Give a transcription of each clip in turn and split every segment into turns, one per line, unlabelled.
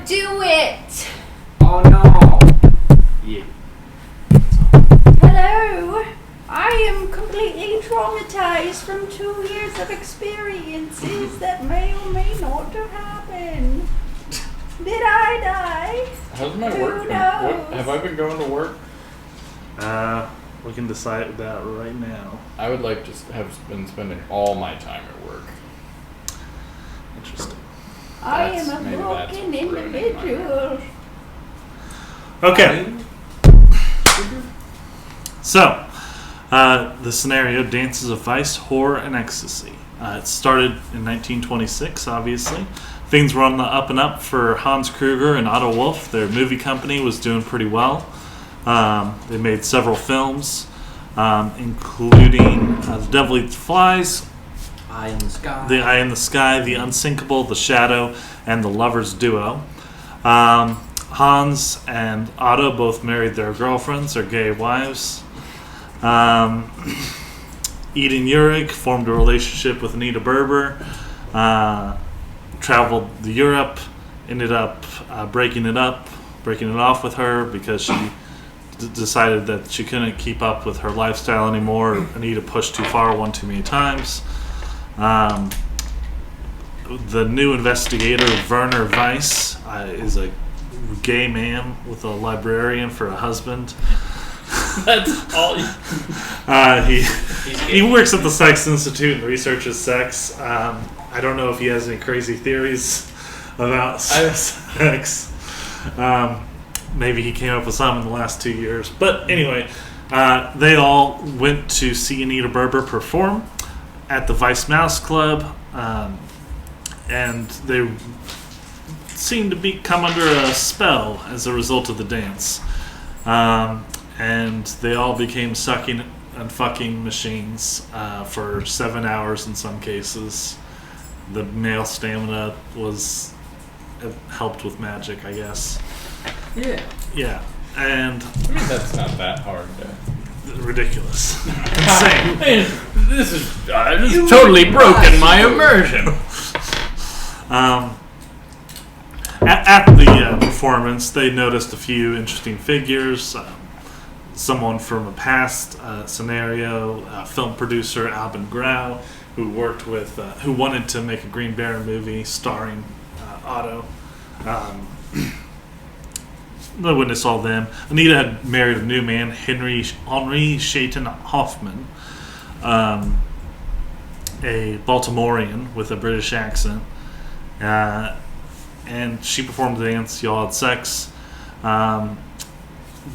do it!
Oh no!
Yeah.
Hello! I am completely traumatized from 2 years of experiences that may or may not have happened. Did I die?
How's my
Who
work been?
knows?
Have I been going to work?
We can decide that right now.
I would like to have been spending all my time at work.
Interesting.
I am a
Maybe that's
broken
ruining my
individual.
Okay. So, the scenario, Dances of Vice, Horror, and Ecstasy. It started in 1926, obviously. Things were on the up and up for Hans Kruger and Otto Wolff. Their movie company was doing pretty well. They made several films, including The Devil Eats Flies,
Eye in the Sky.
The Eye in the Sky, The Unsinkable, The Shadow, and The Lovers Duo. Hans and Otto both married their girlfriends, their gay wives. Eden Urig formed a relationship with Anita Berber, traveled to Europe, ended up breaking it off with her because she decided that she couldn't keep up with her lifestyle anymore. Anita pushed too far one too many times. The new investigator, Werner Weiss, is a gay man with a librarian for a husband.
That's all.
He works at the Sex Institute and researches sex. I don't know if he has any crazy theories about sex. Maybe he came up with some in the last 2 years. But anyway, they all went to see Anita Berber perform at the Weiss Mouse Club, and they seemed to come under a spell as a result of the dance. And they all became sucking and fucking machines for 7 hours in some cases. The male stamina was helped with magic, I guess.
Yeah.
Yeah, and
I mean, that's not that hard to...
ridiculous, insane.
This is totally broken my immersion.
At the performance, they noticed a few interesting figures. Someone from a past scenario, film producer Albin Grau, who worked with, who wanted to make a Green Baron movie starring Otto. They witnessed all them. Anita had married a new man, Henry Shayton Hoffman, a Baltimorean with a British accent. And she performed the dance. Y'all had sex.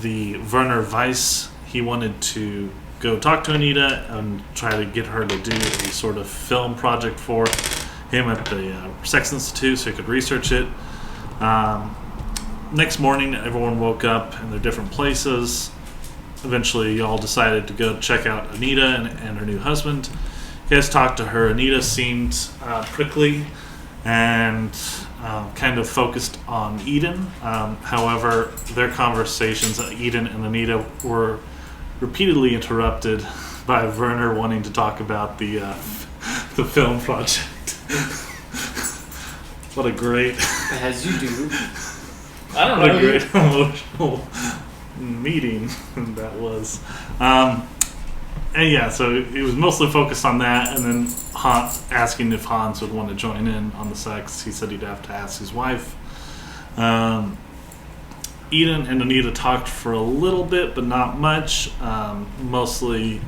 The Werner Weiss, he wanted to go talk to Anita and try to get her to do a sort of film project for him at the Sex Institute so he could research it. Next morning, everyone woke up in their different places. Eventually, y'all decided to go check out Anita and her new husband. You guys talked to her. Anita seemed prickly and kind of focused on Eden. However, their conversations, Eden and Anita, were repeatedly interrupted by Werner wanting to talk about the film project. What a great...
As you do.
I don't
What
know.
a great emotional meeting that was. And yeah, so it was mostly focused on that, and then asking if Hans would want to join in on the sex. He said he'd have to ask his wife. Eden and Anita talked for a little bit, but not much. Mostly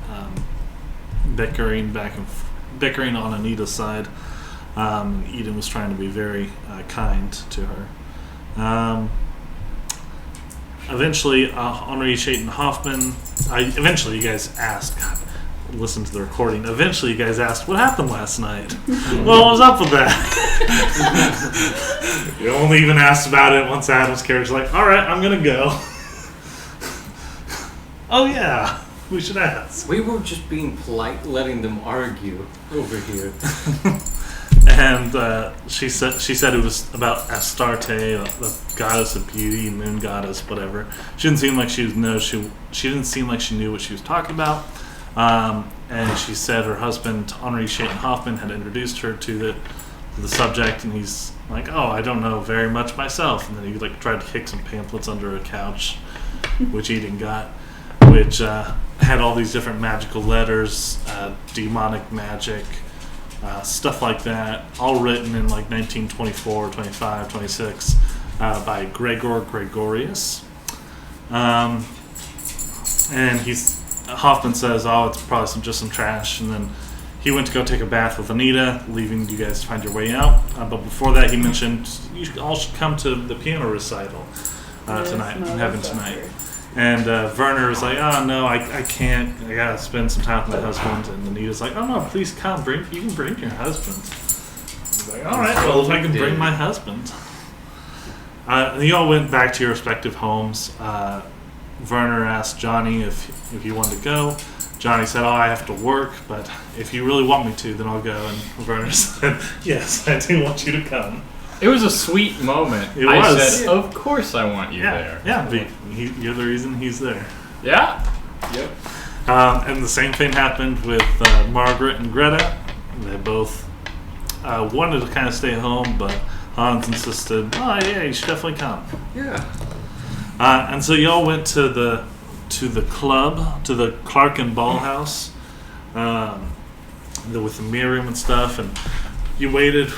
bickering on Anita's side. Eden was trying to be very kind to her. Eventually, Henri Shayton Hoffman. Eventually, you guys asked. God, listen to the recording. Eventually, you guys asked, "What happened last night?" Well, what was up with that? You only even asked about it once Adam's character's like, "All right, I'm gonna go." Oh yeah, we should ask.
We were just being polite, letting them argue over here.
And she said it was about Astarte, the goddess of beauty, moon goddess, whatever. She didn't seem like she didn't seem like she knew what she was talking about. And she said her husband Henri Shayton Hoffman had introduced her to the subject, and he's like, "Oh, I don't know very much myself." And then he like tried to kick some pamphlets under a couch, which Eden got, which had all these different magical letters, demonic magic, stuff like that, all written in like 1924, 25, 26 by Gregor Gregorius. And Hoffman says, "Oh, it's probably just some trash." And then he went to go take a bath with Anita, leaving you guys to find your way out. But before that, he mentioned you all should come to the piano recital tonight. I'm having tonight. And Werner was like, "Oh no, I can't. I gotta spend some time with my husband." And Anita's like, "Oh no, please come. You can bring your husband." He's like, "All right, well if I can bring my husband." And you all went back to your respective homes. Werner asked Johnny if he wanted to go. Johnny said, "Oh, I have to work, but if you really want me to, then I'll go." And Werner said, "Yes, I do want you to come."
It was a sweet moment. I said, "Of course I want you there."
Yeah, you're the reason he's there.
Yeah.
Yep.
And the same thing happened with Margaret and Greta. They both wanted to kind of stay home, but Hans insisted, "Oh yeah, you should definitely come."
Yeah.
And so y'all went to the club, to the Clark and Ball House, with the mirror room and stuff, and you waited.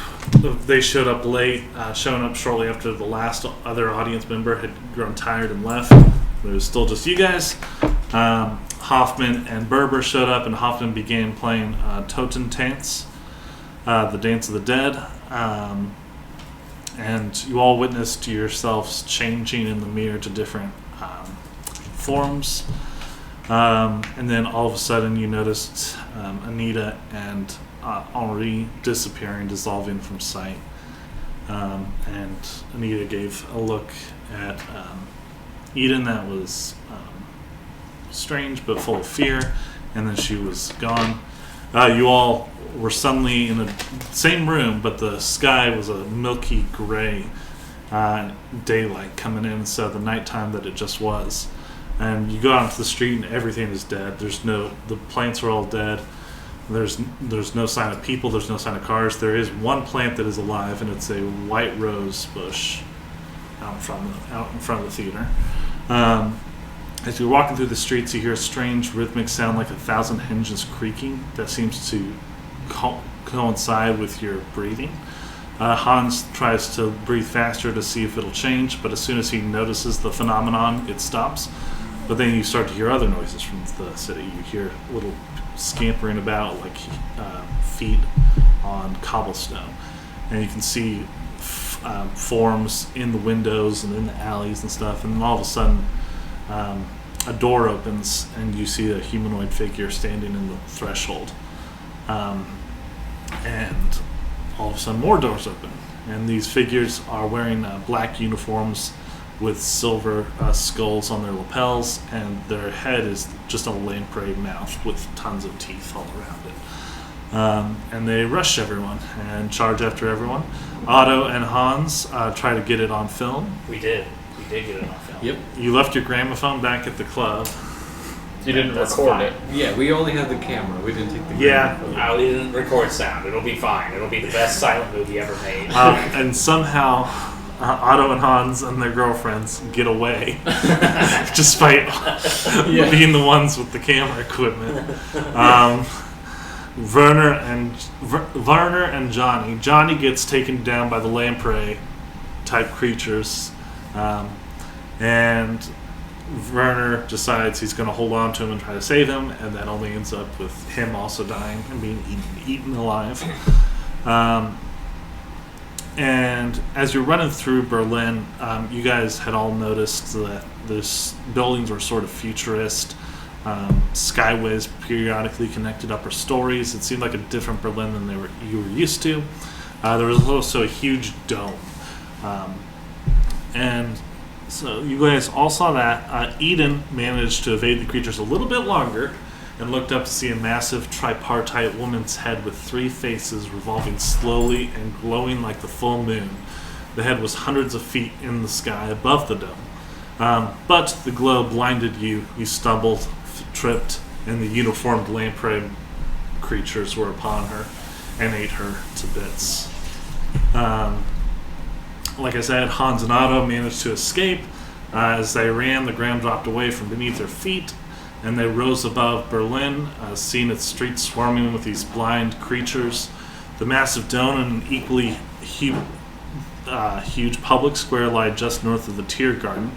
They showed up late, showing up shortly after the last other audience member had grown tired and left. There was still just you guys. Hoffman and Berber showed up, and Hoffman began playing Totentanz, the Dance of the Dead. And you all witnessed yourselves changing in the mirror to different forms. And then all of a sudden you noticed Anita and Henri disappearing, dissolving from sight. And Anita gave a look at Eden that was strange but full of fear, and then she was gone. You all were suddenly in the same room, but the sky was a milky gray daylight coming in instead of the nighttime that it just was. And you go out into the street and everything is dead. The plants are all dead. There's no sign of people. There's no sign of cars. There is one plant that is alive, and it's a white rose bush out in front of the theater. As you're walking through the streets, you hear a strange rhythmic sound like 1,000 hinges creaking that seems to coincide with your breathing. Hans tries to breathe faster to see if it'll change, but as soon as he notices the phenomenon, it stops. But then you start to hear other noises from the city. You hear little scampering about, like feet on cobblestone, and you can see forms in the windows and in the alleys and stuff. And then all of a sudden, a door opens, and you see a humanoid figure standing in the threshold. And all of a sudden, more doors open, and these figures are wearing black uniforms with silver skulls on their lapels, and their head is just a lamprey mouth with tons of teeth all around it. And they rush everyone and charge after everyone. Otto and Hans try to get it on film.
We did get it on film.
Yep.
You left your gramophone back at the club.
You didn't
That's
record
fine.
it.
Yeah, we only had the camera. We didn't take the
Yeah.
camera.
We didn't record sound. It'll be fine. It'll be the best silent movie ever made.
And somehow Otto and Hans and their girlfriends get away, despite being the ones with the camera equipment. Werner and Johnny. Johnny gets taken down by the lamprey type creatures, and Werner decides he's going to hold on to him and try to save him, and that only ends up with him also dying and being eaten alive. And as you're running through Berlin, you guys had all noticed that this buildings were sort of futurist, skyways periodically connected upper stories. It seemed like a different Berlin than you were used to. There was also a huge dome. And so you guys all saw that. Eden managed to evade the creatures a little bit longer and looked up to see a massive tripartite woman's head with 3 faces revolving slowly and glowing like the full moon. The head was hundreds of feet in the sky above the dome. But the glow blinded you. You stumbled, tripped, and the uniformed lamprey creatures were upon her and ate her to bits. Like I said, Hans and Otto managed to escape. As they ran, the ground dropped away from beneath their feet, and they rose above Berlin, seeing its streets swarming with these blind creatures. The massive dome and an equally huge public square lie just north of the Tiergarten,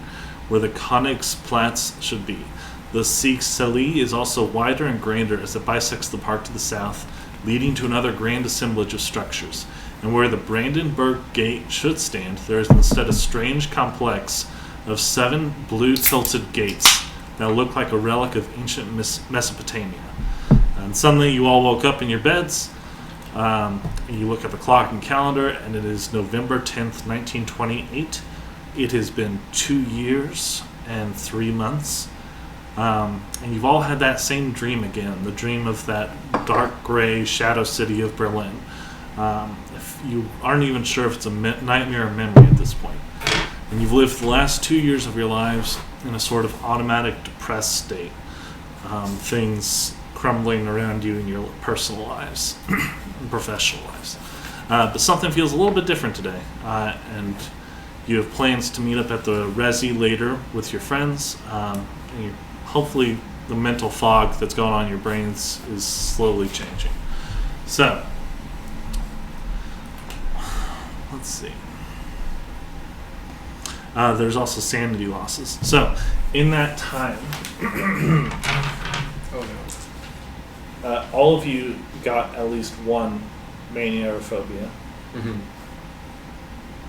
where the Königsplatz should be. The Siegesallee is also wider and grander as it bisects the park to the south, leading to another grand assemblage of structures. And where the Brandenburg Gate should stand, there is instead a strange complex of 7 blue-tilted gates that look like a relic of ancient Mesopotamia. And suddenly you all woke up in your beds, and you look at the clock and calendar, and it is November 10th, 1928. It has been 2 years and 3 months. And you've all had that same dream again, the dream of that dark gray shadow city of Berlin. If you aren't even sure if it's a nightmare or memory at this point. And you've lived the last 2 years of your lives in a sort of automatic depressed state. Things crumbling around you in your personal lives and professional lives. But something feels a little bit different today. And you have plans to meet up at the Resi later with your friends. And hopefully the mental fog that's going on in your brains is slowly changing. So, let's see. There's also sanity losses. So, in that time, all of you got at least one mania or phobia.
Mm-hmm.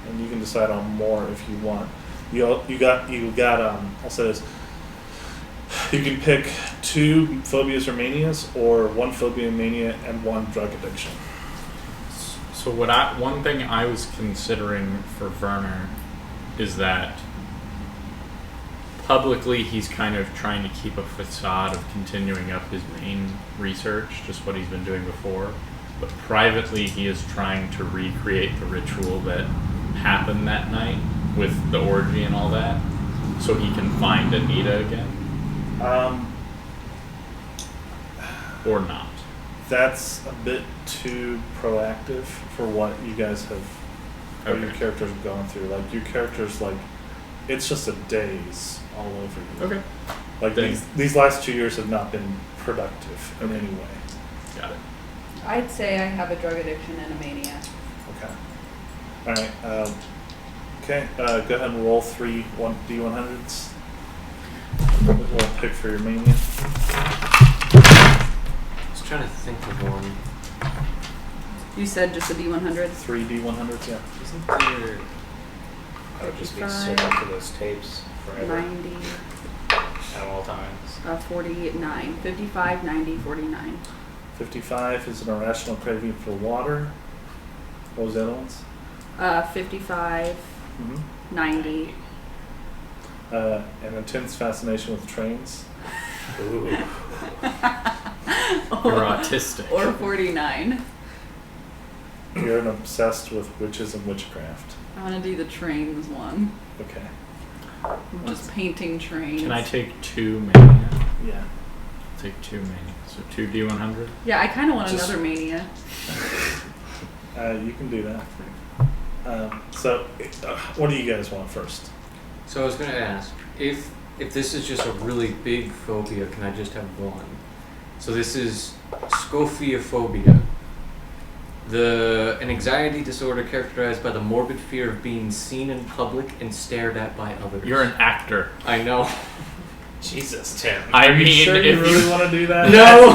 And you can decide on more if you want. You got. I'll say this. You can pick 2 phobias or manias, or 1 phobia and mania and 1 drug addiction.
So one thing I was considering for Werner is that publicly he's kind of trying to keep a facade of continuing up his main research, just what he's been doing before. But privately he is trying to recreate the ritual that happened that night with the orgy and all that, so he can find Anita again. Or not.
That's a bit too proactive for what you guys have, what your characters have gone through. Like, your characters, like, it's just a daze all over you.
Okay.
Like, these last 2 years have not been productive in any way.
Got it.
I'd say I have a drug addiction and a mania.
Okay. Alright, okay, go ahead and roll 3 D100s. We'll pick for your mania.
I was trying to think of one.
You said just a D100?
3 D100s, yeah.
Isn't there...
I would just be searching for those tapes forever.
90.
At all times.
49. 55, 90, 49.
55 is an irrational craving for water. What was the other ones?
55, 90.
An intense fascination with trains.
Ooh.
You're autistic.
Or 49.
You're an obsessed with witches and witchcraft.
I want to do the trains one.
Okay.
I'm just painting trains.
Can I take 2 mania?
Yeah.
Take 2 mania. So 2 D100?
Yeah, I kind of want another mania.
You can do that. So, what do you guys want first?
So I was going to ask, if this is just a really big phobia, can I just have one? So this is scophiophobia. An anxiety disorder characterized by the morbid fear of being seen in public and stared at by others.
You're an actor.
I know.
Jesus, Tim.
I
Are you
mean,
sure
if
you really want to do that?
No,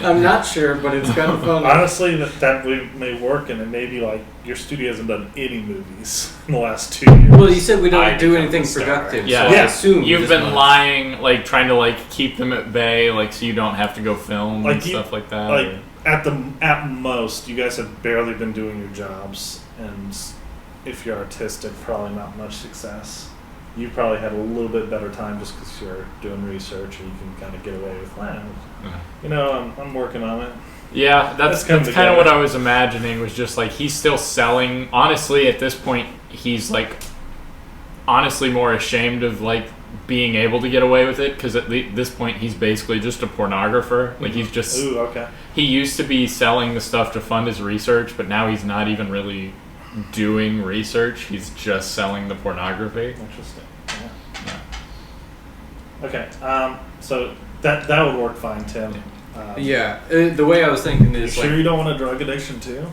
I'm not sure, but it's kind of fun.
Honestly, that may work, and it may be like your studio hasn't done any movies in the last 2 years.
Well, you said we don't do
become
anything
the star.
productive,
Yeah.
so
Yeah.
I assume
You've
this
been
much.
lying, like trying to like keep them at bay, like so you don't have to go film
Like
and stuff like that.
Like at most, you guys have barely been doing your jobs, and if you're artistic, probably not much success. You probably had a little bit better time just because you're doing research, and you can kind of get away with that. You know, I'm working on it.
Yeah, that's
come
kind of
together.
what I was imagining. Was just like he's still selling. Honestly, at this point, he's like honestly more ashamed of like being able to get away with it because at this point he's basically just a pornographer. Like he's just.
Ooh, okay.
He used to be selling the stuff to fund his research, but now he's not even really doing research. He's just selling the pornography.
Interesting. Yeah. Okay. So that would work fine, Tim.
Yeah, the way I was thinking
You
is
sure
like
you don't want a drug addiction too?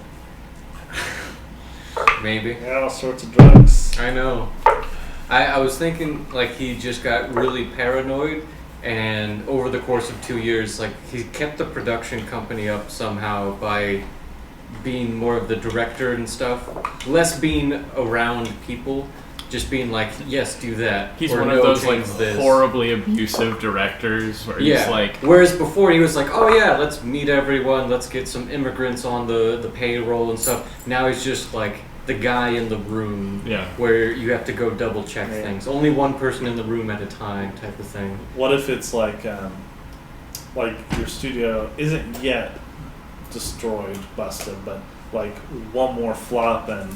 maybe.
Yeah, all sorts of drugs.
I know. I was thinking like he just got really paranoid, and over the course of 2 years, like he kept the production company up somehow by being more of the director and stuff, less being around people, just being like, yes, do that.
He's
or
one
no,
of those like
change this.
horribly abusive directors where he's like,
Whereas before he was like, oh yeah, let's meet everyone, let's get some immigrants on the payroll and stuff. Now he's just like the guy in the room where you have to go double check things. Only one person in the room at a time type of thing.
What if it's like your studio isn't yet destroyed, busted, but like one more flop and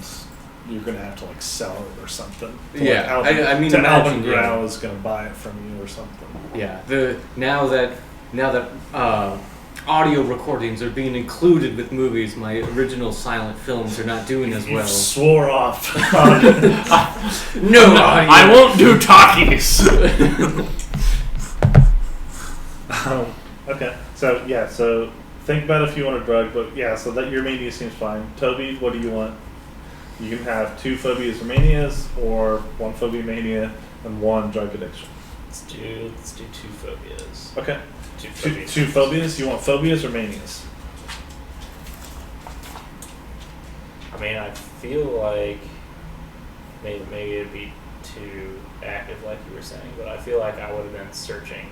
you're gonna have to like sell it or something.
I mean,
Alvin
imagine
Grau is gonna buy it from you or something.
Yeah, now that audio recordings are being included with movies, my original silent films are not doing as
You
well.
swore off.
No audio.
I won't do talkies.
Okay, so think about if you want a drug, but so that your mania seems fine. Toby, what do you want? You can have 2 phobias or manias, or 1 phobia mania and 1 drug addiction.
Let's do 2 phobias.
Okay.
2 phobias.
2 phobias? You want phobias or manias?
I mean, I feel like maybe it'd be too active, like you were saying, but I feel like I would have been searching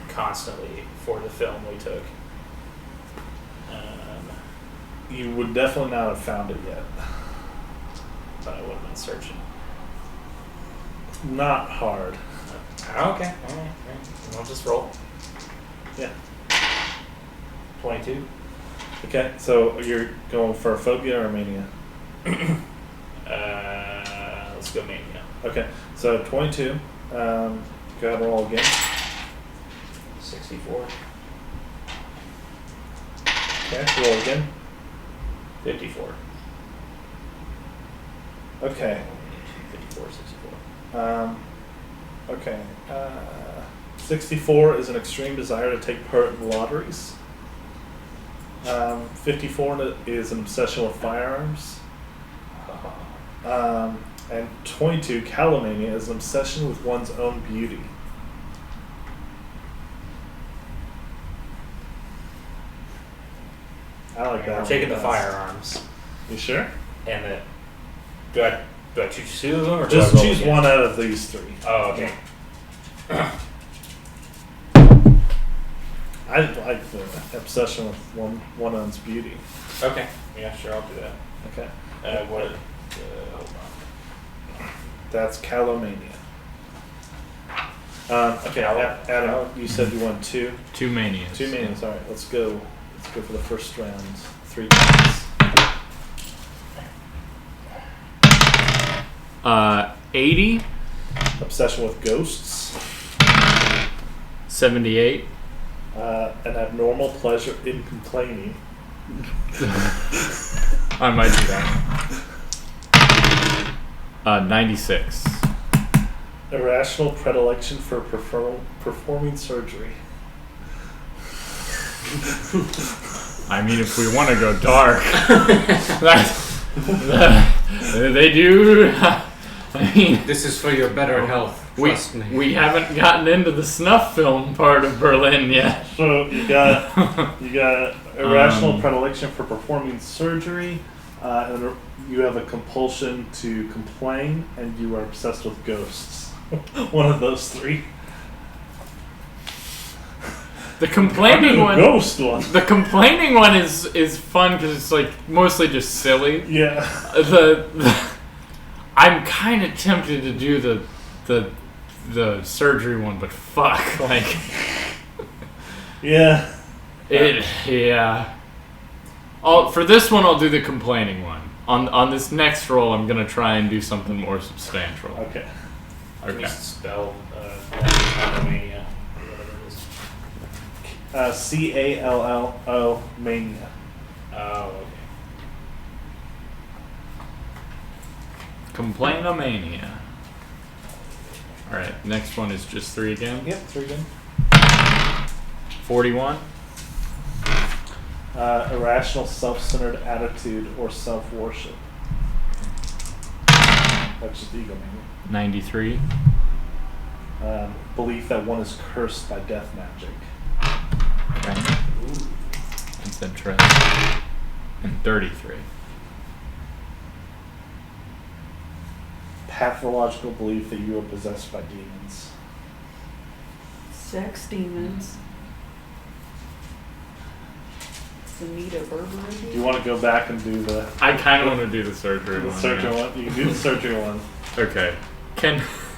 constantly for the film we took.
You would definitely not have found it yet.
But I would have been searching.
Not hard.
Okay. All right. I'll just roll.
Yeah.
22.
Okay, so you're going for a phobia or a mania?
Let's go mania.
Okay, so 22. Go ahead and roll again.
64.
Okay, roll again.
54.
Okay.
54, 64.
Okay. 64 is an extreme desire to take part in lotteries. 54 is an obsession with firearms. And 22, calomania, is an obsession with one's own beauty. I like that.
We're taking the firearms.
You sure?
And the... Do I choose 2 of them, or
Just
do I roll
choose
again?
1 out of these 3.
Oh, okay.
I like the obsession with one one's beauty.
Okay. Yeah, sure, I'll do that.
Okay.
Hold on.
That's calomania. Okay, Adam, you said you want 2.
2 manias.
2 manias. All right, let's go. Let's go for the first round. 3 times.
80.
Obsession with ghosts.
78.
An abnormal pleasure in complaining.
I might do that. 96.
Irrational predilection for performing surgery.
I mean, if we want to go dark, they do. I mean,
This is for your better health. Trust me.
we haven't gotten into the snuff film part of Berlin yet.
So you got irrational predilection for performing surgery, and you have a compulsion to complain, and you are obsessed with ghosts. One of those 3.
The complaining one.
Ghost one.
The complaining one is fun because it's like mostly just silly.
Yeah.
I'm kind of tempted to do the surgery one, but fuck, like.
Yeah.
Yeah. For this one, I'll do the complaining one. On this next roll, I'm gonna try and do something more substantial.
Okay.
Can you spell calomania?
CALLO mania.
Oh, okay.
Complain-o-mania. Alright, next one is just 3 again.
Yep, 3 again.
41.
Irrational, self-centered attitude or self-worship. That's just egomania.
93.
Belief that one is cursed by death magic.
Okay. That's interesting. And 33.
Pathological belief that you are possessed by demons.
Sex demons. Anita Berber.
Do you want to go back and do the
I kind of want to do the surgery one.
surgery
yeah.
one? You can do the surgery one.
Okay.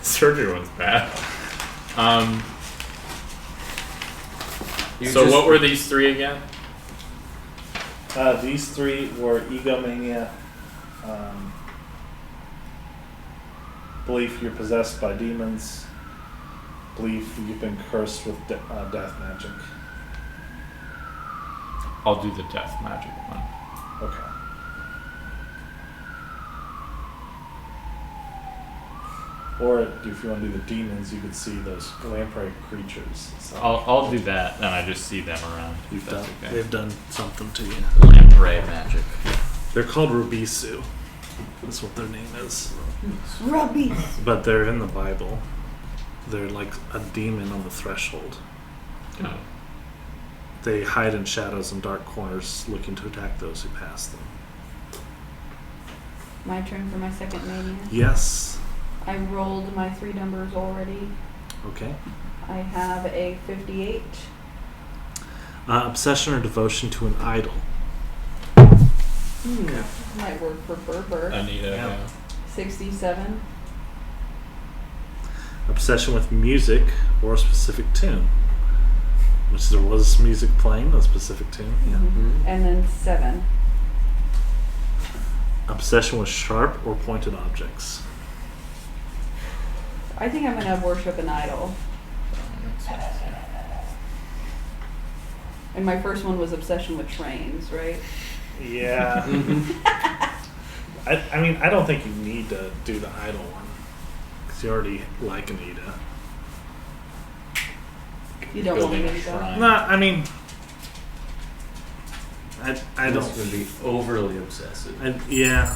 Surgery one's bad. So what were these 3 again?
These 3 were egomania, belief you're possessed by demons, belief you've been cursed with death magic.
I'll do the death magic one.
Okay. Or if you want to do the demons, you could see those lamprey creatures. So
I'll do that, and I just see them around.
you've
That's
done,
okay.
they've done something to you.
Lamprey magic.
They're called Rubisu. That's what their name is.
Rubbies.
But they're in the Bible. They're like a demon on the threshold.
Oh.
They hide in shadows and dark corners, looking to attack those who pass them.
My turn for my second mania.
Yes.
I rolled my 3 numbers already.
Okay.
I have a 58.
Obsession or devotion to an idol.
Might work for Berber.
Anita.
Yeah.
Yeah.
67.
Obsession with music or a specific tune. Which there was music playing, a specific tune. Yeah.
And then 7.
Obsession with sharp or pointed objects.
I think I'm going to worship an idol. And my first one was obsession with trains, right?
Yeah. I mean, I don't think you need to do the idol one. Because you already like Anita.
You don't want
Building
me
a
to go?
shrine.
No, I mean... I
This
don't...
would be overly obsessive.
Yeah.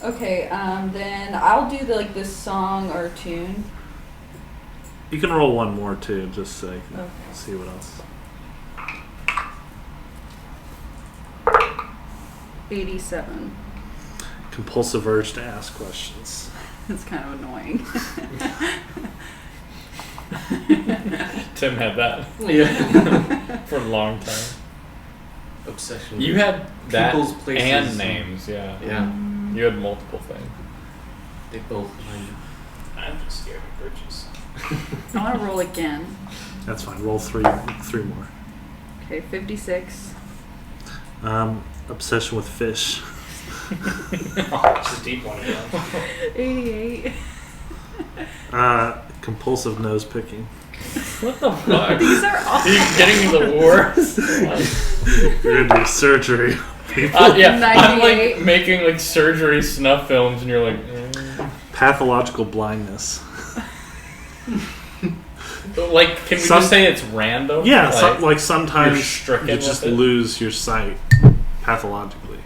Okay, then I'll do this song or tune.
You can roll one more too, just so you can
Okay.
see what else.
87.
Compulsive urge to ask questions.
It's kind of annoying.
Tim had that
Yeah.
for a long time.
Obsession.
You had that
People's places.
and names, yeah.
Yeah.
You had multiple things.
They both.
I'm just scared of bridges.
I want to roll again.
That's fine. Roll three more.
Okay, 56.
Obsession with fish.
It's a deep one again.
88.
Compulsive nose picking.
What the fuck?
These are all.
Are you getting the worst?
You're gonna do surgery. People.
Yeah, I'm
98.
like making surgery snuff films, and you're like,
Pathological blindness.
can we just say it's random?
Yeah,
Like,
sometimes
you're stricken
you
with
just
it?
lose your sight pathologically.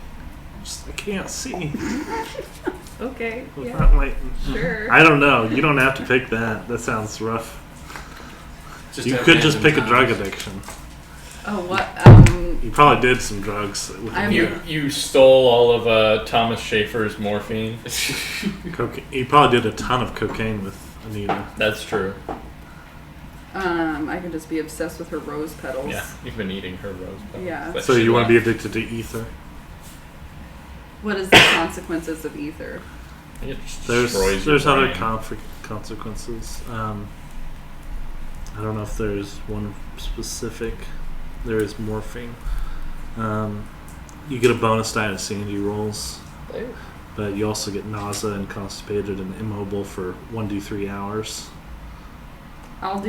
I can't see.
Okay, yeah,
Not like-
sure.
I don't know. You don't have to pick that. That sounds rough. You
have
could just
random
pick a drug
times.
addiction.
Oh, what?
You probably did some drugs. With
I'm-
You stole all of Thomas Schaefer's morphine.
You probably did a ton of cocaine with Anita.
That's true.
I could just be obsessed with her rose petals.
Yeah, you've been eating her rose petals.
Yeah.
that
So
she
you want to be
left.
addicted to ether?
What is the consequences of ether?
It just destroys
There's
your
other
brain.
consequences. I don't know if there's one specific. There is morphine. You get a bonus die to sanity rolls, but you also get nausea and constipated and immobile for 1d3 hours.
I'm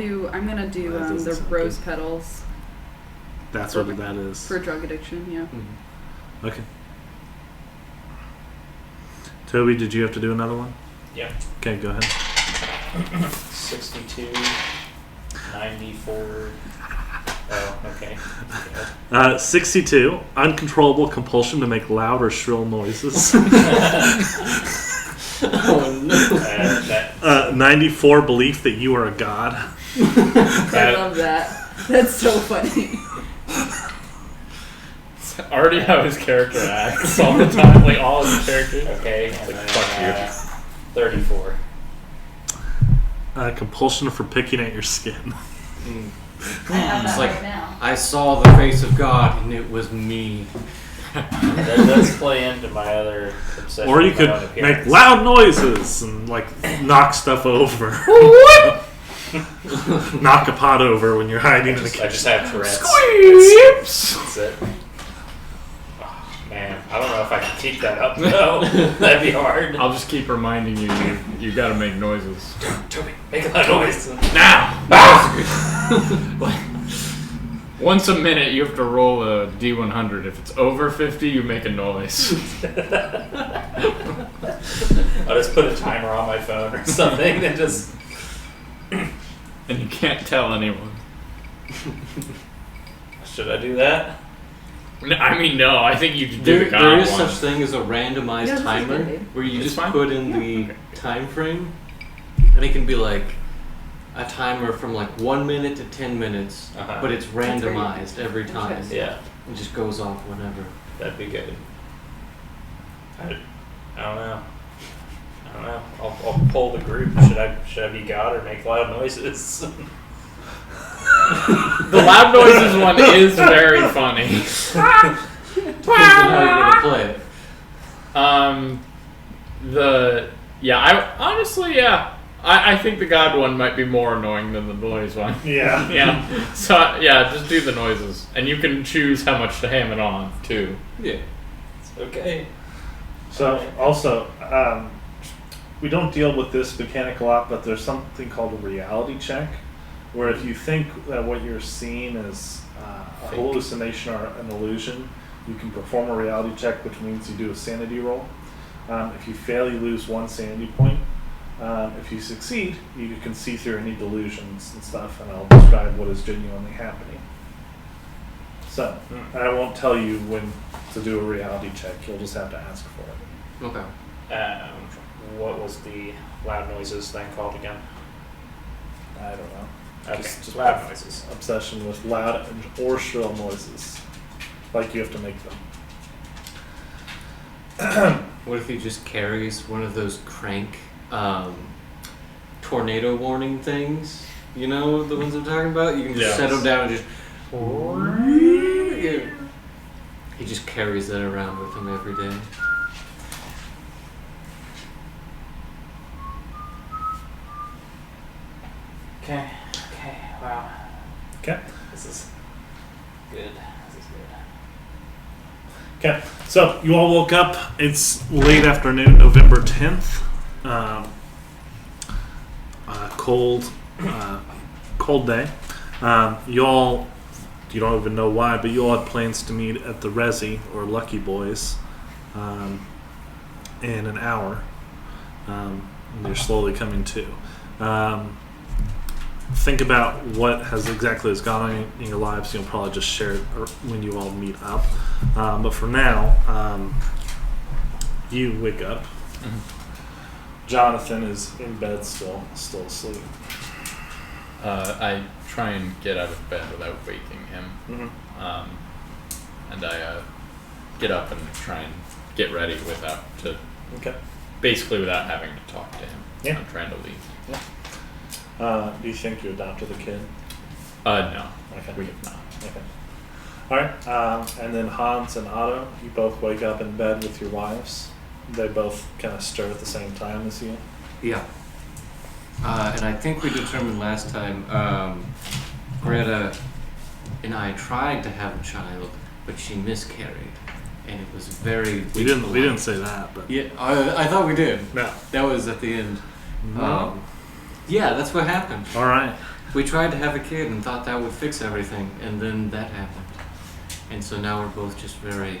gonna do
That doesn't
the
sound
rose
good.
petals
That's
For-
what that is.
for drug addiction. Yeah.
Okay. Toby, did you have to do another one?
Yep.
Okay, go ahead.
62, 94. Oh, okay.
62, uncontrollable compulsion to make loud or shrill noises.
Oh no.
94, belief that you are a god.
I love that. That's so funny.
Already how his character acts all the time, like all his characters.
Okay, and
Like,
then
fuck
34.
Compulsion for picking at your skin.
I have
It's
that
like,
right now.
I saw the face of God and it was me.
That does play into my other obsession.
Or you
with
could
my own
make
appearance.
loud noises and like knock stuff over. Knock a pot over when you're hiding in the
I
kitchen.
just have Tourette's.
Squeeps!
That's it. Oh, man, I don't know if I can keep that up though. That'd be hard.
I'll just keep reminding you, you gotta make noises.
Toby, make a loud noise.
Now! Once a minute, you have to roll a D100. If it's over 50, you make a noise.
I'll just put a timer on my phone or something and just.
And you can't tell anyone.
Should I do that?
No, I mean, no, I think you should do
There,
the God
there is
one.
such thing as a randomized
Yeah, this is
timer
good, dude.
where you
It's
just
fine?
put in the
Okay.
time frame, and it can be like a timer from like 1 minute to 10 minutes,
Uh-huh.
but it's
very
randomized every time.
interesting.
Yeah,
It just goes off whenever.
that'd be good. I don't know. I don't know. I'll poll the group. Should I be God or make loud noises?
The loud noises one is very funny.
Depends on how you're gonna play it.
I think the God one might be more annoying than the noise one.
Yeah.
Yeah. So yeah, just do the noises, and you can choose how much to ham it on too.
Yeah.
It's okay.
So also, we don't deal with this mechanic a lot, but there's something called a reality check, where if you think that what you're seeing is a
Fake.
hallucination or an illusion, you can perform a reality check, which means you do a sanity roll. If you fail, you lose 1 sanity point. If you succeed, you can see through any delusions and stuff, and I'll describe what is genuinely happening. So, I won't tell you when to do a reality check. You'll just have to ask for it.
Okay.
What was the loud noises thing called again?
I don't know.
Okay,
Just
loud noises.
Obsession with loud or shrill noises. Like you have to make them.
What if he just carries one of those crank tornado warning things? You know the ones I'm talking about? You can just
Yes.
set them down and just. Yeah. He just carries that around with him every day.
Okay, wow.
Okay.
This is good.
Okay. So you all woke up. It's late afternoon, November 10th. Cold day. You don't even know why, but you all had plans to meet at the Resi or Lucky Boys in an hour. And you're slowly coming to. Think about what has gone on in your lives. You'll probably just share it when you all meet up. But for now, you wake up.
Mm-hmm.
Jonathan is in bed still asleep.
I try and get out of bed without waking him.
Mm-hmm.
And I get up and try and get ready
Okay.
basically without having to talk to him.
Yeah.
I'm trying to leave.
Do you think you adopted a kid?
No,
Okay.
we have not.
Okay. All right. And then Hans and Otto, you both wake up in bed with your wives. They both kind of stir at the same time as you.
Yeah. And I think we determined last time, Greta and I tried to have a child, but she miscarried, and it was very.
We didn't say that, but
Yeah, I thought we did.
no.
That was at the end.
No.
Yeah, that's what happened.
All right.
We tried to have a kid and thought that would fix everything, and then that happened. And so now we're both just very.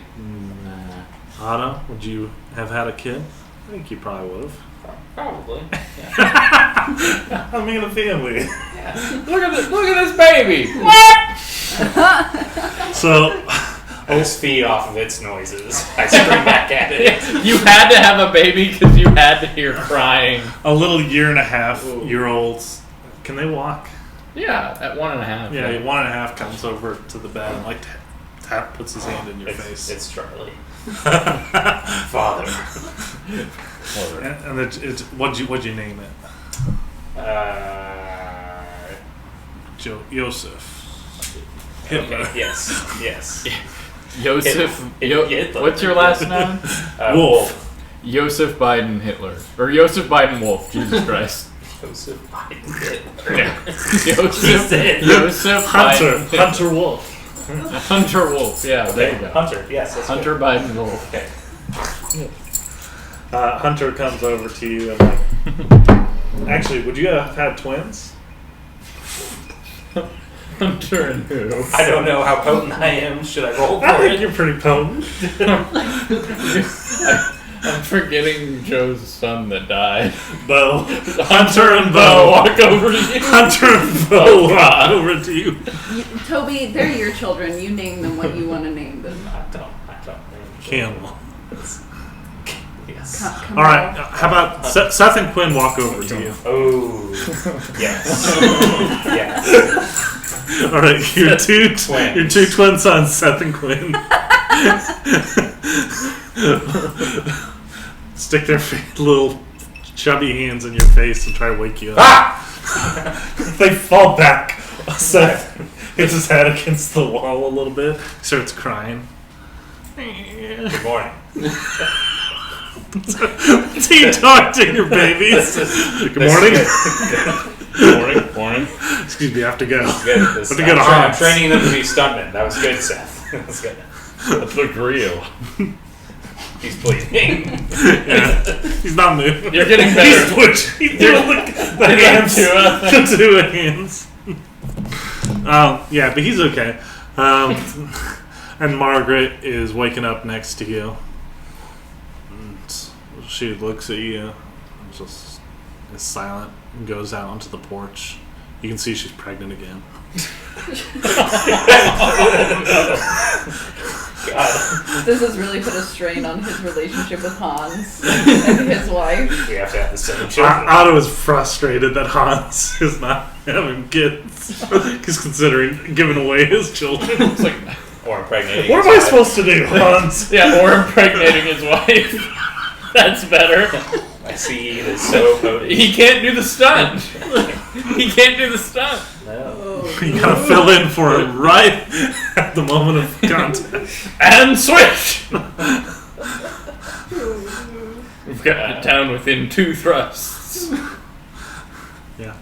Otto, would you have had a kid? think you probably would have.
Probably. Yeah.
I mean, a family.
Yeah.
Look at this baby.
So,
I just feed off of its noises. I scream back at it.
You had to have a baby because you had to hear crying.
a little 1.5-year-olds, can they walk?
Yeah, at 1.5.
Yeah, 1.5 comes over to the bed and like puts his hand in your face.
It's Charlie. Father.
And it's what'd you name it? Joseph. Hitler.
Okay, yes.
Joseph.
Hitler.
What's your last name?
Wolf.
Joseph Biden Hitler. Or Joseph Biden Wolf. Jesus Christ.
Joseph Biden Hitler.
Yeah. Joseph
Hunter.
Biden.
Hunter Wolf.
Hunter Wolf. Yeah, there you go.
Hunter, yes. That's
Hunter
good.
Biden Wolf.
Okay.
Hunter comes over to you and like, actually, would you have had twins?
Hunter and who?
I don't know how potent I am. Should I roll
I
for
think
it?
you're pretty potent.
I'm forgetting Joe's son that died.
Beau.
Hunter and Beau walk over to you.
Hunter and Beau walk over to you.
Toby, they're your children. You name them what you want to name them.
I don't know.
Camel.
Yes.
Come
All right.
on.
How about Seth and Quinn walk over to you?
Oh. Yes. Yes.
All right. Your two twin sons, Seth and Quinn. Stick their little chubby hands in your face and try to wake you up.
Ah!
They fall back. Seth hits his head against the wall a little bit. He starts crying.
Good morning.
So you talk to your babies. Good morning.
Morning.
Excuse me, I have to go.
Good.
I have to go to
I'm
Hans.
training them to be stuntmen. That was good, Seth. That was good.
That looked real.
He's bleeding.
Yeah. He's not moving.
You're getting
He's
better.
twitching. He's doing the hands. The two hands. Yeah, but he's okay. And Margaret is waking up next to you. And she looks at you and just is silent and goes out onto the porch. You can see she's pregnant again.
God.
This has really put a strain on his relationship with Hans and his wife.
We have to have the same children.
Otto is frustrated that Hans is not having kids. He's considering giving away his children.
It's like,
Or impregnating.
What am I supposed to do, Hans?
yeah, or impregnating his wife. That's better.
My seed is so potent.
He can't do the stunt. He can't do the stunt.
No.
You gotta fill in for it right at the moment of contact.
And switch. We've got it down within 2 thrusts.
Yeah.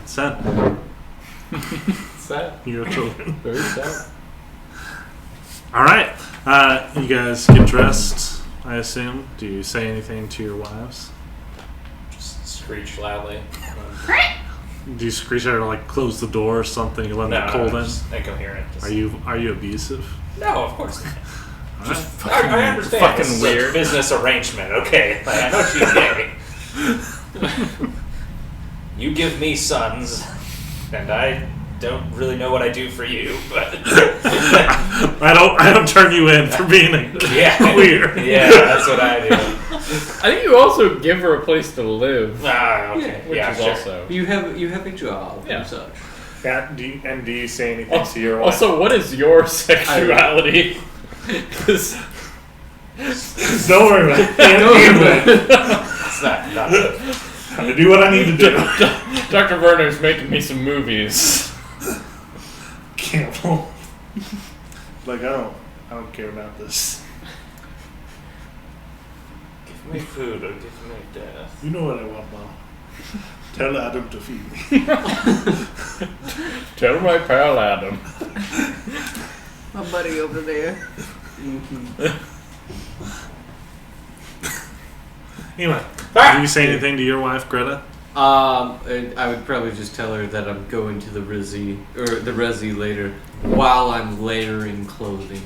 Sad.
Sad.
Your children.
Very sad.
Alright. You guys get dressed, I assume. Do you say anything to your wives?
Just screech loudly.
Do you screech at her, like close the door or something? You let the cold in?
Just incoherent. Just,
Are you abusive?
No, of course not.
Just
I
fucking,
understand.
fucking
This is
weird.
a business arrangement. Okay, like, I know she's gay. You give me sons, and I don't really know what I do for you, but
I don't turn you in for being
yeah,
weird.
Yeah, that's what I do.
I think you also give her a place to live.
Ah, okay.
Which
Yeah,
is
sure.
also.
You have a job
Yeah.
and such.
Yeah, do you say anything to your wife?
Also, what is your sexuality? 'Cause
Don't worry about it.
It's not good.
I do what I need to do.
Dr. Werner's making me some movies.
Campbell. Like I don't care about this.
Give me food or give me death.
You know what I want, Mom. Tell Adam to feed me.
Tell my pal Adam.
My buddy over there.
Anyway, do you say anything to your wife, Greta?
And I would probably just tell her that I'm going to the Resi later. While I'm layering clothing,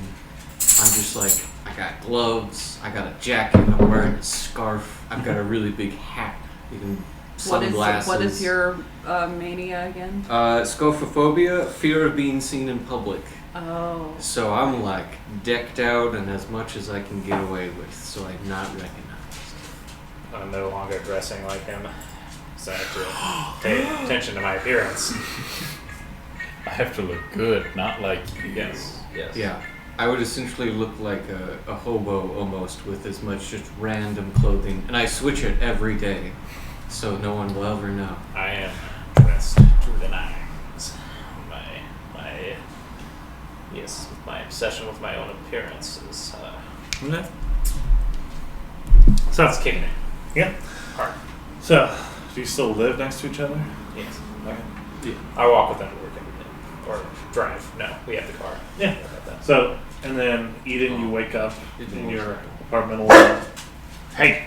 I'm just like, I I got gloves. I got a jacket. I'm wearing a scarf. I've got a really big hat. You can sunglasses.
What is your mania again?
Scopophobia, fear of being seen in public.
Oh.
So I'm like decked out and as much as I can get away with, so I'm not recognized.
I'm no longer dressing like him, so I have to pay attention to my appearance.
I have to look good, not like you.
Yes.
Yeah. I would essentially look like a hobo almost with as much just random clothing. And I switch it every day, so no one will ever know.
I am dressed to the nines. My obsession with my own appearance is
So
it's kicking it
yeah.
hard.
So do you still live next to each other?
Yes.
Okay.
Yeah.
I walk with them to work every day. Or drive. No, we have the car.
Yeah.
How about that?
So and then Eden, you wake up in your apartment alone. Hey.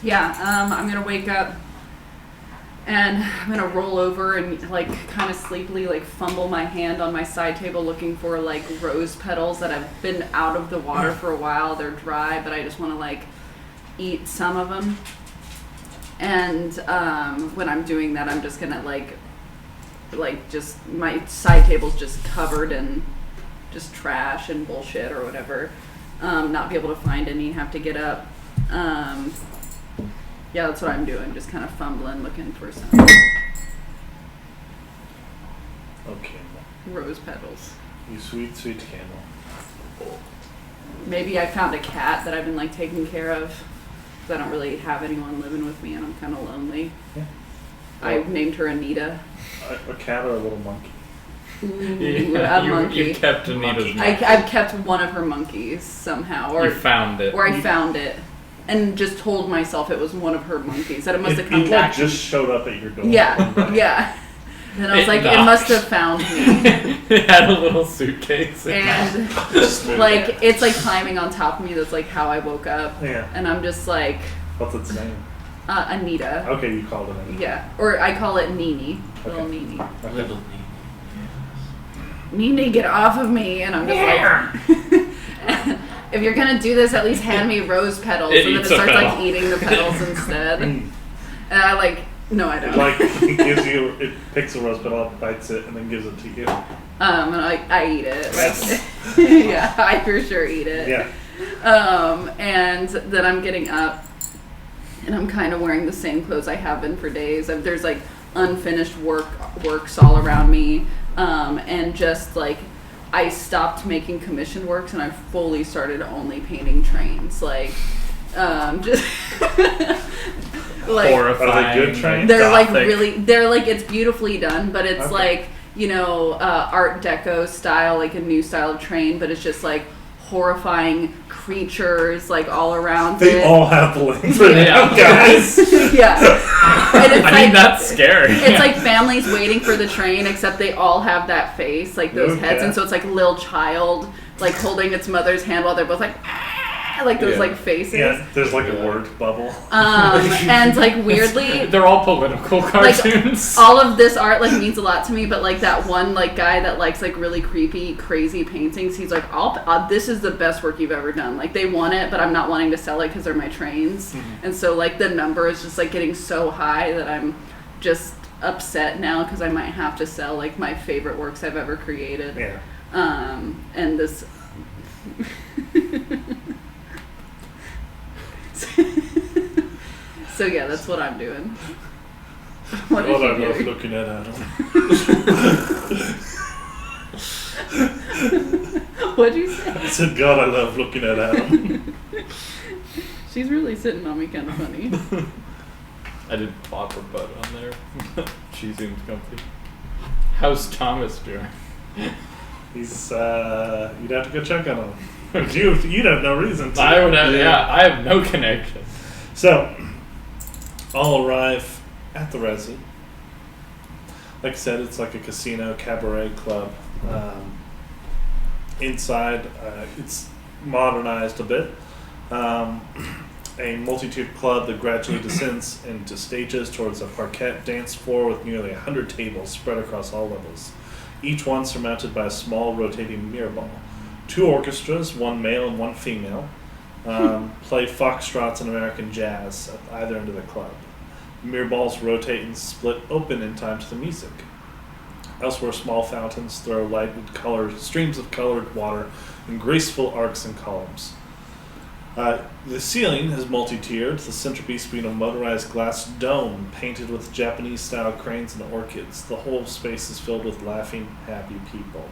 Yeah, I'm gonna wake up and I'm gonna roll over and like kind of sleepily like fumble my hand on my side table looking for like rose petals that have been out of the water for a while. They're dry, but I just want to like eat some of them. And when I'm doing that, I'm just gonna like just my side table's just covered in just trash and bullshit or whatever. Not be able to find any, have to get up. Yeah, that's what I'm doing. Just kind of fumbling, looking for some
Okay.
rose petals.
You sweet, sweet candle.
Maybe I found a cat that I've been like taking care of. 'Cause I don't really have anyone living with me, and I'm kind of lonely.
Yeah.
I named her Anita.
A cat or a little monkey?
Ooh, a monkey.
You kept Anita's monkey.
I've kept one of her monkeys somehow, or
You found it.
I found it, and just told myself it was one of her monkeys. That it must have
It
come
like
back.
just showed up at your door.
Yeah, yeah. And I was
It
like, it
knocked.
must have found me.
It had a little suitcase.
And
Just moved
like
it.
it's like climbing on top of me. That's like how I woke up.
Yeah.
And I'm just like
What's its name?
Anita.
Okay, you called it Anita.
Yeah, or I call it Nini. Little
Okay.
Nini.
Okay.
Little
Nini, get off of me! And I'm just like, if you're gonna do this, at least hand me rose petals.
It
And then it
eats a
starts like
petal.
eating the petals instead. And I like, no, I
It
don't.
like it gives you, it picks a rose petal up, bites it, and then gives it to you.
And I eat it.
Yes.
Yeah, I for sure eat it.
Yeah.
And then I'm getting up, and I'm kind of wearing the same clothes I have been for days. There's like unfinished works all around me, and just like I stopped making commission works and I fully started only painting trains. Like, just like
Horrifying.
Are they good trains?
they're like
Gothic.
really, they're like it's beautifully done, but it's
Okay.
like, you know, Art Deco style, like a new style of train, but it's just like horrifying creatures like all around
They
it.
all have bling for
Yeah.
them, guys.
Yeah. And it's
I
like,
mean, that's scary.
it's like families waiting for the train, except they all have that face, like those heads,
Okay.
and so it's like a little child like holding its mother's hand while they're both like, ah, like those
Yeah.
like faces.
Yeah, there's like a word bubble.
And like weirdly,
They're all political cartoons.
all of this art like means a lot to me, but like that one like guy that likes like really creepy, crazy paintings, he's like, this is the best work you've ever done. Like they want it, but I'm not wanting to sell it because they're my trains, and so like the number is just like getting so high that I'm just upset now because I might have to sell like my favorite works I've ever created.
Yeah.
And this. So yeah, that's what I'm doing. What
God, I
did you
love
do?
looking at Adam.
What'd you say?
I said, God, I love looking at Adam.
She's really sitting on me kind of funny.
I did plop her butt on there. She seems comfy. How's Thomas doing?
He's, you'd have to go check on him. But you'd have no reason to.
I would have, yeah, I have no connection.
So, I'll arrive at the Resi. Like I said, it's like a casino, cabaret club. Inside, it's modernized a bit. A multi-tiered club that gradually descends into stages towards a parquet dance floor with nearly 100 tables spread across all levels, each one surmounted by a small rotating mirror ball. 2 orchestras, one male and one female, play foxtrots and American jazz at either end of the club. Mirror balls rotate and split open in time to the music. Elsewhere, small fountains throw streams of colored water in graceful arcs and columns. The ceiling is multi-tiered, the centerpiece being a motorized glass dome painted with Japanese-style cranes and orchids. The whole space is filled with laughing, happy people.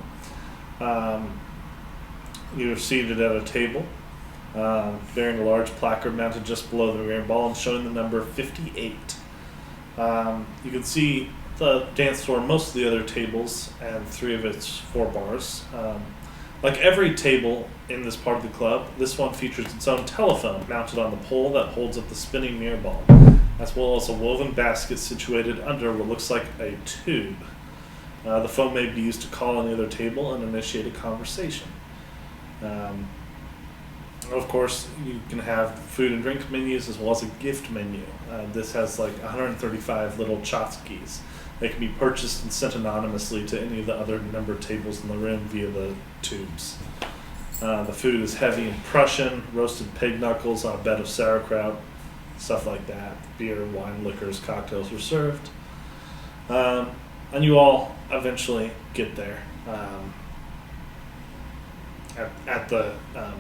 You're seated at a table, bearing a large placard mounted just below the mirror ball and showing the number 58. You can see the dance floor, most of the other tables, and 3 of its 4 bars. Like every table in this part of the club, this one features its own telephone mounted on the pole that holds up the spinning mirror ball, as well as a woven basket situated under what looks like a tube. The phone may be used to call on the other table and initiate a conversation. Of course, you can have food and drink menus as well as a gift menu. This has like 135 little tchotchkes. They can be purchased and sent anonymously to any of the other numbered tables in the room via the tubes. The food is heavy and Prussian, roasted pig knuckles on a bed of sauerkraut, stuff like that. Beer, wine, liquors, cocktails were served. And you all eventually get there. At the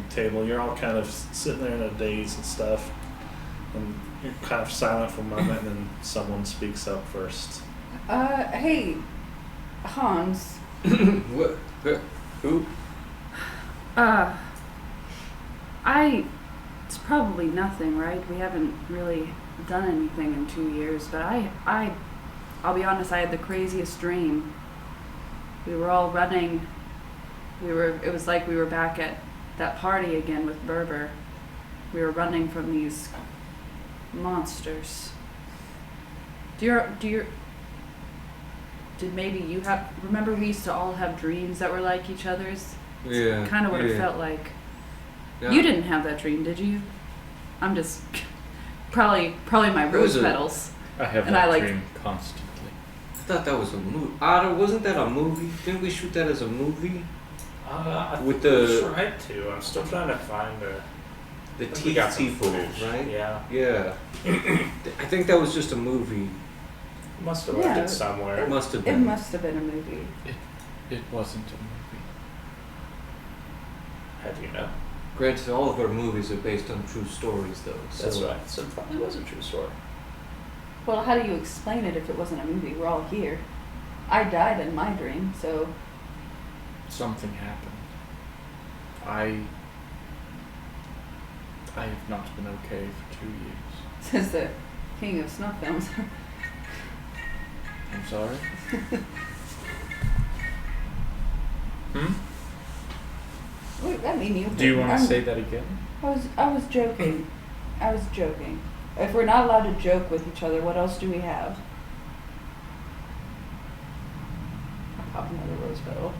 table, you're all kind of sitting there in a daze and stuff, and you're kind of silent for a moment, and then someone speaks up first.
Hey, Hans.
What? Who?
It's probably nothing, right? We haven't really done anything in 2 years, but I'll be honest, I had the craziest dream. We were all running. It was like we were back at that party again with Berber. We were running from these monsters. Did maybe you remember we used to all have dreams that were like each other's?
Yeah.
Kind of what it felt like.
Yeah.
You didn't have that dream, did you? I'm just probably my rose petals.
I have
And
that
I like-
dream constantly.
I thought that was a movie. Wasn't that a movie? Didn't we shoot that as a movie? With the
tried to. I'm still trying to find
the
we got
teeth
some
people,
footage.
right?
Yeah.
Yeah. I think that was just a movie.
Must have left
Yeah.
it somewhere.
It must have
It
been.
must have been a movie.
It wasn't a movie.
How do you know?
Granted, all of our movies are based on true stories, though.
That's
So
right. So it probably was a true story.
Well, how do you explain it if it wasn't a movie? We're all here. I died in my dream, so
Something happened. I have not been okay for 2 years.
says the king of snuff films.
I'm sorry?
Wait, I mean,
Do you want to say that again?
I was joking. I was joking. If we're not allowed to joke with each other, what else do we have? I'll pop another rose petal.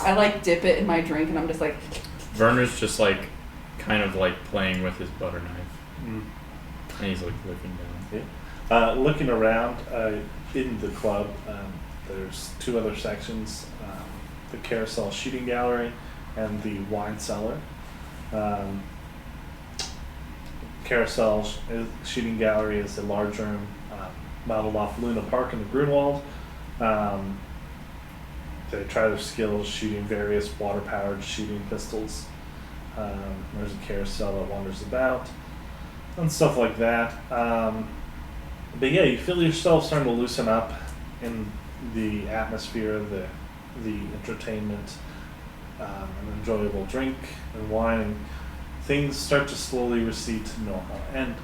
I like dip it in my drink and I'm just like.
Werner's just like, kind of like playing with his butter knife.
Mm.
And he's like looking down.
Yeah. Looking around in the club, there's 2 other sections, the carousel shooting gallery and the wine cellar. Carousel shooting gallery is a large room modeled off Luna Park in the Grunwald. They try their skills shooting various water-powered shooting pistols. There's a carousel that wanders about and stuff like that. But yeah, you feel yourself starting to loosen up in the atmosphere of the entertainment, an enjoyable drink and wine, and things start to slowly recede to normal. And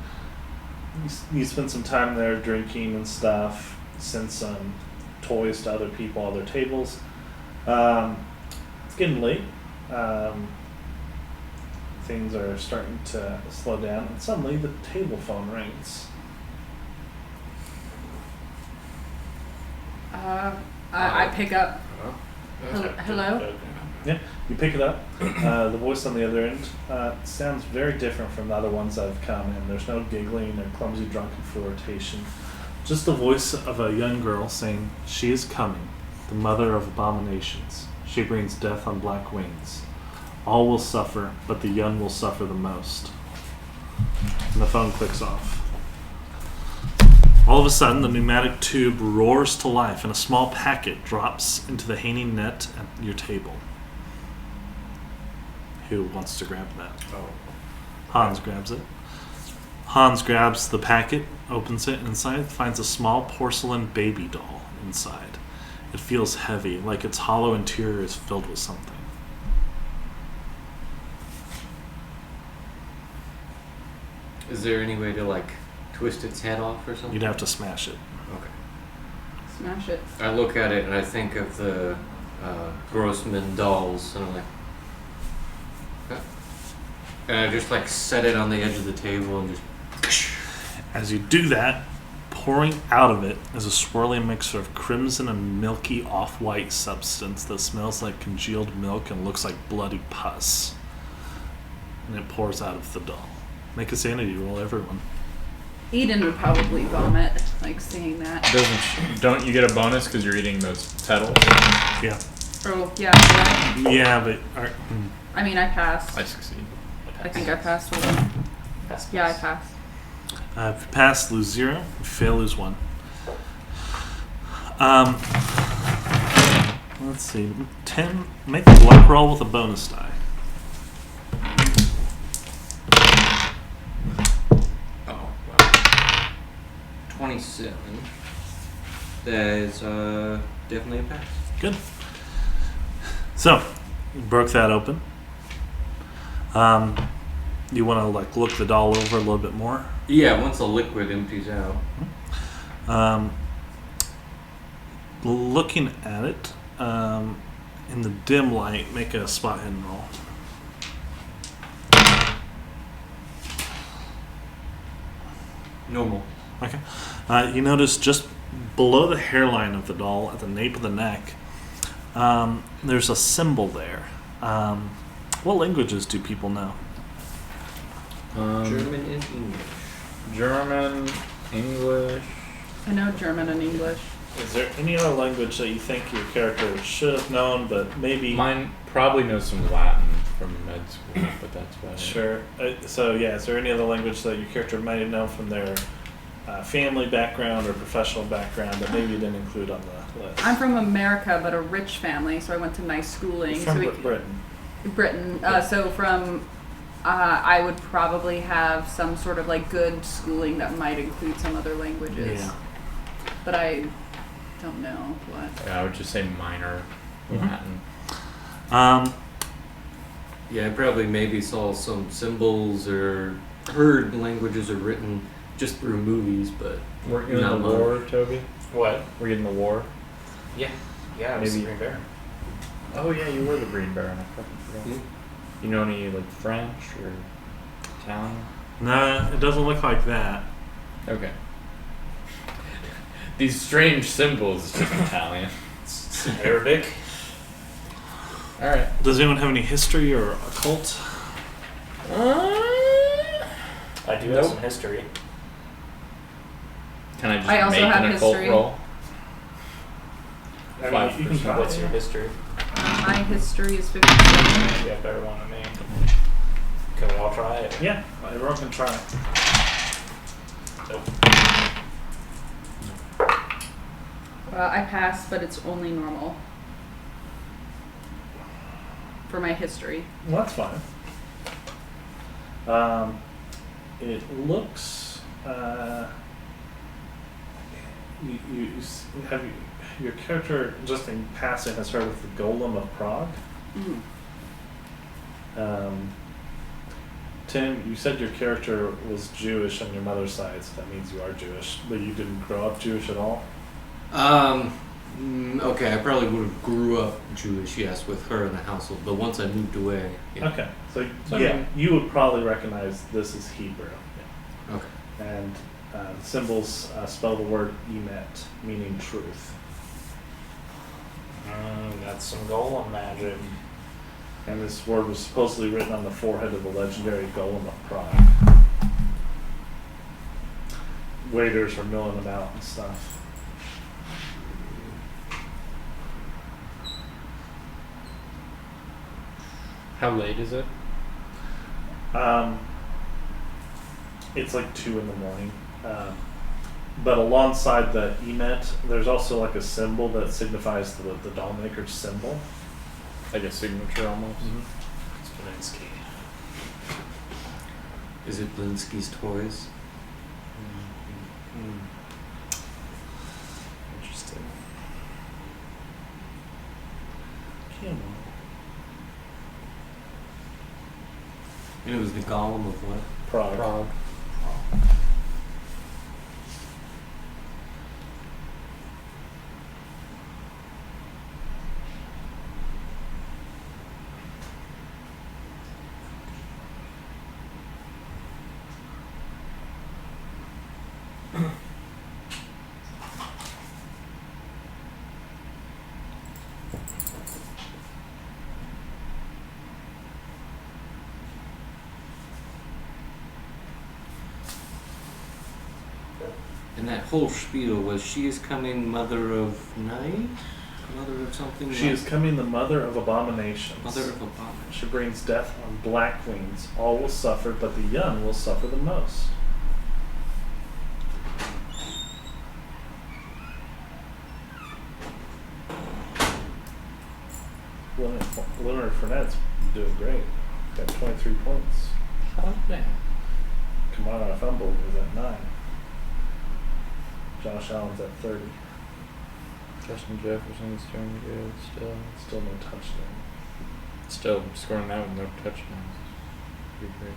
you spend some time there drinking and stuff, send some toys to other people, other tables. It's getting late. Things are starting to slow down, and suddenly the table phone rings.
I pick up. Hello?
Yeah, you pick it up. The voice on the other end sounds very different from the other ones that have come in. There's no giggling or clumsy drunken flirtation. Just the voice of a young girl saying, "She is coming, the mother of abominations. She brings death on black wings. All will suffer, but the young will suffer the most. And the phone clicks off. All of a sudden, the pneumatic tube roars to life, and a small packet drops into the hanging net at your table. Who wants to grab that?
Oh.
Hans grabs it. Hans grabs the packet, opens it, and inside finds a small porcelain baby doll inside. It feels heavy, like its hollow interior is filled with something.
Is there any way to like twist its head off or something?
You'd have to smash it.
Okay.
Smash it.
I look at it and I think of the Grossman dolls, and I'm like, okay. And I just like set it on the edge of the table and just.
As you do that, pouring out of it is a swirling mixture of crimson and milky off-white substance that smells like congealed milk and looks like bloody pus. And it pours out of the doll. Make a sanity roll, everyone.
Eden would probably vomit, like seeing that.
Don't you get a bonus because you're eating those petals?
Yeah.
Oh, yeah.
Yeah, but...
I mean, I passed.
I succeed.
I think I passed one. Yeah, I passed.
If you pass, lose 0. If you fail, lose 1. Let's see. 10. Make a luck roll with a bonus die.
Oh, wow. 27. That is definitely a pass.
Good. So, you broke that open. You want to like look the doll over a little bit more?
Yeah, once the liquid empties out.
Looking at it, in the dim light, make a spot hidden roll.
Normal.
Okay. You notice just below the hairline of the doll, at the nape of the neck, there's a symbol there. What languages do people know?
German and English.
German, English.
I know German and English.
Is there any other language that you think your character should have known, but maybe...
Mine probably knows some Latin from med school, but that's about it.
Sure. So, yeah, is there any other language that your character might have known from their family background or professional background that maybe you didn't include on the list?
I'm from America, but a rich family, so I went to nice schooling.
From
so
Britain.
Britain. So from... I would probably have some sort of like good schooling that might include some other languages.
Yeah.
But I don't know what.
Yeah, I would just say minor Latin.
Yeah, I probably maybe saw some symbols or heard languages are written just through movies, but
Were you in
not
the
much.
war, Toby?
What?
Were you in the war?
Yeah. Yeah, I was
Maybe.
Green Bear.
Oh yeah, you were the Green Baron. I fucking forgot.
Yeah.
You know any like French or Italian?
Nah, it doesn't look like that.
Okay. These strange symbols, just Italian.
Arabic.
All right.
Does anyone have any history or occult?
I do have some history.
Can I just
I also
make
have
an occult
history.
roll?
I mean, you can
5%.
try.
What's your history?
My history is 57.
You have better one than me. Can we all try it?
Yeah, everyone can try.
Nope.
I passed, but it's only normal for my history.
Well, that's fine. It looks. Your character, just in passing, has heard of the Golem of Prague. Tim, you said your character was Jewish on your mother's side, so that means you are Jewish, but you didn't grow up Jewish at all?
Okay, I probably would have grew up Jewish, yes, with her in the household, but once I moved away, yeah.
Okay, so
So,
yeah,
I mean-
you would probably recognize this as Hebrew.
Okay.
And the symbols spell the word emet, meaning truth.
That's some golem magic.
And this word was supposedly written on the forehead of the legendary Golem of Prague. Waiters were milling them out and stuff.
How late is it?
It's like 2 in the morning. But alongside the emet, there's also like a symbol that signifies the doll maker's symbol.
Like a signature almost?
It's Blinsky.
Is it Blinsky's toys?
Interesting. Come on.
And it was the golem of what?
Prague.
And that whole spiel was she is coming mother of night? Mother of something?
She is coming, the mother of abominations.
Mother of abominations.
She brings death on black wings. All will suffer, but the young will suffer the most. Leonard Fournette's doing great. Got 23 points.
Oh, man.
Kamara Fumble is at 9. Josh Allen's at 30.
Justin Jefferson's doing good still.
Still no touchdown.
Still scoring that with no touchdowns. Pretty great.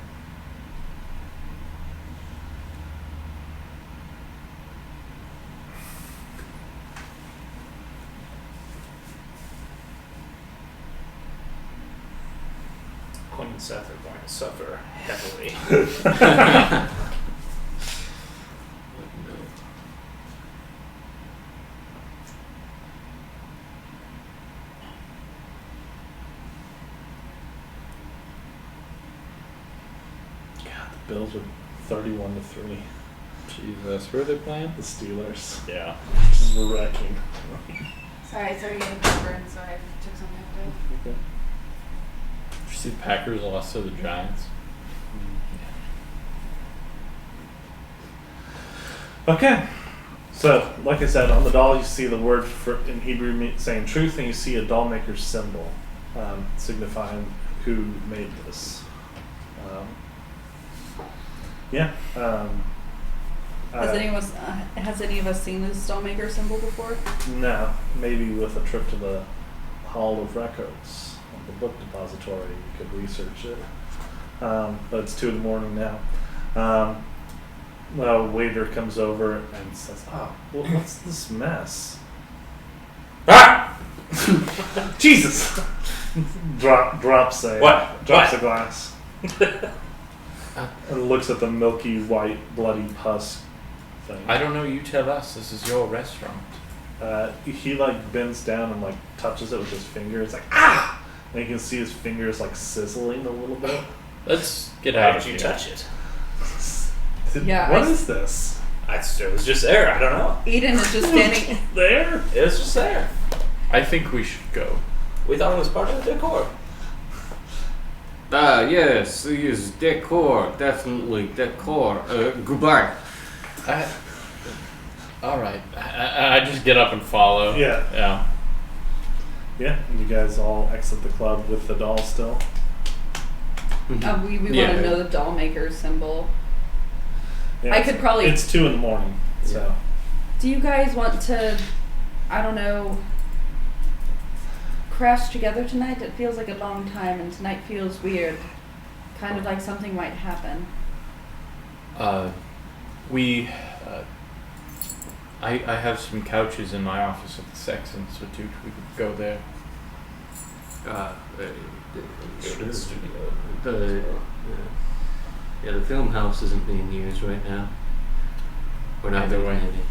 Quinn and Seth are going to suffer heavily.
God, the Bills are 31-3.
Jesus, who are they playing?
The Steelers.
Yeah.
Just wrecking.
Sorry, getting covered, so I took something to do.
Okay.
Did you see the Packers lost to the Giants?
Okay. So, like I said, on the doll you see the word for in Hebrew saying truth, and you see a doll maker's symbol signifying who made this.
Has any of us seen this doll maker symbol before?
No, maybe with a trip to the Hall of Records, the book depository, you could research it. But it's 2 in the morning now. A waiter comes over and says, "Oh, well, what's this mess?" Ah! Jesus! Drops a glass. And looks at the milky white bloody pus thing.
I don't know, you tell us. This is your restaurant.
He like bends down and like touches it with his finger. It's like, ah! And you can see his fingers like sizzling a little bit.
Let's get
How
out
did
of
you
here.
touch it?
Yeah,
What is this?
It was just there. I don't know.
Eden is just standing.
There?
It was just there.
I think we should go.
We thought it was part of the decor.
Yes, decor, definitely decor. Goodbye.
All right. I just get up and follow.
Yeah.
Yeah.
Yeah, and you guys all exit the club with the doll still.
We
Yeah.
want to know the doll maker symbol.
Yeah,
I could probably-
It's 2 in the morning, so.
Do you guys want to, I don't know, crash together tonight? It feels like a long time, and tonight feels weird. Kind of like something might happen.
I have some couches in my office at the Sex Institute. We could go there.
Sure. The film house isn't being used right now. We're not
Either
doing
way.
anything.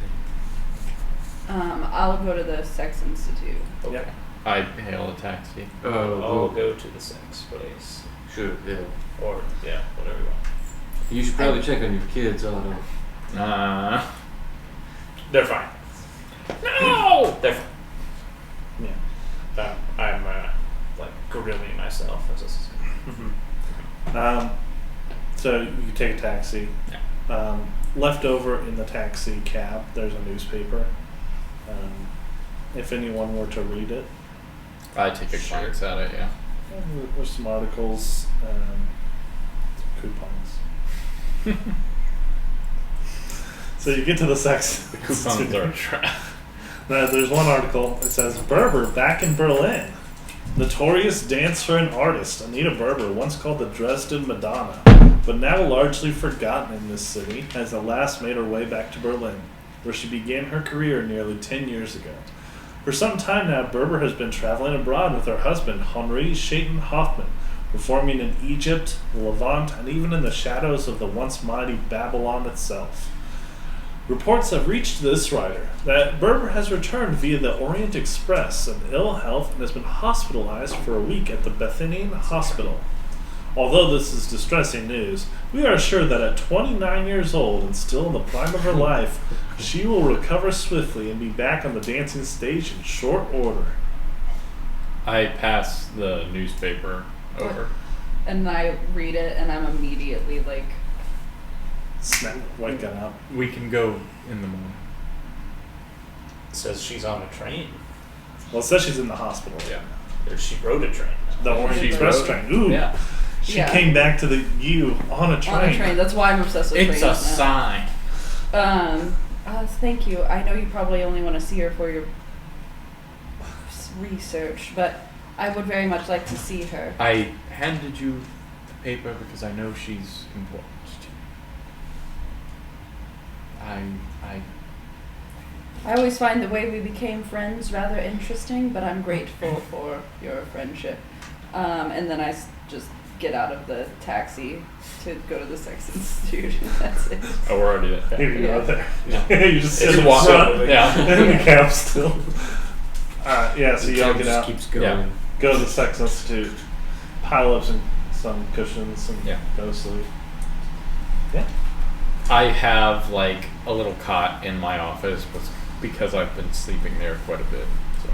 I'll go to the Sex Institute.
Okay.
Yeah.
I hail a taxi.
I'll go to the sex place.
Sure, yeah.
Or, yeah, whatever you want.
You should probably check on your kids, Otto.
They're fine. No! They're fine.
Yeah.
I'm, like, grilling myself.
So you take a taxi.
Yeah.
Left over in the taxi cab, there's a newspaper. If anyone were to read it,
I take a glance at it, yeah.
there's some articles, some coupons. So you get to the sex.
The coupons are a trap.
There's one article. It says Berber back in Berlin. Notorious dancer and artist Anita Berber, once called the Dresden Madonna, but now largely forgotten in this city, has at last made her way back to Berlin, where she began her career nearly 10 years ago. For some time now, Berber has been traveling abroad with her husband, Henri Shaten Hoffman, performing in Egypt, the Levant, and even in the shadows of the once mighty Babylon itself. Reports have reached this writer that Berber has returned via the Orient Express in ill health and has been hospitalized for a week at the Bethanian Hospital. Although this is distressing news, we are assured that at 29 years old and still in the prime of her life, she will recover swiftly and be back on the dancing stage in short order.
I pass the newspaper over.
And I read it, and I'm immediately like,
Snap, waking up.
We can go in the morning.
It says she's on a train.
Well, it says she's in the hospital.
Yeah.
Or she rode a train.
The Orient
She
Express
rode-
train. Ooh.
Yeah.
She
Yeah.
came back to the U on a train.
on a train. That's why I'm obsessed with
It's
trains
a
now.
sign.
Thank you. I know you probably only want to see her for your research, but I would very much like to see her.
I handed you the paper because I know she's important to you.
I always find the way we became friends rather interesting, but I'm grateful for your friendship. And then I just get out of the taxi to go to the Sex Institute. That's it.
Oh, we're already there.
Here you
Yeah.
go there.
Yeah.
You just sit
It's
in the
walk
front.
up, yeah.
In the cab still. Yeah, so
The
y'all
cab
get
just
out.
keeps going.
Yeah.
Go to the Sex Institute. Pile up some cushions and
Yeah.
go to sleep. Yeah.
I have like a little cot in my office because I've been sleeping there quite a bit. So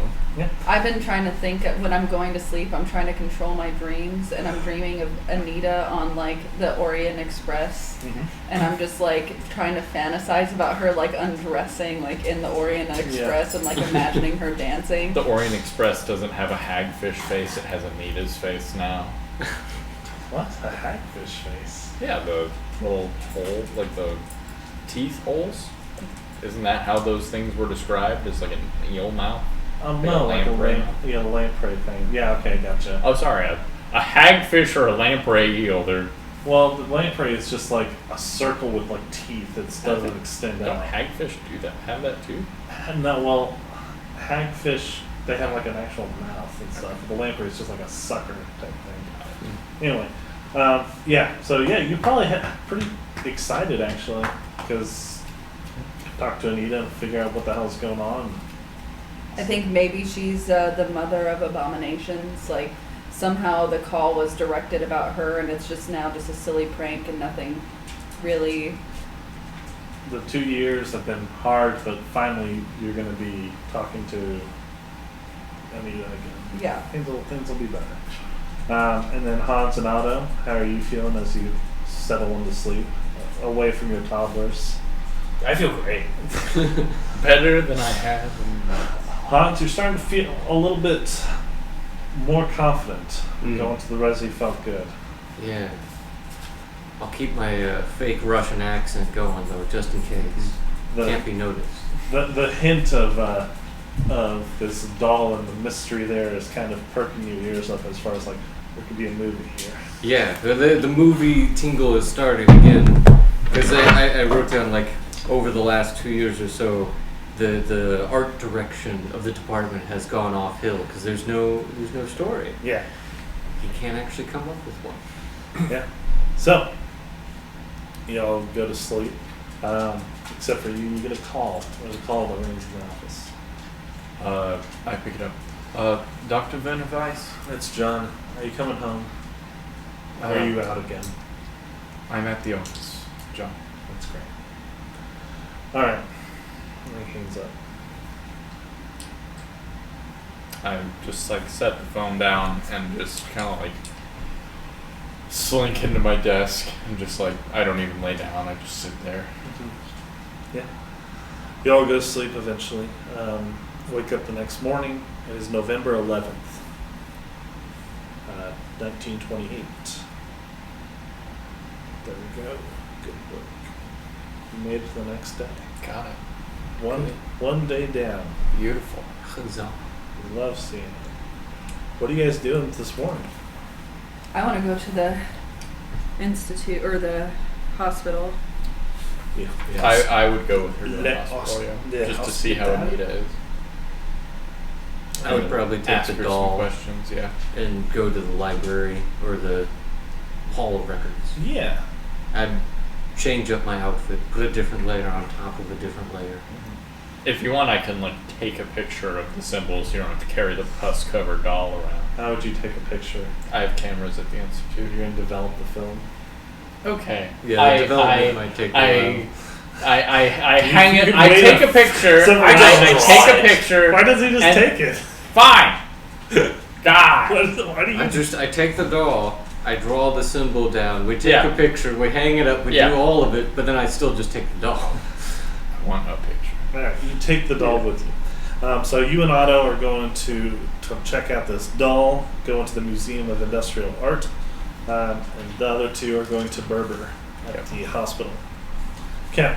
I've been trying to think when I'm going to sleep, I'm trying to control my dreams, and I'm dreaming of Anita on like the Orient Express, and I'm just like trying to fantasize about her like undressing like in the Orient Express and like imagining her dancing.
the Orient Express doesn't have a hagfish face; it has Anita's face now.
What? A hagfish face.
Yeah, the little hole, like the teeth holes. Isn't that how those things were described? As like an eel mouth?
No, like a
lamprey.
lamprey thing. Yeah, okay, gotcha.
Oh, sorry, a hagfish or a lamprey eel. They're
Well, the lamprey is just like a circle with like teeth. It doesn't extend
don't
out.
hagfish do that? Have that too?
No, well, hagfish, they have like an actual mouth and stuff. The lamprey is just like a sucker type thing. Anyway, yeah, so yeah, you probably pretty excited actually, because talk to Anita and figure out what the hell's going on.
I think maybe she's the mother of abominations. Like somehow the call was directed about her, and it's just now just a silly prank and nothing really.
The 2 years have been hard, but finally you're going to be talking to Anita again.
Yeah.
Things will be better. And then Hans and Otto, how are you feeling as you settle into sleep, away from your toddlers?
I feel great.
Better than I have.
Hans, you're starting to feel a little bit more confident. Going to the resi felt good.
Yeah. I'll keep my fake Russian accent going though, just in case. Can't be noticed.
The hint of this doll and the mystery there is kind of perking your ears up as far as like there could be a movie here.
Yeah, the movie tingle is starting again. Because I wrote down like over the last 2 years or so, the art direction of the department has gone off hill because there's no story.
Yeah.
You can't actually come up with one.
Yeah. So, you all go to sleep. Except for you get a call. There's a call that rings in the office.
I pick it up. Dr. Van Weiss?
It's John. Are you coming home? Or are you out again?
I'm at the office, John.
That's great. Alright. He hangs up.
I just like set the phone down and just kind of like slink into my desk and just like, I don't even lay down, I just sit there.
Yeah. You all go to sleep eventually. Wake up the next morning. It is November 11th, 1928. There we go. Good work. You made it to the next day.
Got it.
One day down.
Beautiful.
We love seeing it. What are you guys doing this morning?
I want to go to the institute or the hospital.
Yeah.
I would go with her to the
Let
hospital,
us-
yeah.
the
Just to see how
hospital.
Anita is.
I would probably take
Ask
the
her
doll
some questions, yeah.
and go to the library or the Hall of Records.
Yeah.
I'd change up my outfit, put a different layer on top of a different layer.
If you want, I can like take a picture of the symbols. You don't have to carry the pus-covered doll around.
How would you take a picture?
I have cameras at the institute.
You're going to develop the film.
Okay.
Yeah, the development might take a while.
I hang it.
You
I
made
take
a-
a picture.
Somebody
I
just
take a
draw it.
picture.
Why does he just
and-
take it?
Fine. God.
Why do you?
I take the doll, I draw the symbol down, we take
Yeah.
a picture, we hang it up, we
Yeah.
do all of it, but then I still just take the doll.
I want a picture.
All right, you take the doll with you. So you and Otto are going to check out this doll, go into the Museum of Industrial Art, and the other two are going to Berber at
Yep.
the hospital. Okay,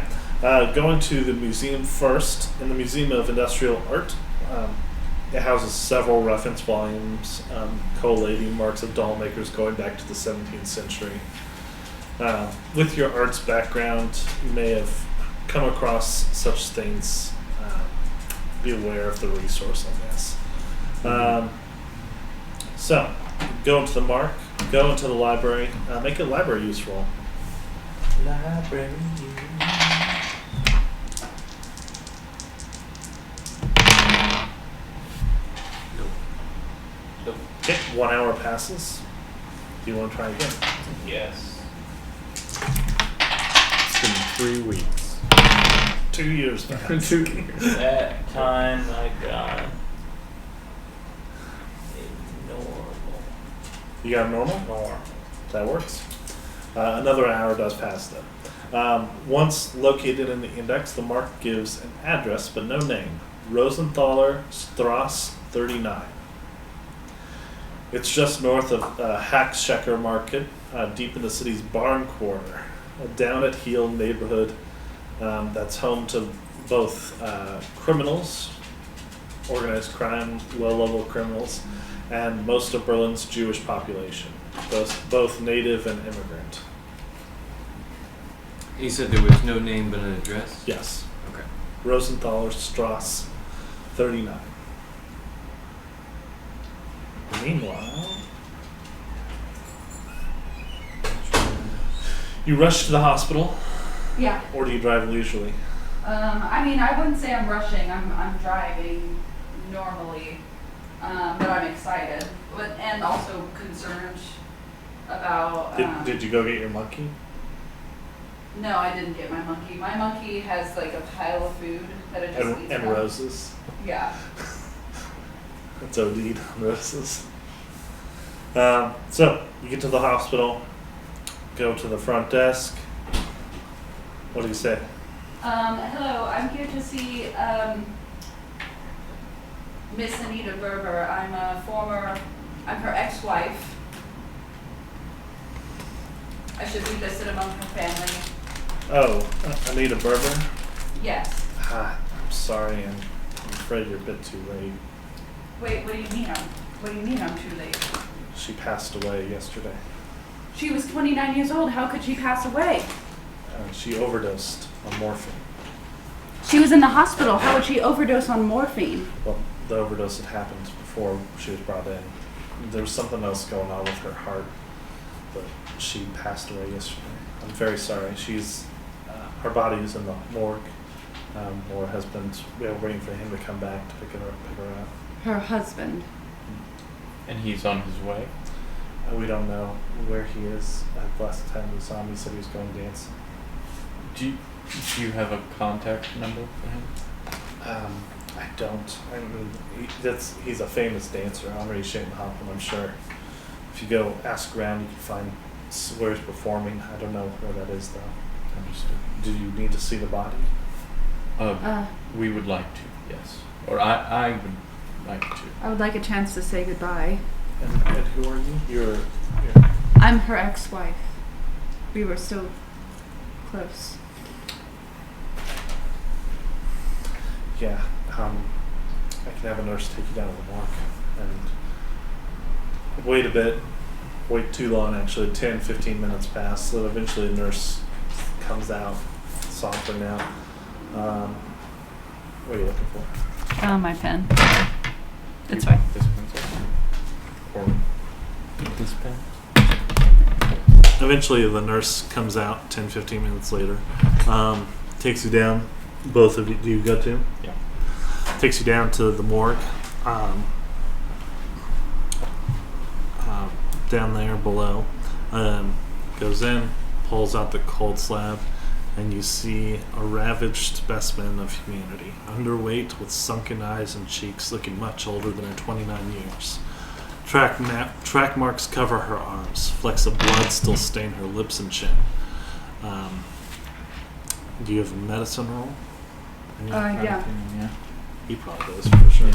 going to the museum first. In the Museum of Industrial Art, it houses several reference volumes collating marks of doll makers going back to the 17th century. With your arts background, you may have come across such things. Be aware of the resource, I guess. So, go into the mark, go into the library, make a library use roll. Library use. Okay, 1 hour passes. Do you want to try again?
Yes.
It's been 3 weeks.
2 years passed.
2 years.
That time I got a normal.
You got a normal? That works. Another hour does pass though. Once located in the index, the mark gives an address but no name. Rosenthaler Strasse 39. It's just north of Hackschecker Market, deep in the city's barn quarter, a down at heel neighborhood that's home to both criminals, organized crime, low-level criminals, and most of Berlin's Jewish population, both native and immigrant.
He said there was no name but an address?
Yes.
Okay.
Rosenthaler Strasse 39. Meanwhile, you rush to the hospital,
Yeah.
or do you drive leisurely?
I mean, I wouldn't say I'm rushing. I'm driving normally, but I'm excited, and also concerned about.
Did you go get your monkey?
No, I didn't get my monkey. My monkey has like a pile of food that it just eats.
And
from.
roses.
Yeah.
It's OD'd on roses. So, you get to the hospital, go to the front desk. What do you say?
Hello, I'm here to see Miss Anita Berber. I'm her ex-wife. I should be listed among her family.
Oh, Anita Berber?
Yes.
I'm sorry, I'm afraid you're a bit too late.
Wait, what do you mean I'm too late?
She passed away yesterday.
She was 29 years old. How could she pass away?
She overdosed on morphine.
She was in the hospital. How would she overdose on morphine?
Well, the overdose had happened before she was brought in. There was something else going on with her heart, but she passed away yesterday. I'm very sorry. Her body is in the morgue, or has been. We're waiting for him to come back to pick her up.
Her husband.
And he's on his way.
We don't know where he is. The last time we saw him, he said he was going dancing.
Do you have a contact number for him?
I don't. I mean, he's a famous dancer, Henri Schoenhofen, I'm sure. If you go ask around, you can find where he's performing. I don't know where that is, though.
Understood.
Do you need to see the body?
We would like to, yes. Or I would like to.
I would like a chance to say goodbye.
And who are you? You're
I'm her ex-wife. We were still close.
yeah. I can have a nurse take you down to the morgue and wait a bit. Wait too long, actually. 10, 15 minutes pass. So eventually the nurse comes out, sauntering out. What are you looking for?
My pen. It's fine.
This pencil? Or this pen?
Eventually the nurse comes out 10, 15 minutes later. Takes you down. Both of you, do you go to?
Yeah.
Takes you down to the morgue. Down there below. Goes in, pulls out the cold slab, and you see a ravaged specimen of humanity. Underweight, with sunken eyes and cheeks, looking much older than her 29 years. Track marks cover her arms. Flecks of blood still stain her lips and chin. Do you have a medicine roll?
Yeah.
Yeah.
He probably does, for sure.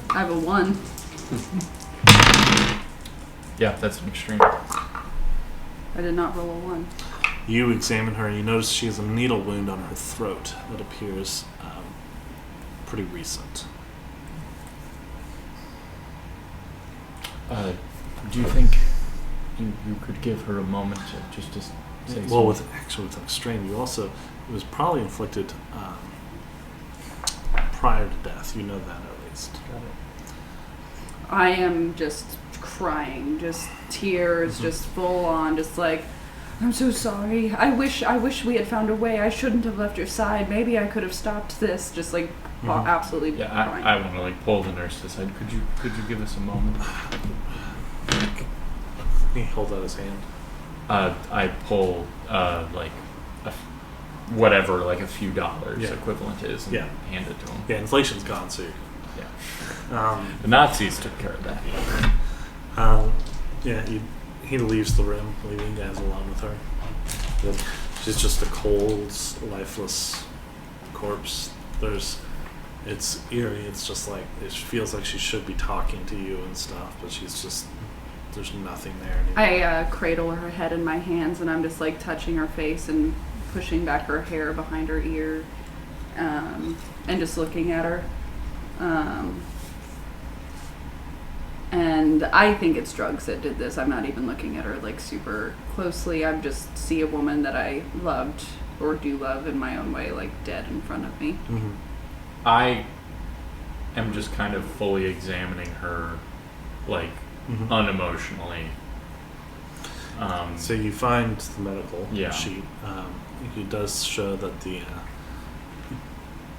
I have a 1.
Yeah, that's an extreme.
I did not roll a 1.
You examine her and you notice she has a needle wound on her throat that appears pretty recent.
Do you think you could give her a moment to just to say
Well,
something?
with strain, you also, it was probably inflicted prior to death. You know that at least.
Got it.
I am just crying, just tears, just full on, just like, I'm so sorry. I wish we had found a way. I shouldn't have left your side. Maybe I could have stopped this. Just like absolutely
Yeah,
crying.
I want to like pull the nurse aside. Could you give us a moment?
He holds out his hand.
I pull like whatever like a few dollars
Yeah.
equivalent is and
Yeah.
hand it to him.
Yeah, inflation's gone, so
Yeah. The Nazis took care of that.
yeah, he leaves the room, leaving you guys alone with her. She's just a cold, lifeless corpse. It's eerie. It's just like, it feels like she should be talking to you and stuff, but she's just, there's nothing there anymore.
I cradle her head in my hands and I'm just like touching her face and pushing back her hair behind her ear, and just looking at her. And I think it's drugs that did this. I'm not even looking at her like super closely. I just see a woman that I loved or do love in my own way, like dead in front of me.
Mm-hmm.
I am just kind of fully examining her, like unemotionally.
So you find the medical sheet. It does show that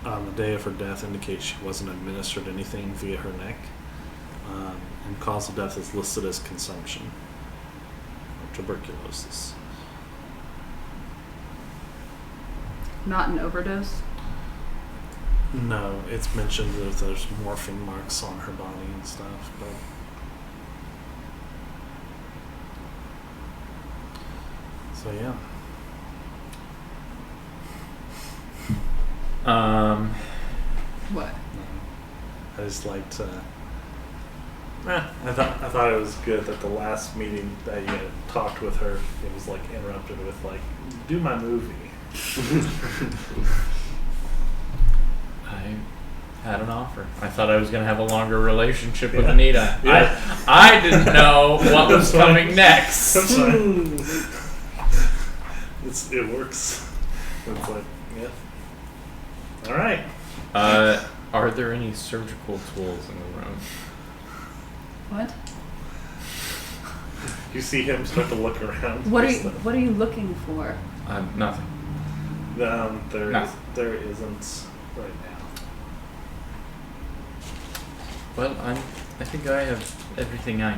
on the day of her death indicates she wasn't administered anything via her neck. And cause of death is listed as consumption or tuberculosis.
Not an overdose.
No, it's mentioned that there's morphine marks on her body and stuff, but so yeah.
What?
I just liked. I thought it was good that the last meeting that you had talked with her, it was like interrupted with like, "Do my movie."
I had an offer. I thought I was going to have a longer relationship with
Yeah.
Anita.
Yeah.
I didn't know what was
That's fine.
coming next.
That's fine. It works. It's like, yeah. All right.
Are there any surgical tools in the room?
What?
You see him start to look around.
What are you looking for?
Nothing.
There isn't right now.
Well, I think I have everything I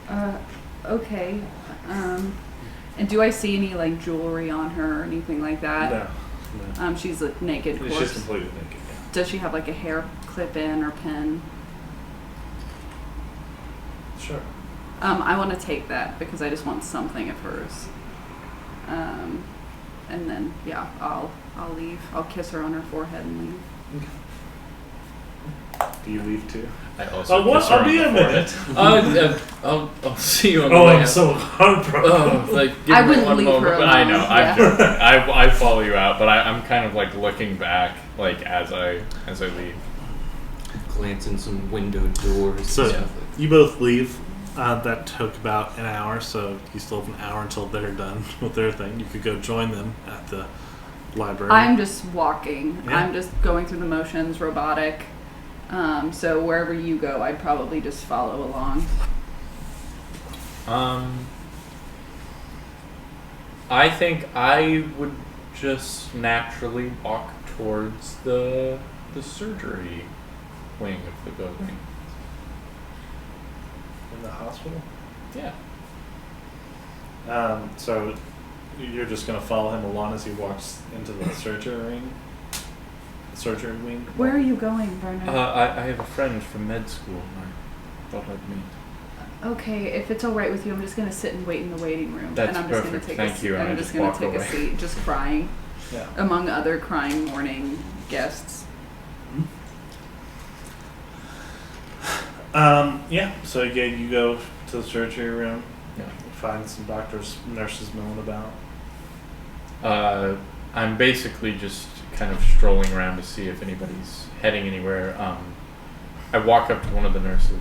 need.
Okay. And do I see any like jewelry on her or anything like that?
No.
She's a naked corpse.
She's completely naked. Yeah.
Does she have like a hair clip in or pin?
Sure.
I want to take that because I just want something of hers. And then I'll leave. I'll kiss her on her forehead and leave.
Do you leave too?
I also
I'll be a minute.
I'll see you on the
Oh,
way
I'm
out.
so heartbroken.
Give
I
me
wouldn't
one
leave
moment.
her
But I
alone.
know. I'm
Yeah.
joking. I follow you out, but I'm kind of like looking back, like as I leave.
Glancing some window doors.
So
and stuff.
you both leave. That took about an hour, so you still have an hour until they're done with their thing. You could go join them at the library.
I'm just walking.
Yeah.
I'm just going through the motions, robotic. So wherever you go, I'd probably just follow along.
I think I would just naturally walk towards the surgery wing of the building.
in the hospital.
Yeah.
So you're just gonna follow him along as he walks into the surgery wing.
Where are you going, Werner?
I have a friend from med school. I thought I'd meet.
Okay, if it's all right with you, I'm just gonna sit and wait in the waiting room.
That's
and I'm just
perfect.
Gonna take
Thank you, and
I'm
I
just
just
gonna
walk
take
away.
a seat, just crying,
Yeah.
among other crying mourning guests.
Yeah. So again, you go to the surgery room.
Yeah.
You find some doctors, nurses milling about.
I'm basically just kind of strolling around to see if anybody's heading anywhere. I walk up to one of the nurses.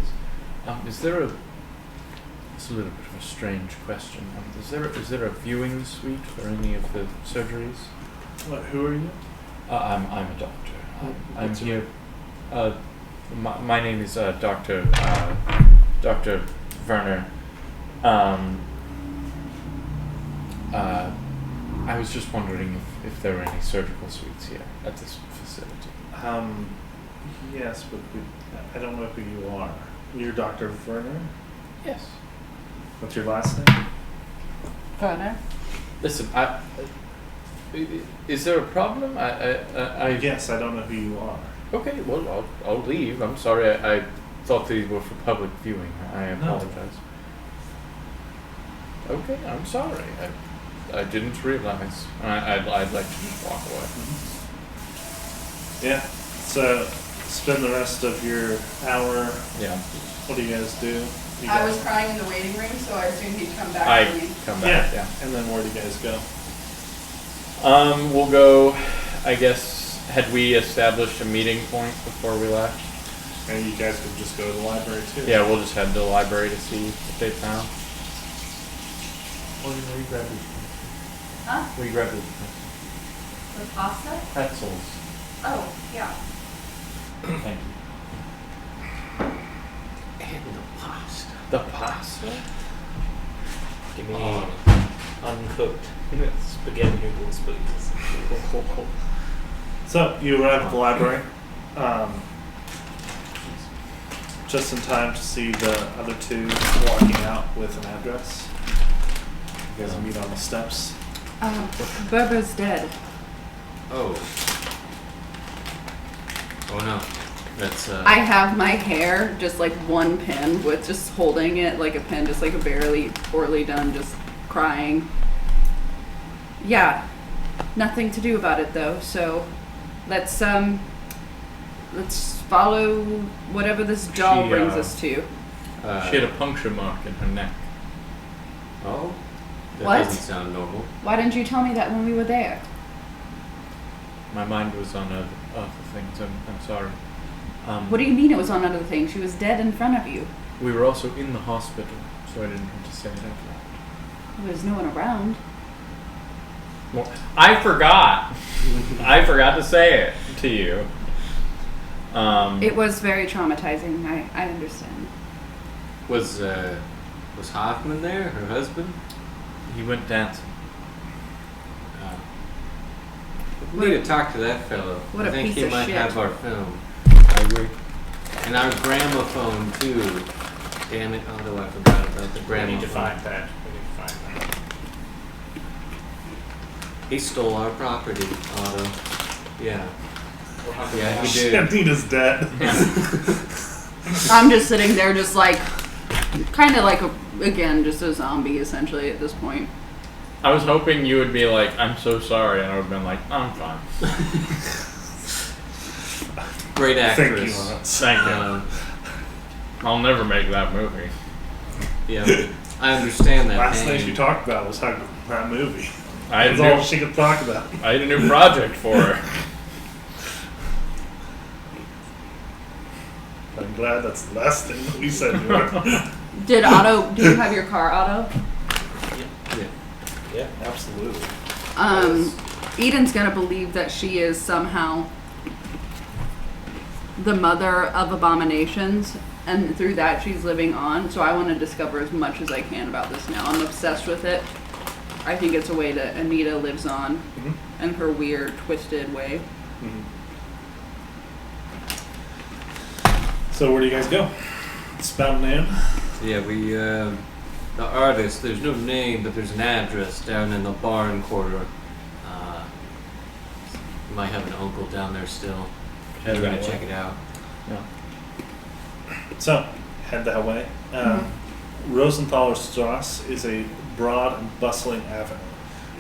It's a little bit of a strange question. Is there a viewing suite for any of the surgeries?
What? Who are you?
I'm a doctor. I'm
What's your-
here. My name is Dr. Werner. I was just wondering if there were any surgical suites here at this facility.
Yes, but I don't know who you are. You're Dr. Werner?
Yes.
What's your last name?
Werner?
Listen, is there a problem?
Yes, I don't know who you are.
Okay, well, I'll leave. I'm sorry. I thought these were for public viewing. I apologize. Okay, I'm sorry. I didn't realize. I'd like to just walk away.
Yeah. So spend the rest of your hour.
Yeah.
What do you guys do? You
I
guys-
was crying in the waiting room, so I assumed he'd come back
I
for me.
come back. Yeah.
And then where do you guys go?
We'll go. I guess had we established a meeting point before we left?
And you guys could just go to the library too.
Yeah, we'll just head to the library to see what they found.
Well, you grab your.
Huh?
We grabbed
The pasta?
pretzels.
Oh, yeah.
Thank you.
And the pasta.
The pasta?
Give me uncooked spaghetti noodles, please.
So you arrive at the library, just in time to see the other two walking out with an address. You guys meet on the steps.
Berber's dead.
Oh. Oh no. That's
I have my hair just like one pin with just holding it like a pin, just like a barely poorly done, just crying. Yeah, nothing to do about it though. So let's follow whatever this doll
She,
brings us to.
She had a puncture mark in her neck.
Oh? That
What?
doesn't sound normal.
Why didn't you tell me that when we were there?
My mind was on other things. I'm sorry.
What do you mean it was on other things? She was dead in front of you.
We were also in the hospital, so I didn't want to say it out loud.
There's no one around.
Well, I forgot. I forgot to say it to you.
It was very traumatizing. I understand.
Was Hoffman there, her husband?
He went dancing.
We need to talk to that fellow.
What
I
a
think
piece
he
of
might
shit.
have our film. I agree. And our gramophone too. Damn it, Otto, I forgot about the
We
gramophone.
need to find that. We need to find that.
He stole our property, Otto. Yeah.
We'll have to
Yeah,
find
he
out.
did.
Nina's dead.
I'm just sitting there just like, Kind of like, again, just a zombie, essentially, at this point.
I was hoping you would be like, I'm so sorry, and I would have been like, I'm fine.
Great
Thank
actress.
you, Lance.
Thank you. I'll never make that movie.
Yeah, I understand that.
Last
pain.
thing she talked about was how that movie.
I had,
That's all she could talk about.
I had a new project for her.
I'm glad that's the last thing that we said to her.
Did you have your car, Otto?
Yeah.
Yeah, absolutely.
Eden's gonna believe that she is somehow the mother of abominations, and through that she's living on. So I want to discover as much as I can about this now. I'm obsessed with it. I think it's a way that Anita lives on in her weird, twisted way.
So where do you guys go? Spout name?
Yeah, we, the artist, there's no name, but there's an address down in the barn corridor. You might have an uncle down there still.
Head
We're gonna
that
check
way.
it out.
So, head that way. Rosenthaler Strasse is a broad and bustling avenue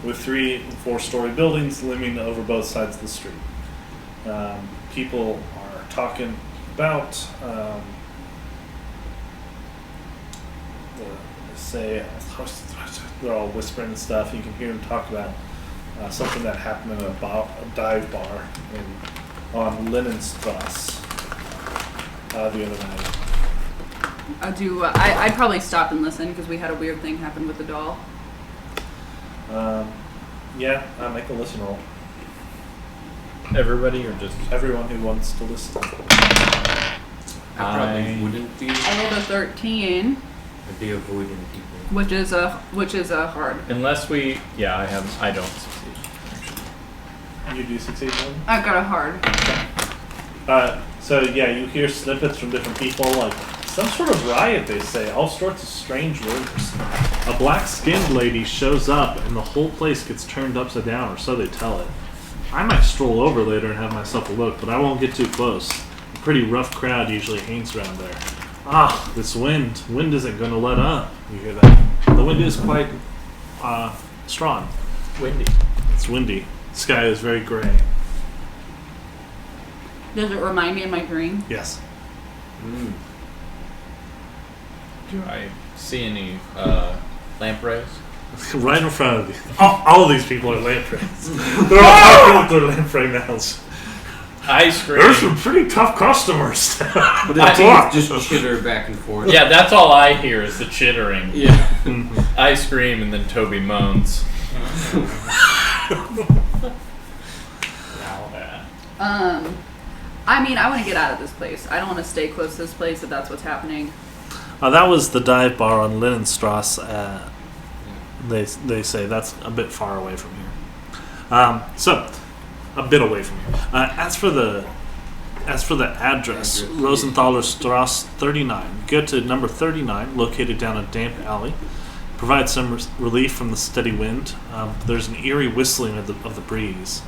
with 3 and 4-story buildings looming over both sides of the street. People are talking about they're all whispering and stuff. You can hear them talk about something that happened in a dive bar on Linenstrasse the other night.
I'd probably stop and listen because we had a weird thing happen with the doll.
Make a listen roll.
Everybody or just
Everyone who wants to listen.
I probably wouldn't be.
I rolled a 13,
I'd be avoiding people.
which is a hard.
unless we I don't succeed.
You do succeed, Lynn?
I've got a hard.
You hear snippets from different people, like some sort of riot, they say, all sorts of strange rumors. A black-skinned lady shows up and the whole place gets turned upside down, or so they tell it. I might stroll over later and have myself a look, but I won't get too close. A pretty rough crowd usually hangs around there. This wind. Wind isn't going to let up. You hear that? The wind is quite strong.
Windy.
It's windy. The sky is very gray.
Does it remind me of my dream?
Yes.
Do I see any lampreys?
Right in front of you. All of these people are lampreys. They're all talking with their lamprey mouths.
I scream.
There's some pretty tough customers.
But I think it's just chitter back and forth.
Yeah, that's all I hear is the chittering.
Yeah.
I scream and then Toby moans.
I mean, I want to get out of this place. I don't want to stay close to this place if that's what's happening.
That was the dive bar on Linenstrasse. They say that's a bit far away from here. A bit away from here. As for the address, Rosenthaler Strasse 39. Go to number 39, located down a damp alley. Provide some relief from the steady wind. There's an eerie whistling of the breeze.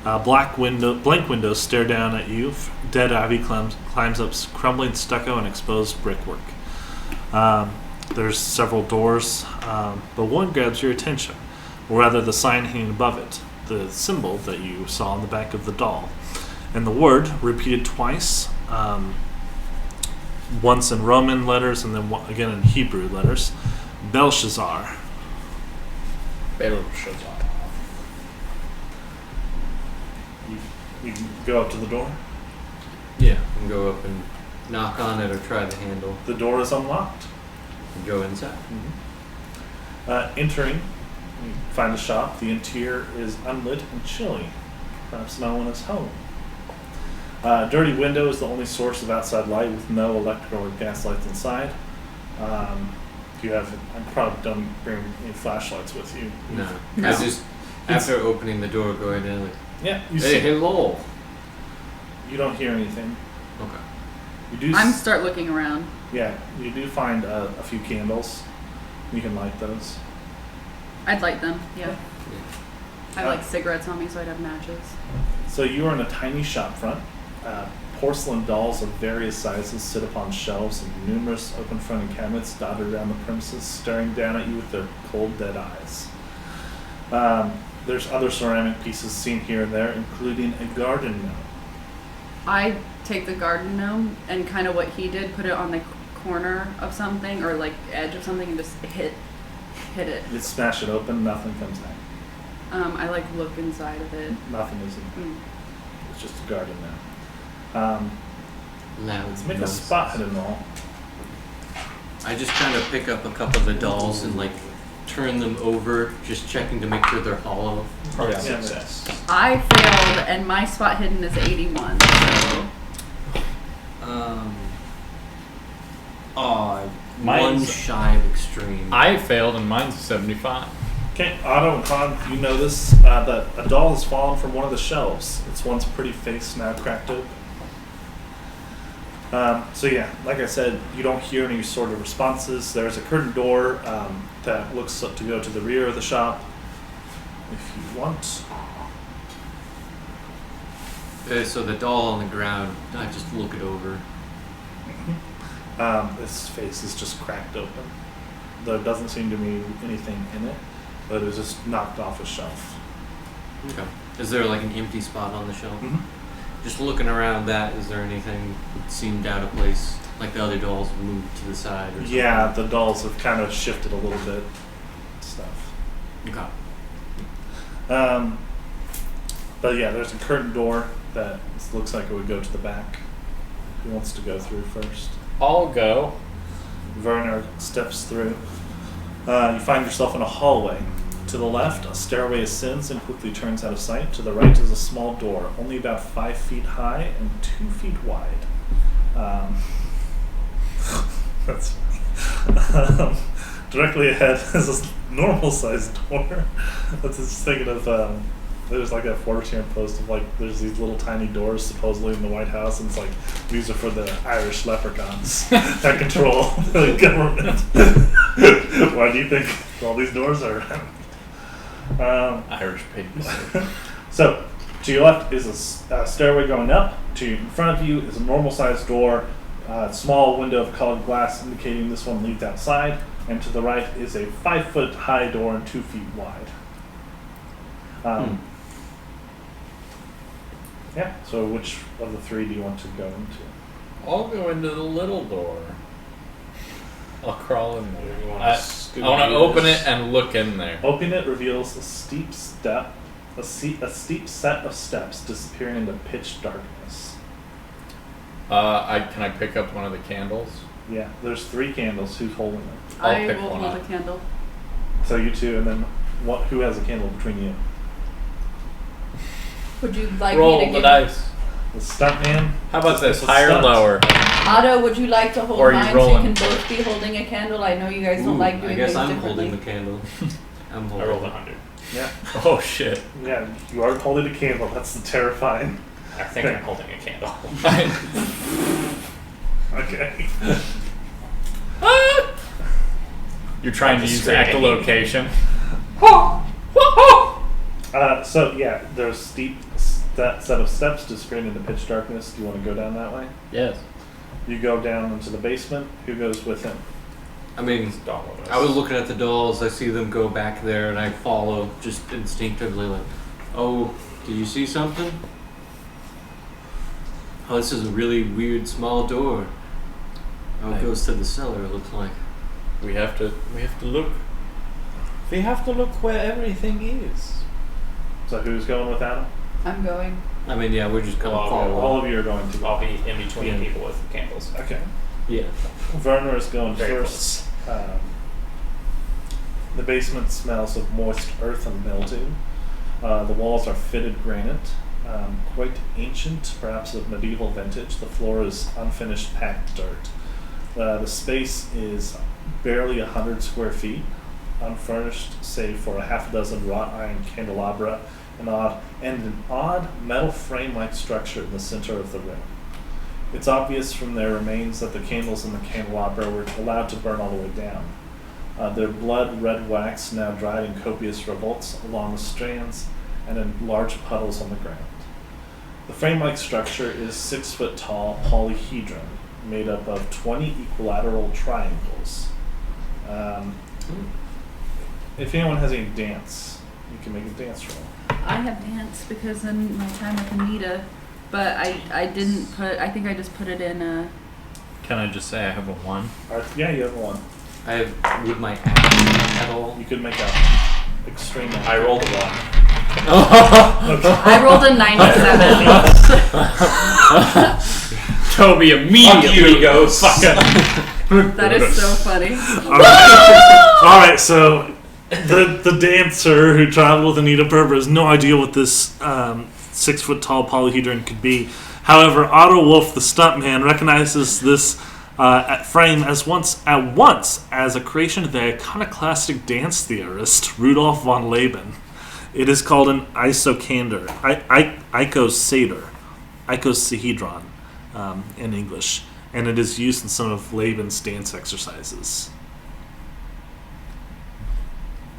Blank windows stare down at you. Dead ivy climbs up crumbling stucco and exposed brickwork. There's several doors, but one grabs your attention, or rather the sign hanging above it, the symbol that you saw on the back of the doll. And the word, repeated twice, once in Roman letters and then again in Hebrew letters, Belshazzar.
Belshazzar.
You go up to the door.
Yeah, and go up and knock on it or try the handle.
The door is unlocked.
And go inside.
Entering, you find a shop. The interior is unlit and chilly. Perhaps no one is home. Dirty window is the only source of outside light with no electrical or gas lights inside. I probably don't bring any flashlights with you.
No.
No.
I just, after opening the door, go in and like,
Yeah, you
hey,
see.
hello.
You don't hear anything.
Okay.
You do.
I'm start looking around.
Yeah, you do find a few candles. You can light those.
I'd light them, yeah. I have like cigarettes on me, so I'd have matches.
So you are in a tiny shop front. porcelain dolls of various sizes sit upon shelves, and numerous open-fronted cabinets dotted around the premises, staring down at you with their cold, dead eyes. There's other ceramic pieces seen here and there, including a garden gnome.
I take the garden gnome and kind of what he did, put it on the corner of something or like edge of something and just hit it.
You smash it open, nothing comes out.
I like look inside of it.
Nothing is in it. It's just a garden gnome. Let's make a spot hidden roll.
I just kind of pick up a couple of the dolls and like turn them over, just checking to make sure they're hollow.
Hard
Yeah.
success.
I failed and my spot hidden is 81. So
One
Mine's-
shy of extreme.
I failed and mine's 75.
Okay, Otto and Con, you notice that a doll has fallen from one of the shelves. Its once pretty face now cracked open. So yeah, like I said, you don't hear any sort of responses. There's a curtain door that looks to go to the rear of the shop. If you want.
So the doll on the ground, I just look it over.
Its face is just cracked open. There doesn't seem to be anything in it, but it was just knocked off a shelf.
Okay. Is there like an empty spot on the shelf?
Mm-hmm.
Just looking around that, is there anything that seemed out of place? Like the other dolls moved to the side or something?
Yeah, the dolls have kind of shifted a little bit. Stuff.
Okay.
But yeah, there's a curtain door that looks like it would go to the back. Who wants to go through first?
I'll go.
Werner steps through. You find yourself in a hallway. To the left, a stairway ascends and quickly turns out of sight. To the right is a small door, only about 5 feet high and 2 feet wide. That's funny. Directly ahead is a normal-sized door. That's just thinking of there's like a 4chan post of like there's these little tiny doors supposedly in the White House, and it's like these are for the Irish leprechauns that control the government. Why do you think all these doors are around?
Irish pigs.
So, to your left is a stairway going up. In front of you is a normal-sized door, small window of colored glass indicating this one leads outside. And to the right is a 5-foot-high door and 2 feet wide. Yeah. So, which of the three do you want to go into?
I'll go into the little door. I'll crawl in there.
You wanna
I
scoot
want to
through
open
this?
it and look in there.
Opening it reveals a steep set of steps disappearing into pitch darkness.
Can I pick up one of the candles?
Yeah, there's 3 candles. Who's holding it?
I'll
I
pick
will
one
hold
up.
a candle.
So you two, and then who has a candle between you?
Would you like
Roll
me to
the
give
dice.
The stuntman.
How about this?
It's a
Higher,
stunt.
lower?
Otto, would you like to hold
Or are you
mine so you
rolling?
can both be holding a candle? I know you guys don't
Ooh,
like
I
doing
guess
things
I'm
differently.
holding the candle. I'm
I
holding.
rolled 100.
Yeah,
Oh shit!
yeah. You are holding a candle. That's the terrifying.
I think I'm holding a candle.
Okay.
You're trying to
Just
use
screaming.
echolocation.
So yeah, there's steep set of steps disappearing into pitch darkness. Do you want to go down that way?
Yes.
You go down into the basement. Who goes with him?
I mean,
Doll of us.
I was looking at the dolls. I see them go back there, and I follow just instinctively. Like, oh, did you see something? Oh, this is a really weird small door. Oh, it goes to the cellar. It looks like.
We have to look. We have to look where everything is.
So who's going with Adam?
I'm going.
I mean, yeah, we're just kind
Well,
of
I'll go.
following.
All of you are going to go.
I'll be in between
Yeah.
people with candles.
Okay.
Yeah.
Werner is going
Very
first. The basement smells of moist earth and mildew. The walls are fitted granite, quite ancient, perhaps of medieval vintage. The floor is unfinished packed dirt. The space is barely 100 square feet, unfurnished save for a half a dozen wrought iron candelabra and an odd metal frame-like structure in the center of the room. It's obvious from their remains that the candles in the candelabra were allowed to burn all the way down. Their blood-red wax now dried in copious revolts along the strands and in large puddles on the ground. The frame-like structure is 6 foot tall polyhedron made up of 20 equilateral triangles. If anyone has any dance, you can make a dance roll.
I have danced because in my time with Anita, but I didn't put. I think I just put it in a.
Can I just say I have a 1?
Yeah, you have a 1.
I have with my axe at all.
You could make a extreme.
I rolled a 1.
I rolled a 97.
Toby immediately goes.
That is so funny.
All right, so the dancer who traveled with Anita Berber has no idea what this 6 foot tall polyhedron could be. However, Otto Wolf, the stuntman, recognizes this frame at once as a creation of the iconoclastic dance theorist Rudolf von Laban. It is called an isocander, icosahedron in English, and it is used in some of Laban's dance exercises.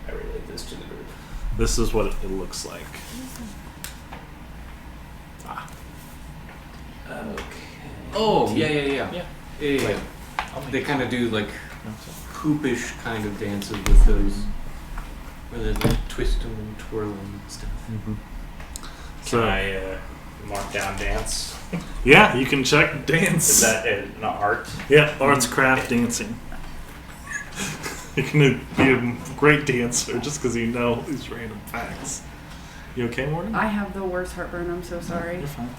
I relate this to the group.
This is what it looks like.
Okay.
Oh, yeah.
Yeah.
They kind of do like hoopish kind of dances with those, where they like twist and twirl and stuff.
Mm-hmm.
Can I mark down dance?
Yeah, you can check dance.
Is that an art?
Yeah, arts, craft, dancing. You're going to be a great dancer just because you know these random facts. You okay, Morgan?
I have the worst heartburn. I'm so sorry.
You're fine.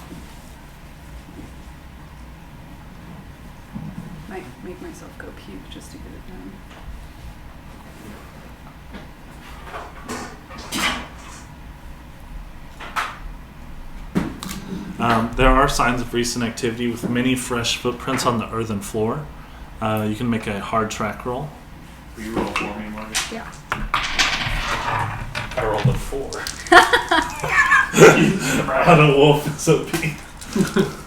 Might make myself go puke just to get it done.
There are signs of recent activity with many fresh footprints on the earthen floor. You can make a hard track roll.
Will you roll for me, Morgan?
Yeah.
I rolled a 4.
Otto Wolf is OP.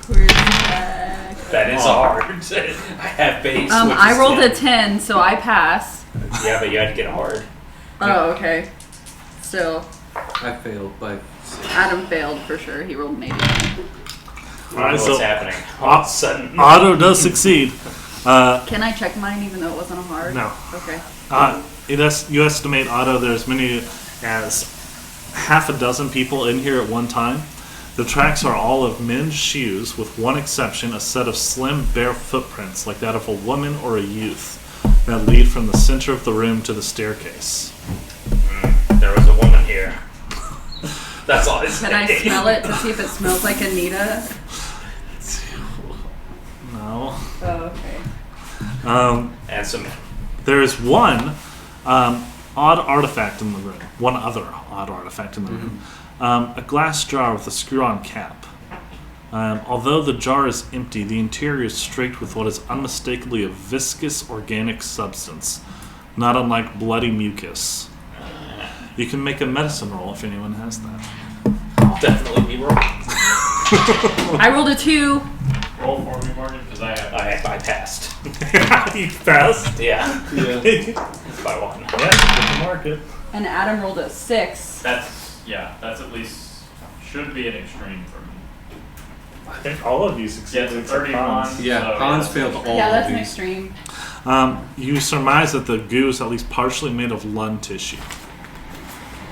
Where's that?
That is hard. I have base. which
I
is
rolled
10.
a 10, so I pass.
Yeah, but you had to get hard.
Oh, okay. Still,
I failed by
Adam failed for sure. He rolled an 80.
I
Alright,
don't know
so
what's happening. All of a sudden.
Otto does succeed.
Can I check mine even though it wasn't a hard?
No.
Okay.
You estimate, Otto, there's many as half a dozen people in here at one time. The tracks are all of men's shoes, with one exception, a set of slim, bare footprints, like that of a woman or a youth, that lead from the center of the room to the staircase.
There was a woman here. That's all I
Can I smell it to see if it smells like Anita?
No.
Oh, okay.
And some.
There is one odd artifact in the room. One other odd artifact in the room. A glass jar with a screw-on cap. Although the jar is empty, the interior is streaked with what is unmistakably a viscous organic substance, not unlike bloody mucus. You can make a medicine roll if anyone has that.
I'll definitely be wrong.
I rolled a 2.
Roll for me, Morgan, because I have.
I passed.
You passed?
Yeah.
Yeah.
By 1.
Get to mark it.
And Adam rolled a 6.
That's at least should be an extreme for me.
I think all of you succeeded.
Yeah,
except
31.
Hans.
Yeah,
So,
Hans failed all
Yeah, that's
of
an
these.
extreme.
You surmise that the goo is at least partially made of lung tissue.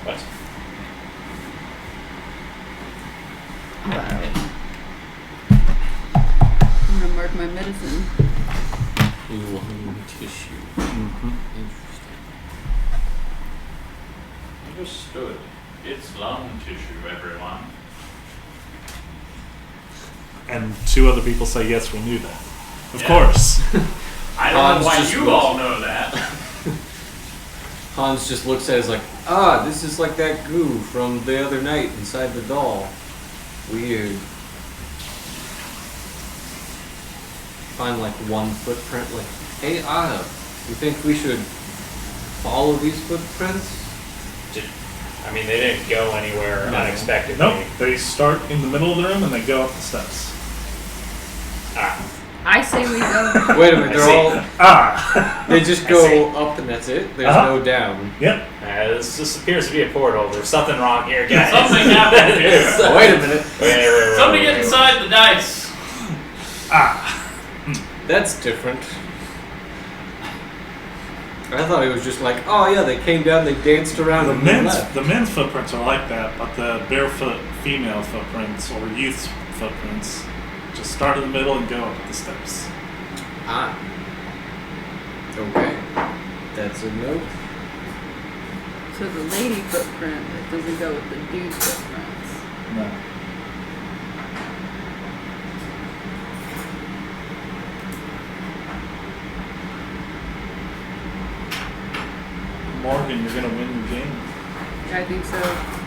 What?
Alright. I'm gonna mark my medicine.
Lung tissue. Interesting.
Understood. It's lung tissue, everyone.
And 2 other people say, yes, we knew that. Of
Yeah.
course.
I don't
Hans
know why
just
you
looks-
all know that.
Hans just looks at it as like, this is like that goo from the other night inside the doll. Weird. Find like one footprint, like, hey Anna, you think we should follow these footprints?
I mean, they didn't go anywhere
No.
unexpectedly.
Nope. They start in the middle of the room and they go up the steps.
I say we go.
Wait a minute, they're all.
Ah!
They just go up and that's it? There's no down.
Yep.
This appears to be a portal. There's something wrong here, guys.
Something happened here.
Wait a minute.
Wait.
Somebody get inside the dice.
Ah!
That's different. I thought it was just like, oh yeah, they came down, they danced around, and then left.
The men's footprints are like that, but the barefoot female footprints or youth footprints just start in the middle and go up the steps.
Ah. Okay. That's a note.
So the lady footprint, it doesn't go with the dude footprints.
No. Morgan, you're gonna win your game.
Yeah, I think so.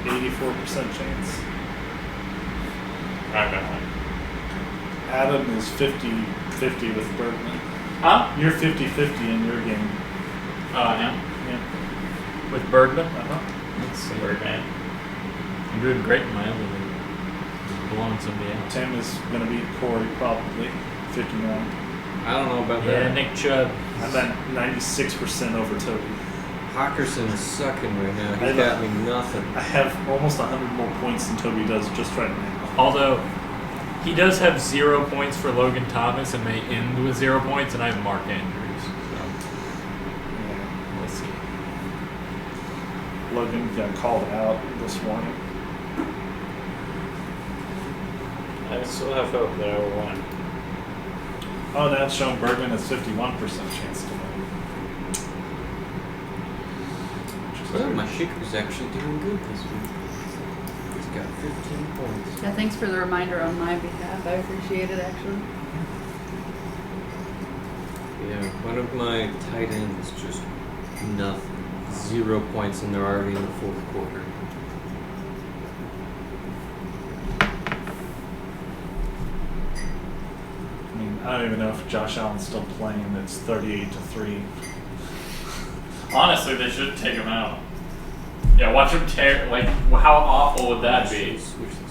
84% chance.
I'm gonna win.
Adam is 50-50 with Bergman.
Huh?
You're 50-50 in your game.
Oh, I am.
Yeah.
With Bergman?
It's the Birdman.
I'm doing great in my other league. Blowing somebody out.
Tim is gonna beat Corey probably. 59.
I don't know about
Yeah,
that.
Nick Chubb.
I'm at 96% over Toby.
Hawkerson's sucking right now.
I
He got me nothing.
I have almost 100 more points than Toby does just right now.
Although, he does have 0 points for Logan Thomas and may end with 0 points, and I have Mark Andrews. So,
Yeah.
we'll see.
Logan got called out this morning.
I still have hope that I will win.
Oh, now it's showing Bergman has 51% chance to win.
Well, my kicker's actually doing good this week. He's got 15 points.
Yeah, thanks for the reminder on my behalf. I appreciate it, actually.
Yeah, one of my tight ends just nothing. 0 points, and they're already in the fourth quarter.
I mean, I don't even know if Josh Allen's still playing. It's 38-3.
Honestly, they should take him out. Yeah, watch him tear. Like, how awful would that be?
Switch the two.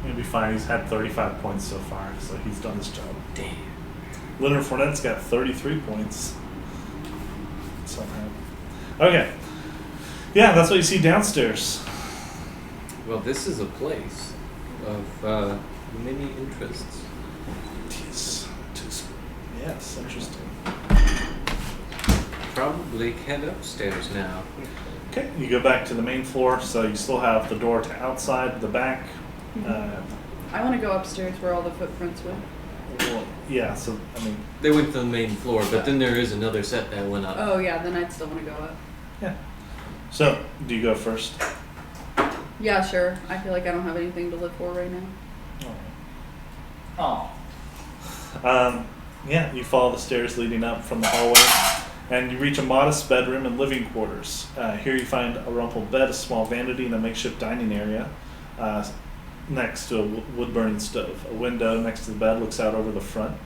He'll be fine. He's had 35 points so far, so he's done his job.
Damn.
Leonard Fournette's got 33 points. Somehow. Okay. Yeah, that's what you see downstairs.
Well, this is a place of many interests.
Yes, interesting.
Probably head upstairs now.
Okay, you go back to the main floor, so you still have the door to outside, the back.
I want to go upstairs where all the footprints went.
Well, yeah, so, I mean,
They went to the main floor, but then there is another set that went up.
Oh, yeah, then I'd still want to go up.
yeah. So, do you go first?
Yeah, sure. I feel like I don't have anything to live for right now.
Oh.
Yeah, you follow the stairs leading up from the hallway, and you reach a modest bedroom and living quarters. Here you find a rumpled bed, a small vanity, and a makeshift dining area next to a wood-burning stove. A window next to the bed looks out over the front.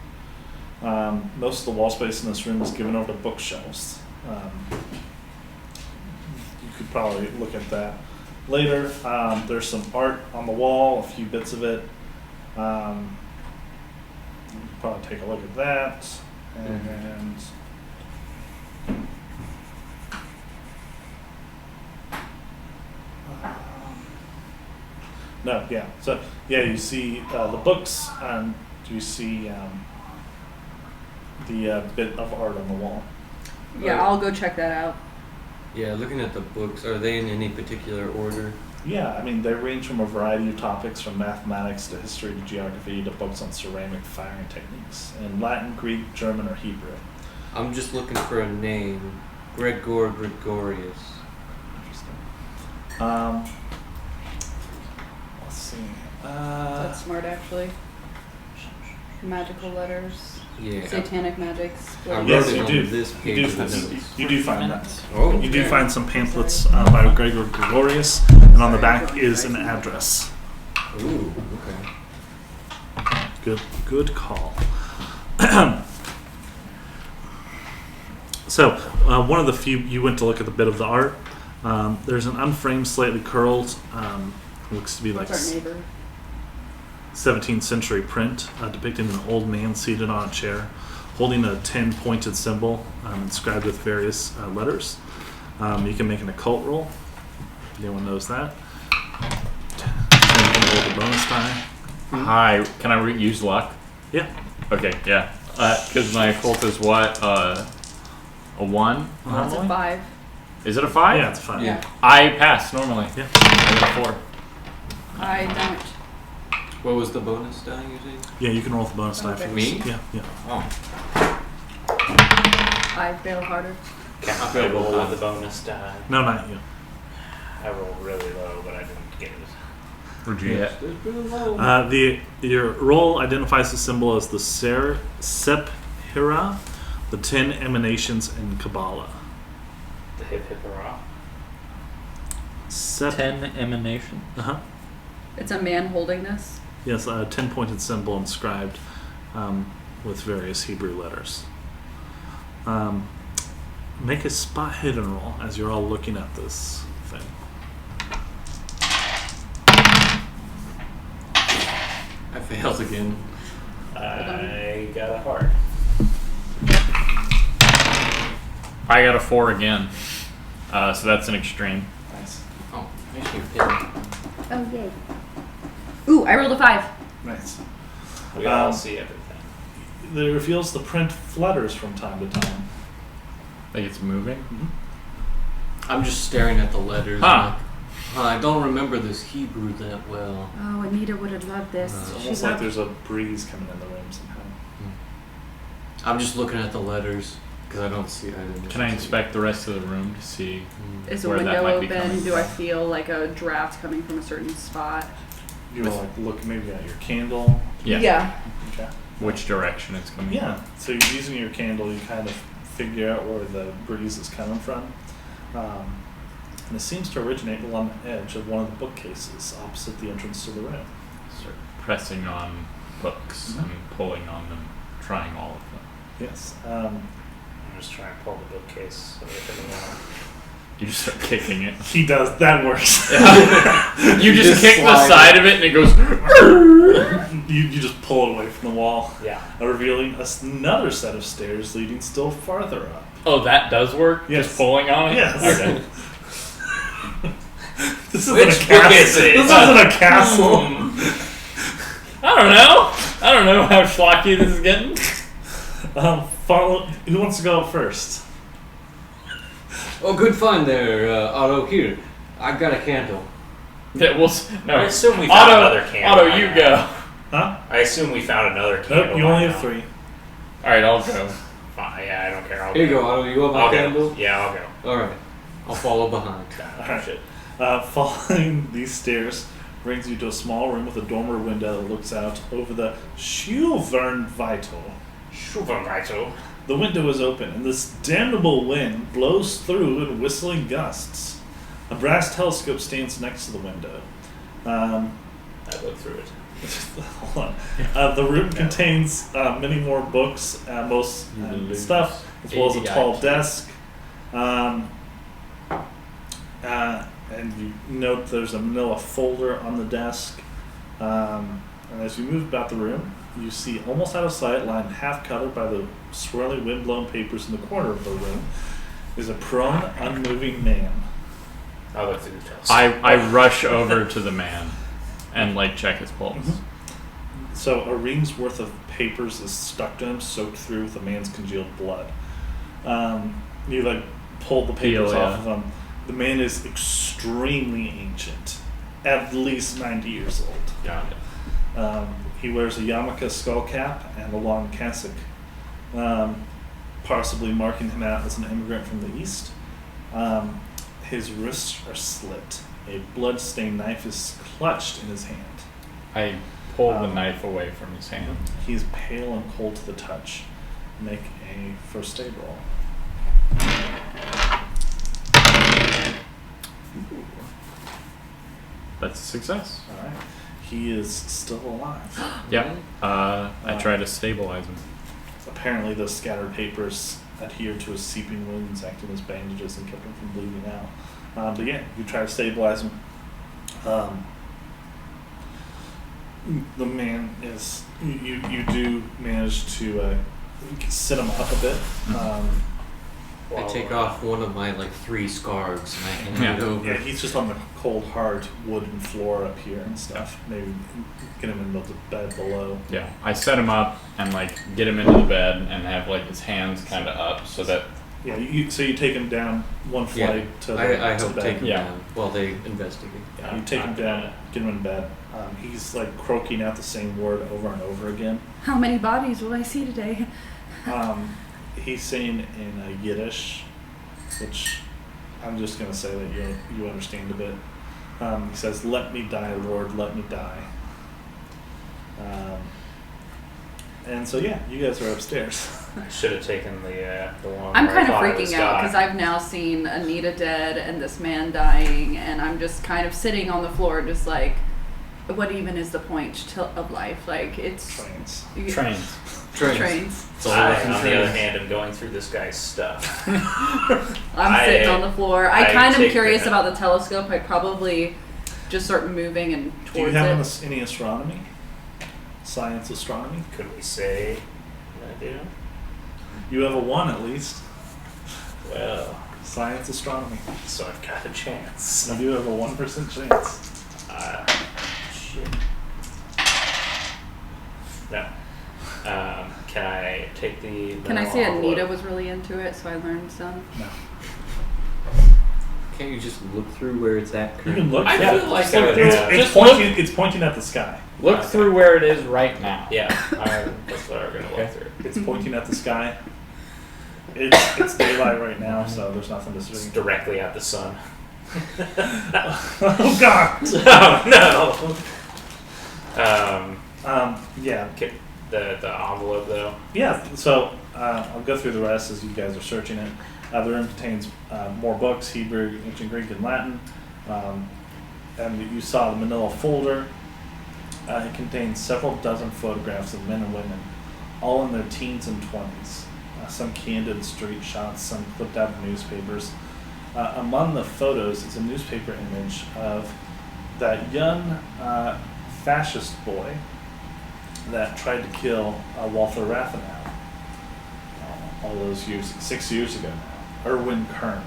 Most of the wall space in this room is given over to bookshelves. You could probably look at that later. There's some art on the wall, a few bits of it. You could probably take a look at that. And no, yeah. So yeah, you see the books, and you see the bit of art on the wall.
Yeah, I'll go check that out.
Yeah, looking at the books, are they in any particular order?
Yeah, I mean, they range from a variety of topics, from mathematics to history to geography to books on ceramic firing techniques in Latin, Greek, German, or Hebrew.
I'm just looking for a name. Gregorius.
Interesting. Let's see.
That's smart, actually. Magical letters.
Yeah.
Satanic magics.
I wrote
Yes,
it
you
on
do.
this
You
page
do
of the
find,
notes.
you do find that.
Oh,
You do
okay.
find some pamphlets by Gregor Gregorius, and on the back is an address.
Ooh, okay.
Good call. So, one of the few, you went to look at the bit of the art. There's an unframed, slightly curled, looks to be like
That's our neighbor.
17th century print depicting an old man seated on a chair, holding a 10-pointed symbol inscribed with various letters. You can make an occult roll. Anyone knows that? Then you can roll the bonus die.
Hi, can I use luck?
Yeah.
Okay, yeah. Because my occult is what? A 1?
That's a 5.
Is it a 5?
Yeah, it's 5.
Yeah.
I pass normally.
Yeah.
I got a 4.
I don't.
What was the bonus die you said?
Yeah, you can roll the bonus die for
Okay.
this.
Me?
Yeah, yeah.
Oh.
I fail harder.
Can I
Okay,
roll
well,
with the bonus die?
No, not you.
I rolled really low, but I didn't get it.
Where'd you get?
Your roll identifies the symbol as the Sephira, the 10 emanations in Kabbalah.
The hip hip hurrah.
10 emanation.
Uh-huh.
It's a man holding this.
Yes, a 10-pointed symbol inscribed with various Hebrew letters. Make a spot hidden roll as you're all looking at this thing.
I failed again.
I got a heart.
I got a 4 again. So that's an extreme.
Nice.
Oh, makes me pit.
Oh, yay. Ooh, I rolled a 5.
Nice.
We all see everything.
It reveals the print flutters from time to time.
Like it's moving.
I'm just staring at the letters.
Huh.
I don't remember this Hebrew that well.
Oh, Anita would have loved this.
It's
She's
almost like
up.
there's a breeze coming in the room somehow.
I'm just looking at the letters because I don't see.
Can I inspect the rest of the room to see?
Is the
where that
window
might be
open?
coming
Do I
from?
feel like a draft coming from a certain spot?
You will like look maybe at your candle.
Yeah.
Okay.
Which direction it's coming
Yeah. So you're using your candle, you kind of figure out where the breeze is coming from. And it seems to originate along the edge of one of the bookcases opposite the entrance to the room.
from? Start pressing on books and pulling on them, trying all of them.
Yes.
I'm just trying to pull the bookcase so they can
You just start kicking it.
He does. That works.
You just kick the
slide
side of it and it goes.
you just pull it away from the wall,
Yeah.
revealing another set of stairs leading still farther up.
Oh, that does work?
Yes.
Just pulling on it?
Yes.
Okay.
This isn't
Which
a castle.
book is it?
This isn't a castle.
I don't know how schlocky this is getting.
Follow. Who wants to go up first?
Oh, good find there, Otto. Here, I've got a candle.
Yeah, no.
I assume we found another candle.
Otto,
by
you
now.
go.
Huh?
I assume we found another candle.
Nope. You
by
only
now.
have 3.
Alright, I'll go.
Fine. Yeah, I don't care. I'll
Here you go, Otto. You want my
I'll
candle?
go. Yeah, I'll go.
All right, I'll follow behind.
Alright.
Shit.
Following these stairs brings you to a small room with a dormer window that looks out over the Schulvernweitel.
Schubernreitel.
The window is open, and this damnable wind blows through in whistling gusts. A brass telescope stands next to the window.
I looked through it.
Hold on. The room contains many more books, most stuff, as well as a tall desk. And you note there's a manila folder on the desk. And as you move about the room, you see, almost out of sight, lying half covered by the swirling wind-blown papers in the corner of the room, is a prone, unmoving man.
I looked through the telescope.
I rush over to the man and check his pulse.
So a ream's worth of papers is stuck to him, soaked through with a man's congealed blood. You pull the papers
Peel,
off of him. The man is extremely ancient, at least 90 years old.
Got it.
He wears a yarmulke skull cap and a long cassock, possibly marking him out as an immigrant from the East. His wrists are slit. A blood-stained knife is clutched in his hand.
I pull the knife away from his hand.
He is pale and cold to the touch. Make a first aid roll.
That's a success.
All right. He is still alive.
Yep. I try to stabilize him.
Apparently, those scattered papers adhered to his seeping wounds, acting as bandages, and kept him from bleeding out. But yeah, you try to stabilize him. the man is. You do manage to sit him up a bit.
I take off one of my 3 scarves and I hand it over.
Yeah, he's just on the cold, hard wooden floor up here and stuff. Maybe get him into the bed below.
Yeah, I set him up and get him into the bed and have his hands kind of up so that.
Yeah, so you take him down one flight to the
I
to
help
the bed.
take him down while they investigate.
Yeah, you take him down, get him in bed. He's croaking out the same word over and over again.
How many bodies will I see today?
He's saying in Yiddish, which I'm just going to say that you understand a bit. He says, "Let me die, Lord, let me die." And so yeah, you guys are upstairs.
I should have taken the one.
I'm
where
kind
I
of
thought it was
freaking out
God.
because I've now seen Anita dead and this man dying, and I'm just kind of sitting on the floor, just what even is the point of life? It's
Trains.
Trains.
I, on the other hand, am going through this guy's stuff.
I'm sitting on the floor. I kind of am
take
curious
the-
about the telescope. I probably just start moving and towards
Do you have
it.
any astronomy? Science astronomy?
Could we say that,
You have a 1 at least.
Well,
Science astronomy.
so I've got a chance.
You do have a 1% chance.
Shit. No. Can I take the...
Can I say
envelope?
Anita was really into it, so I learned some?
No.
Can't you just look through where it's at
You
currently?
can look.
I
yeah.
feel like
So
I would
it's-
just
It's pointing at the sky.
look through where it is right now.
Yeah, that's what I'm going to look through.
It's pointing at the sky. It's daylight right now, so there's nothing to
It's
see.
directly at the sun.
Oh God!
Oh, no!
Yeah.
Okay, the envelope, though.
Yeah, so I'll go through the rest as you guys are searching it. The room contains more books, Hebrew, ancient Greek, and Latin. And you saw the manila folder. It contains several dozen photographs of men and women, all in their teens and 20s. Some candid street shots, some clipped out of newspapers. Among the photos is a newspaper image of that young fascist boy that tried to kill Walter Rathenau all those years, 6 years ago now. Erwin Kern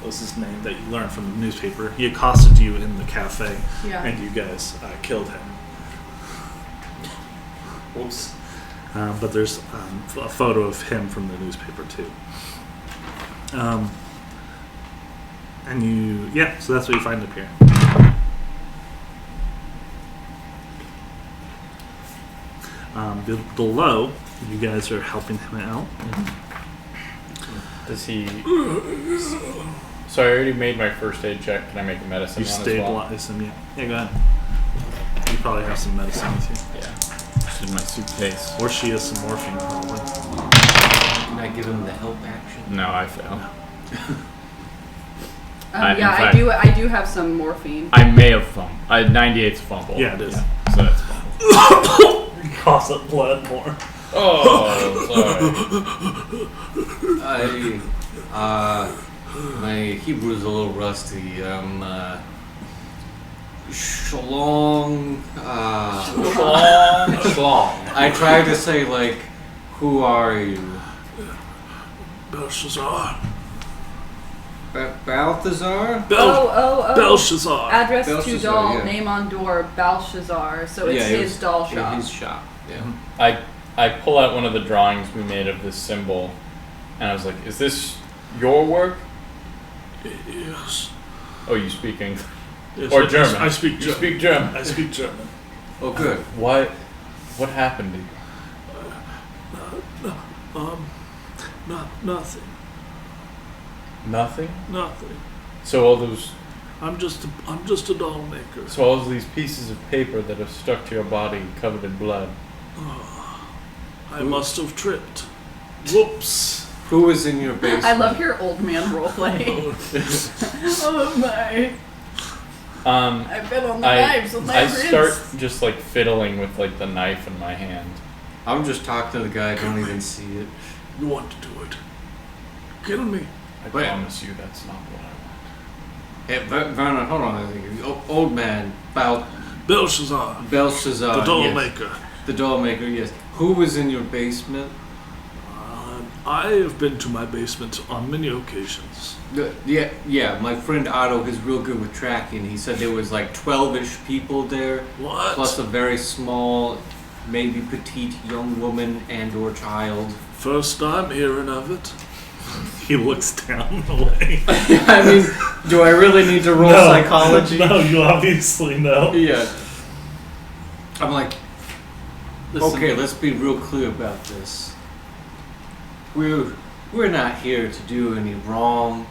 was his name that you learned from the newspaper. He accosted you in the cafe,
Yeah.
and you guys killed him.
Whoops.
But there's a photo of him from the newspaper too. And so that's what you find up here. Below, you guys are helping him out.
Does he? So I already made my first aid check. Can I make a medicine
You
one as well?
stabilize him, yeah. Yeah, go ahead. You probably have some medicine with you.
Yeah. This is my suitcase.
Or she has some morphine, probably.
Can I give him the help action?
No, I failed.
Yeah,
in fact-
I do have some morphine.
I may have fumbled. 98's fumble.
Yeah, it is.
So that's fumble.
You cough up blood more.
Oh, sorry.
My Hebrew's a little rusty. Shalom.
Schlong.
I tried to say who are you?
Belshazzar.
Balthazar?
Oh.
Belshazzar.
Address to
Belshazzar,
doll,
yeah.
name on door, Belshazzar. So it's
Yeah,
his doll
yeah,
shop.
his shop. Yeah.
I pull out one of the drawings we made of this symbol, and I was like, "Is this your work?"
Yes.
Oh, you speak English
Yes,
or German?
I speak
You
German.
speak German.
I speak German.
Oh, good.
What happened to you?
Nothing.
Nothing.
Nothing.
So all those,
I'm just a doll maker.
so all these pieces of paper that have stuck to your body, covered in blood.
I must have tripped. Whoops.
Who was in your basement?
I love your old man roleplay. Oh my. I've been on the knives with my
I
wrists.
start just fiddling with the knife in my hand.
I'm just talking to the guy. I don't even see it.
You want to do it? Kill me.
I
Wait.
promise you that's not what I want.
Hey, Vernon, hold on a second. Old man,
Belshazzar,
Belshazzar.
the doll
yes.
maker.
The doll maker, yes. Who was in your basement?
I have been to my basement on many occasions.
Yeah. My friend Otto is real good with tracking. He said there was like 12-ish people there,
What?
plus a very small, maybe petite young woman and/or child.
First time hearing of it. He looks down the way.
I mean, do I really need to roll psychology?
No, you obviously know.
Yeah. I'm like,
Listen,
okay, let's be real clear about this. We're not here to do any wrong,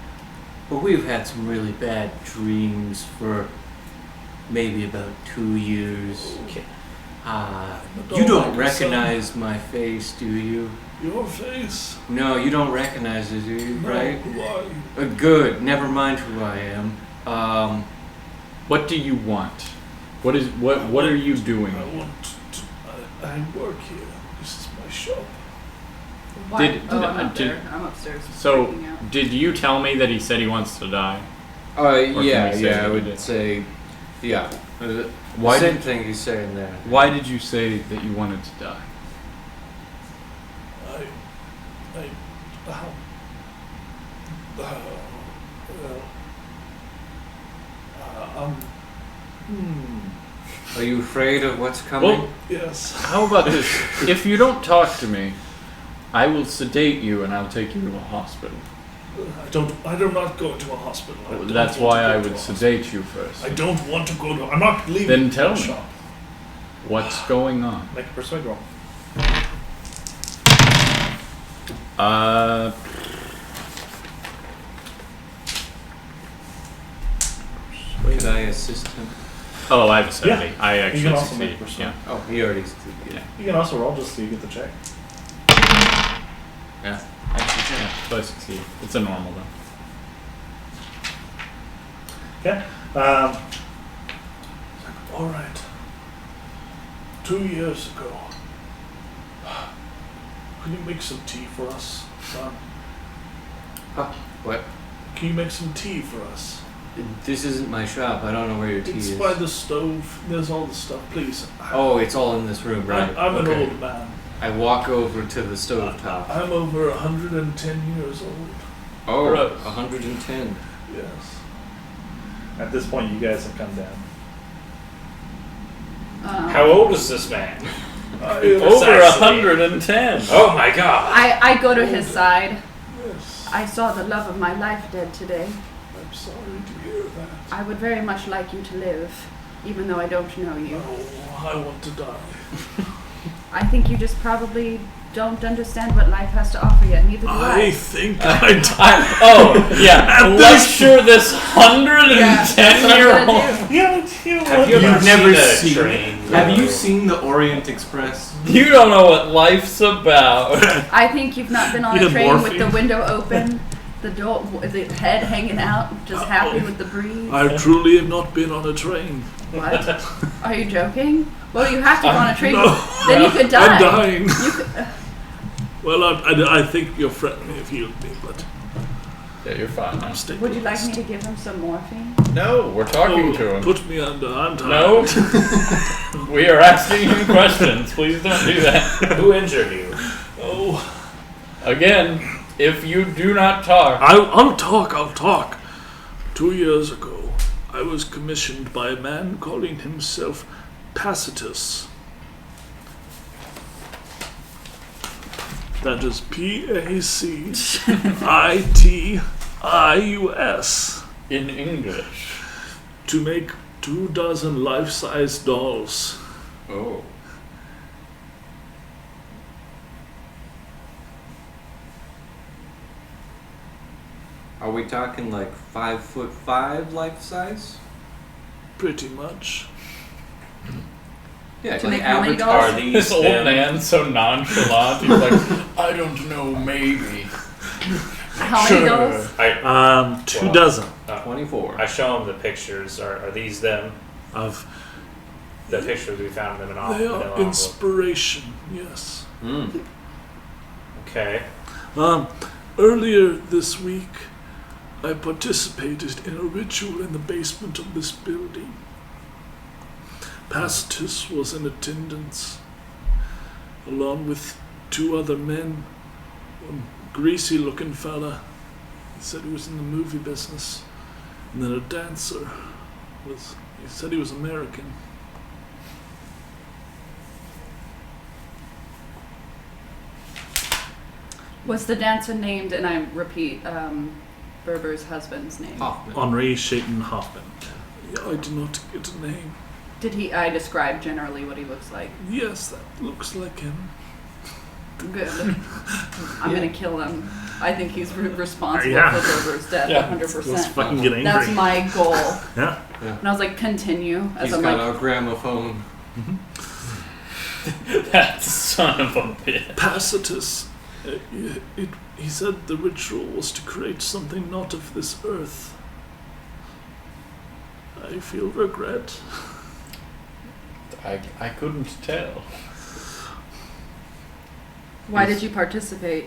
but we've had some really bad dreams for maybe about 2 years.
Okay.
You don't recognize my face, do you?
Your face?
No, you don't recognize it, do you?
No,
Right?
who are you?
Good. Never mind who I am.
What do you want? What are you doing?
I work here. This is my shop.
What? I'm upstairs.
So,
freaking out.
did you tell me that he said he wants to die?
Yeah,
can we say
I
that we
would
did?
say, yeah.
Why
Same
did-
thing he's saying there.
Why did you say that you wanted to die?
Are you afraid of what's coming?
Well, yes.
How about this? If you don't talk to me, I will sedate you and I'll take you to a hospital.
I do not go to a hospital. I don't
That's
want
why
to
I
go to
would
a hospital.
sedate you first.
I don't want to go to. I'm not leaving.
Then tell
the
me.
shop.
What's going on?
Make a persuade roll.
Could I assist him?
Oh, I have a 70.
Yeah.
I
You
actually
can also
succeed.
make persuade.
Yeah.
Oh, he already succeeded.
Yeah.
You can also roll just so you get the check.
Yeah.
Yeah, so I succeed. It's a normal though.
Okay.
All right. 2 years ago. Can you make some tea for us, son?
What?
Can you make some tea for us?
This isn't my shop. I don't know where your tea
It's
is.
by the stove. There's all the stuff. Please.
Oh, it's all in this room, right?
I'm an
Okay.
old man.
I walk over to the stovetop.
I'm over 110 years old.
Oh,
Gross.
110.
Yes.
At this point, you guys have come down.
Um,
How old is this man?
Yes.
Over 110.
Oh my god!
I go to his side.
Yes.
I saw the love of my life dead today.
I'm sorry to hear that.
I would very much like you to live, even though I don't know you.
Oh, I want to die.
I think you just probably don't understand what life has to offer yet. Neither do
I
I.
think I die.
Lecture this
Yeah, that's what I'm
110-year-old.
gonna do.
Have you ever
You've never
seen a
seen
train?
Have you seen the Orient Express?
You don't know what life's about.
I think you've not been on
You
a
have
train with
morphine?
the window open, the head hanging out, just happy with the breeze.
I truly have not been on a train.
What? Are you joking? Well, you have to go on a train.
No.
Then you could die.
I'm dying.
You could,
Well, I think your friend may have healed me, but
Yeah, you're fine.
I'm staying.
would you like me to give him some morphine?
No, we're talking to him.
Put me under. I'm tired.
No. We are asking him questions. Please don't do that.
Who injured you?
Oh,
Again, if you do not talk.
I'll talk. 2 years ago, I was commissioned by a man calling himself Pacitus. That is Pacitius.
In English.
To make 24 life-size dolls.
Oh. Are we talking like 5'5" life size?
Pretty much.
Yeah,
To
like
make how many
Avatar.
dolls?
Are these
This old
them?
man so nonchalant. He's like, I don't know, maybe.
How many dolls?
2
Well,
dozen
24.
I show them the pictures. Are these them?
of.
The pictures we found them in
They are
envelope.
inspiration. Yes.
Mm.
Okay.
Earlier this week, I participated in a ritual in the basement of this building. Pastus was in attendance, along with 2 other men. One greasy-looking fella. He said he was in the movie business. And then a dancer. He said he was American.
Was the dancer named, and I repeat, Berber's husband's name?
Hoffman.
Henri Chayton Hoffman. Yeah, I did not get a name.
Did I describe generally what he looks like?
Yes, that looks like him.
Good. I'm gonna kill him. I think he's responsible
Yeah.
for Berber's death,
Yeah.
100%.
Let's fucking get angry.
That's my goal.
Yeah.
And I was like, continue. As
He's
I'm
got
like,
our gramophone.
That son of a bitch.
Pacitus. He said the ritual was to create something not of this earth. I feel regret.
I couldn't tell.
why did you participate?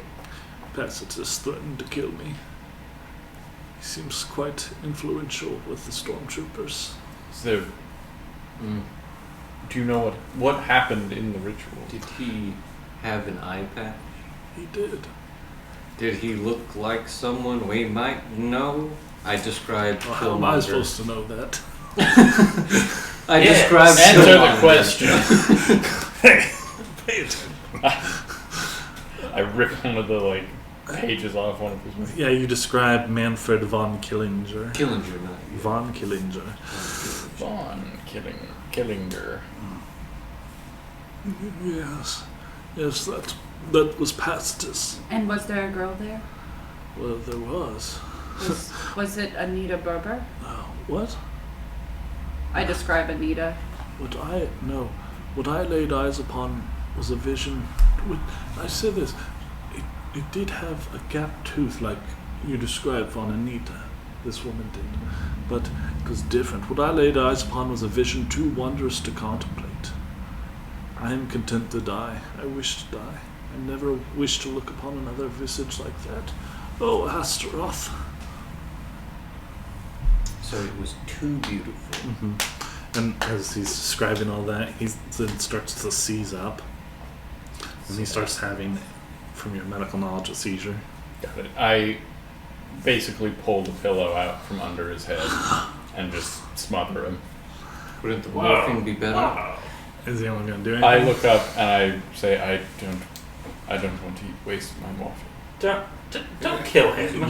Pacitus threatened to kill me. He seems quite influential with the stormtroopers.
So, do you know what happened in the ritual?
Did he have an eye patch?
He did.
Did he look like someone we might know? I described
Well, how am I
Killmonger.
supposed to know that?
I
Yes.
described
Answer the
Killmonger.
question.
Hey, pay attention.
I ripped one of the pages off one of his movies.
Yeah, you described Manfred von Killinger.
Killinger, not you.
Von Killinger.
Vaughn Killinger.
Yes. Yes, that was Pacitus.
And was there a girl there?
Well, there was.
Was it Anita Berber?
What?
I describe Anita.
What I laid eyes upon was a vision. I say this. It did have a gap tooth like you described on Anita. This woman did. But it was different. What I laid eyes upon was a vision too wondrous to contemplate. I am content to die. I wish to die. I never wish to look upon another visage like that. Oh, Astaroth.
So it was too beautiful.
Mm-hmm. And as he's describing all that, he then starts to seize up. And he starts having, from your medical knowledge, a seizure.
Got it. I basically pulled the pillow out from under his head and just smother him.
Wouldn't the morphine be better?
Is anyone going to do anything?
I look up and I say, I don't want to waste my morphine.
Don't kill him.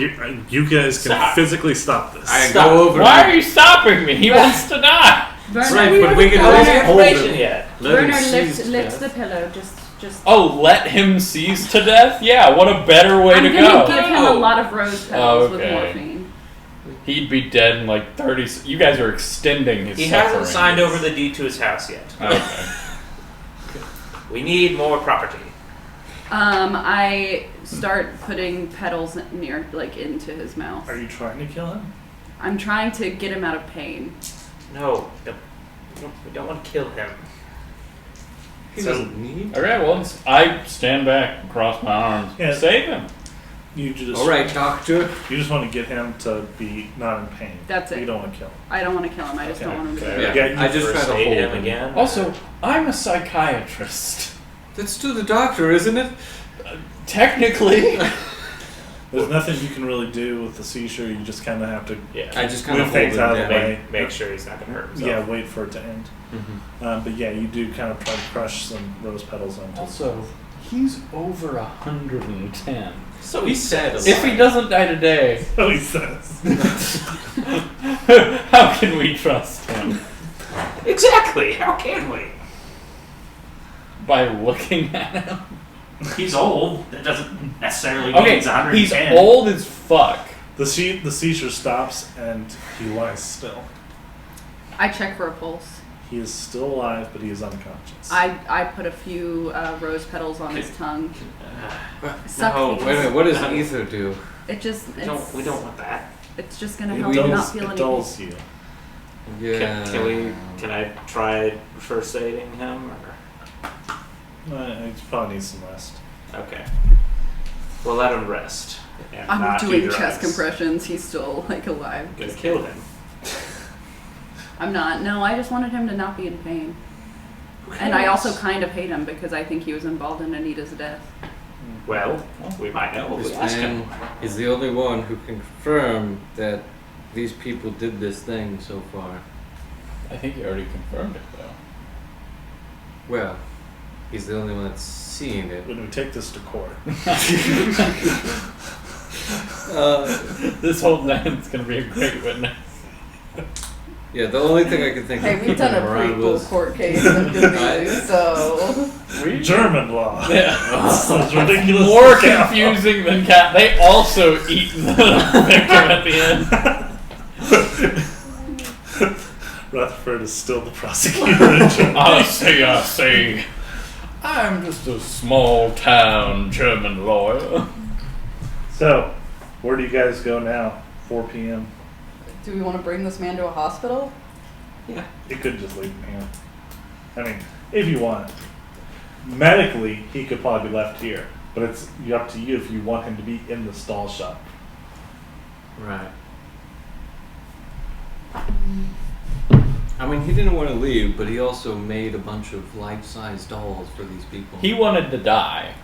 You guys can
Stop.
physically stop this.
I
Stop.
go over.
Why are you stopping me? He wants to die.
Werner,
Right, but we can
All
always
the
hold
information
him.
yet.
Let him
Werner
seize
lifts
death.
the pillow. Just.
Oh, let him seize to death? Yeah, what a better way
I'm
to
gonna
go.
give him a lot of rose petals with
Okay.
morphine.
He'd be dead in 30. You guys are extending his
He
suffering.
hasn't signed over the deed to his house yet.
Okay.
We need more property.
I start putting petals into his mouth.
Are you trying to kill him?
I'm trying to get him out of pain.
No, we don't want to kill him.
He
So-
doesn't need.
Okay, well, I stand back and cross my arms.
Yeah.
Save him.
You just
All right, doctor.
You just want to get him to be not in pain.
That's it.
You don't want to kill him.
I don't want to kill him. I just don't
Okay.
want him to
Okay.
die.
Yeah,
you
I just
First
try to
aid
hold
him
him.
again.
Also, I'm a psychiatrist.
That's to the doctor, isn't it?
Technically.
There's nothing you can really do with the seizure. You just kind of have to
Yeah.
I just kind of
move
hold
things
him
out of the
down.
way.
Make sure he's not going to hurt himself.
Yeah, wait for it to end.
Mhm.
But yeah, you do kind of try to crush some rose petals onto
Also, he's over 110.
So he said.
If he doesn't die today,
Oh, he says.
how can we trust him?
Exactly. How can we?
By looking at him?
He's old. That doesn't necessarily mean
Okay,
he's 110.
he's old as fuck.
The seizure stops and he lies still.
I check for a pulse.
He is still alive, but he is unconscious.
I put a few rose petals on his tongue. Suck
No,
these.
wait a minute. What does ether do?
It just
We don't want that.
it's just gonna
It
help him not
dulls,
feel
it
anything.
dulls you.
Yeah.
Can I try first aiding him? Or?
He probably needs some rest.
Okay. We'll let him rest. And
I'm
not do
doing
drugs.
chest compressions. He's still alive.
I'm gonna kill him.
I'm not. No, I just wanted him to not be in pain. And I also kind of hate him because I think he was involved in Anita's death.
Well, we might know if
This
we ask him.
man is the only one who can confirm that these people did this thing so far.
I think you already confirmed it, though.
Well, he's the only one that's seen it.
When we take this to court.
This whole man's gonna be a great witness.
Yeah, the only thing I could think
Hey,
of
we've done
keeping
a
him around
pretty cool
was
court case of Cthulhu, so...
German law.
Yeah.
Sounds ridiculous.
More confusing than cat. They also eat the victim at the end.
Rutherford is still the prosecutor in Germany.
I say. I'm just a small town German lawyer.
So, where do you guys go now? 4 p.m.
Do we want to bring this man to a hospital?
Yeah.
You could just leave him here. I mean, if you want. Medically, he could probably be left here, but it's up to you if you want him to be in the stall shop.
Right. I mean, he didn't want to leave, but he also made a bunch of life-size dolls for these people.
He wanted to die.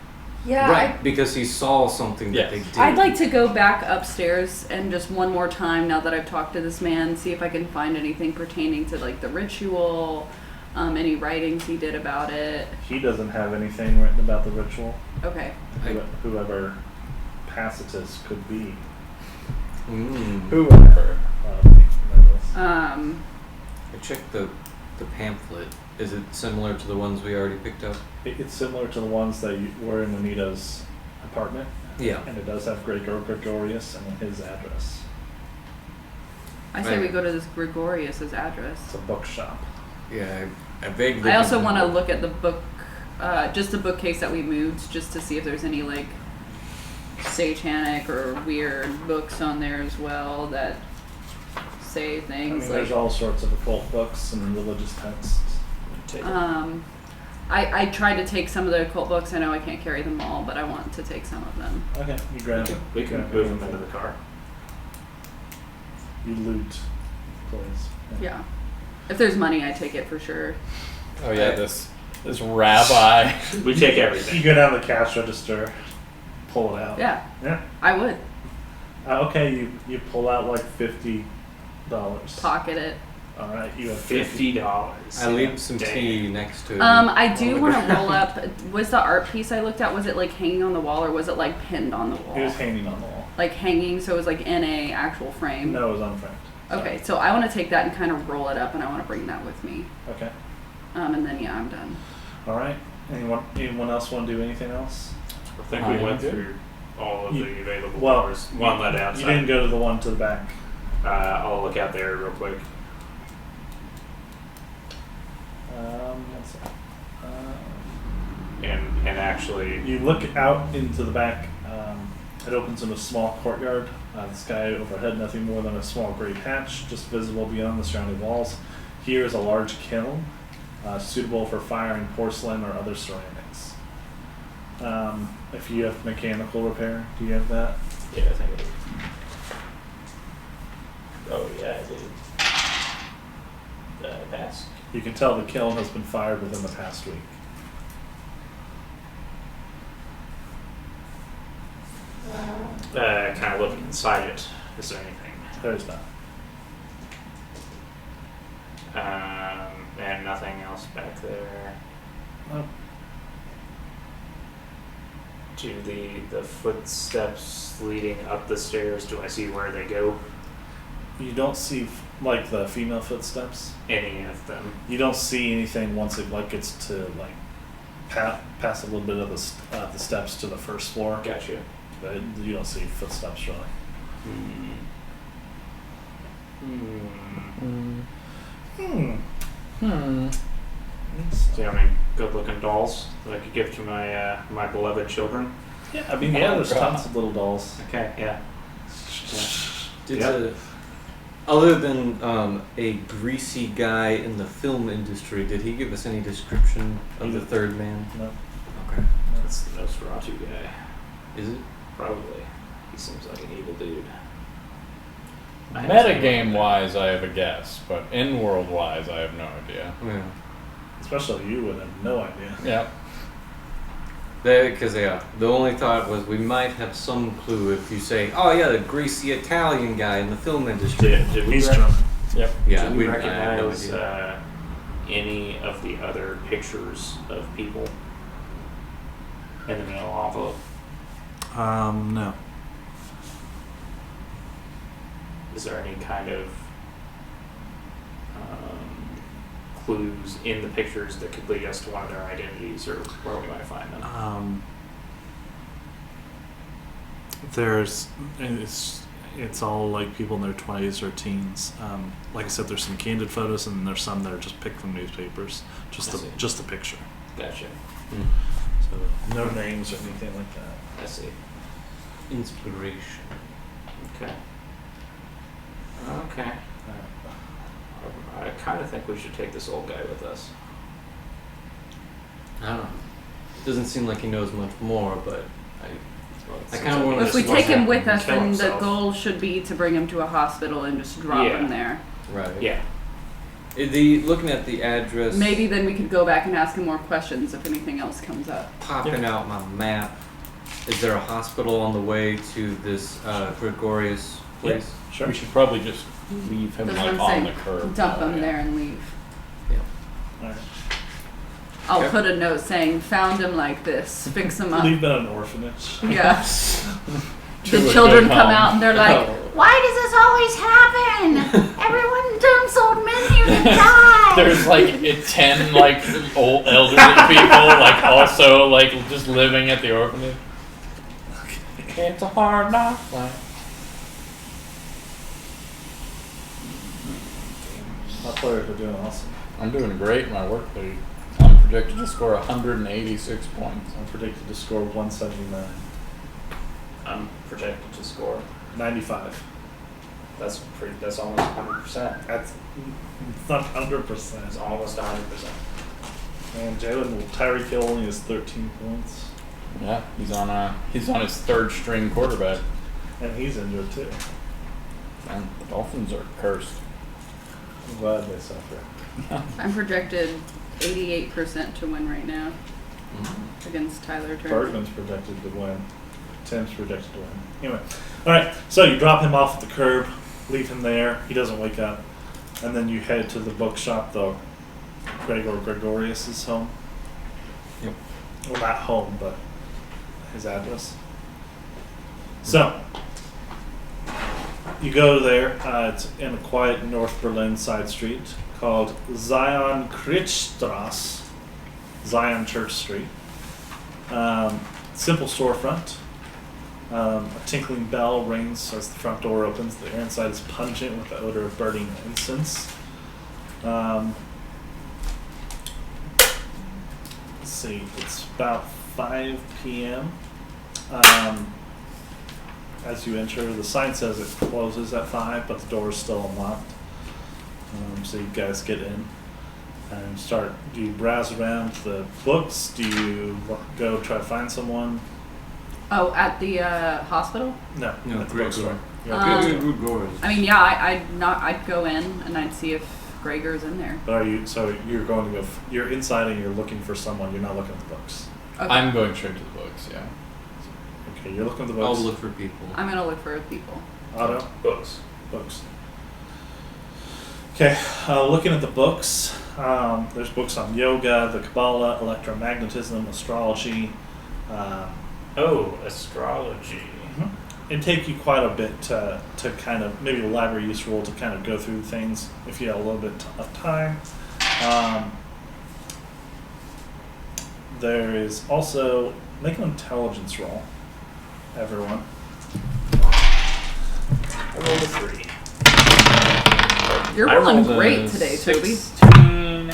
Yeah,
Right, because he saw something that
Yes.
they did.
I'd like to go back upstairs and just one more time, now that I've talked to this man, see if I can find anything pertaining to like the ritual, any writings he did about it.
He doesn't have anything written about the ritual.
Okay.
Whoever Pacitus could be.
Whoever.
I checked the pamphlet. Is it similar to the ones we already picked up?
It's similar to the ones that were in Anita's apartment.
Yeah.
And it does have Gregorius and his address.
I say we
Right.
go to this Gregorius's address.
It's a bookshop.
Yeah, I vaguely...
I also want to look at the book, just the bookcase that we moved, just to see if there's any like satanic or weird books on there as well that say
I
things
mean, there's
like.
all sorts of occult books and religious texts.
I tried to take some of the occult books. I know I can't carry them all, but I want to take some of them.
Okay, you grab it.
We can move him into the car.
You loot, please.
Yeah. If there's money, I take it for sure.
Oh yeah, this rabbi.
We take
You
everything.
go down to the cash register, pull it out.
Yeah,
Yeah.
I would
Okay, you pull out like $50.
pocket it.
All right, you have
$50.
I leave some
Dang.
tea next to it.
I do want to roll up. Was the art piece I looked at, was it like hanging on the wall or was it like pinned on the wall?
It was hanging on the wall.
Like hanging, so it was like in a actual frame.
No, it was unframed.
Okay, so I want to take that and kind of roll it up, and I want to bring that with me.
Okay.
And then yeah, I'm done.
All right. Anyone else want to do anything else?
I think we went through all of the available
Well,
doors. One led outside.
You didn't go to the one to the back.
I'll look out there real quick.
Let's see.
And actually,
You look out into the back. It opens in a small courtyard. The sky overhead, nothing more than a small gray patch, just visible beyond the surrounding walls. Here is a large kiln, suitable for firing porcelain or other ceramics. If you have mechanical repair, do you have that?
yeah, I think it is. Oh yeah, I did. Pass.
You can tell the kiln has been fired within the past week.
Kind of looking inside it. Is there anything?
There's not.
And nothing else back there.
Nope.
Do the footsteps leading up the stairs, do I see where they go?
You don't see like the female footsteps.
Any of them?
You don't see anything once it like gets to like past a little bit of the steps to the first floor.
Gotcha.
But you don't see footsteps really.
Do you have any good-looking dolls that I could give to my my beloved children?
Yeah, I mean, there's tons of little dolls.
Okay, yeah.
Did other than a greasy guy in the film industry, did he give us any description of the third man?
No.
Okay.
That's the Nosferatu guy.
Is it?
Probably. He seems like an evil dude.
Metagame wise, I have a guess, but in world wise, I have no idea.
Yeah.
Especially you would have no idea.
Yeah.
Because the only thought was we might have some clue if you say, "Oh yeah, the greasy Italian guy in the film industry."
Did we
He's
rec-
drunk.
Yep.
Yeah,
Did we
I have no
recognize
idea.
any of the other pictures of people in the mail envelope?
No.
Is there any kind of clues in the pictures that could lead us to one of their identities or where we might find them?
It's all like people in their 20s or teens. Like I said, there's some candid photos, and there's some that are just picked from newspapers.
I see.
Just a picture.
Gotcha.
So no names or anything like that.
I see.
Inspiration.
Okay. Okay. I kind of think we should take this old guy with us.
I don't know. Doesn't seem like he knows much more, but I kind of want
If
to.
we take him with us,
Kill
then the
himself.
goal should be to bring him to a hospital and just drop
Yeah.
him there.
Right.
Yeah.
Looking at the address.
Maybe then we could go back and ask him more questions if anything else comes up.
Popping out my map. Is there a hospital on the way to this Gregorius place?
Sure.
We should probably just leave him
That's
like
what
on
I'm
the
saying.
curb.
Dump him there and leave.
All right.
I'll
Okay.
put a note saying, found him like this, fix him up.
Leave them at an orphanage.
Yeah.
To
The
a
children
good
come
home.
out and they're like, why does this always happen? Everyone dumps old men here to die.
There's like 10 like old elderly people like also like just living at the orphanage. It's a hard knock life.
My players are doing awesome.
I'm doing great in my work league. I'm projected to score 186 points.
I'm predicted to score 179.
I'm projected to score.
95.
That's almost 100%.
That's not 100%.
It's almost 100%.
And Tyreek Hill only has 13 points.
Yeah, he's on his third string quarterback.
And he's injured too.
And the Dolphins are cursed.
I'm glad they suffer.
I'm projected 88% to win right now against Tyler Turner.
Bergman's projected to win. Tim's projected to win. Anyway. Alright, so you drop him off at the curb, leave him there, he doesn't wake up, and then you head to the bookshop, though Gregorius's home.
Yep.
Well, not home, but his address. So, you go there. It's in a quiet North Berlin side street called Zion Kirchstrasse, Zion Church Street. Simple storefront. A tinkling bell rings as the front door opens. The air inside is pungent with the odor of burning incense. Let's see, it's about 5 p.m. As you enter, the sign says it closes at 5, but the door is still unlocked. So you guys get in and start. Do you browse around the books? Do you go try to find someone?
Oh, at the hospital?
No,
No,
at the
Gregor.
bookstore.
Good Gregorius.
I mean, yeah, I'd go in and I'd see if Gregor's in there.
But you're going to go. You're inside and you're looking for someone. You're not looking at the books.
Okay.
I'm going straight to the books, yeah.
Okay, you're looking at the
I'll
books.
look for people.
I'm gonna look for people.
Otto,
Books.
books. Okay, looking at the books. There's books on yoga, the Kabbalah, electromagnetism, astrology.
Oh, astrology.
It'd take you quite a bit to kind of, maybe a library use rule to kind of go through things if you have a little bit of time. There is also, make an intelligence roll, everyone.
I rolled a 3.
You're
I
rolling
rolled a
great today, Toby.
16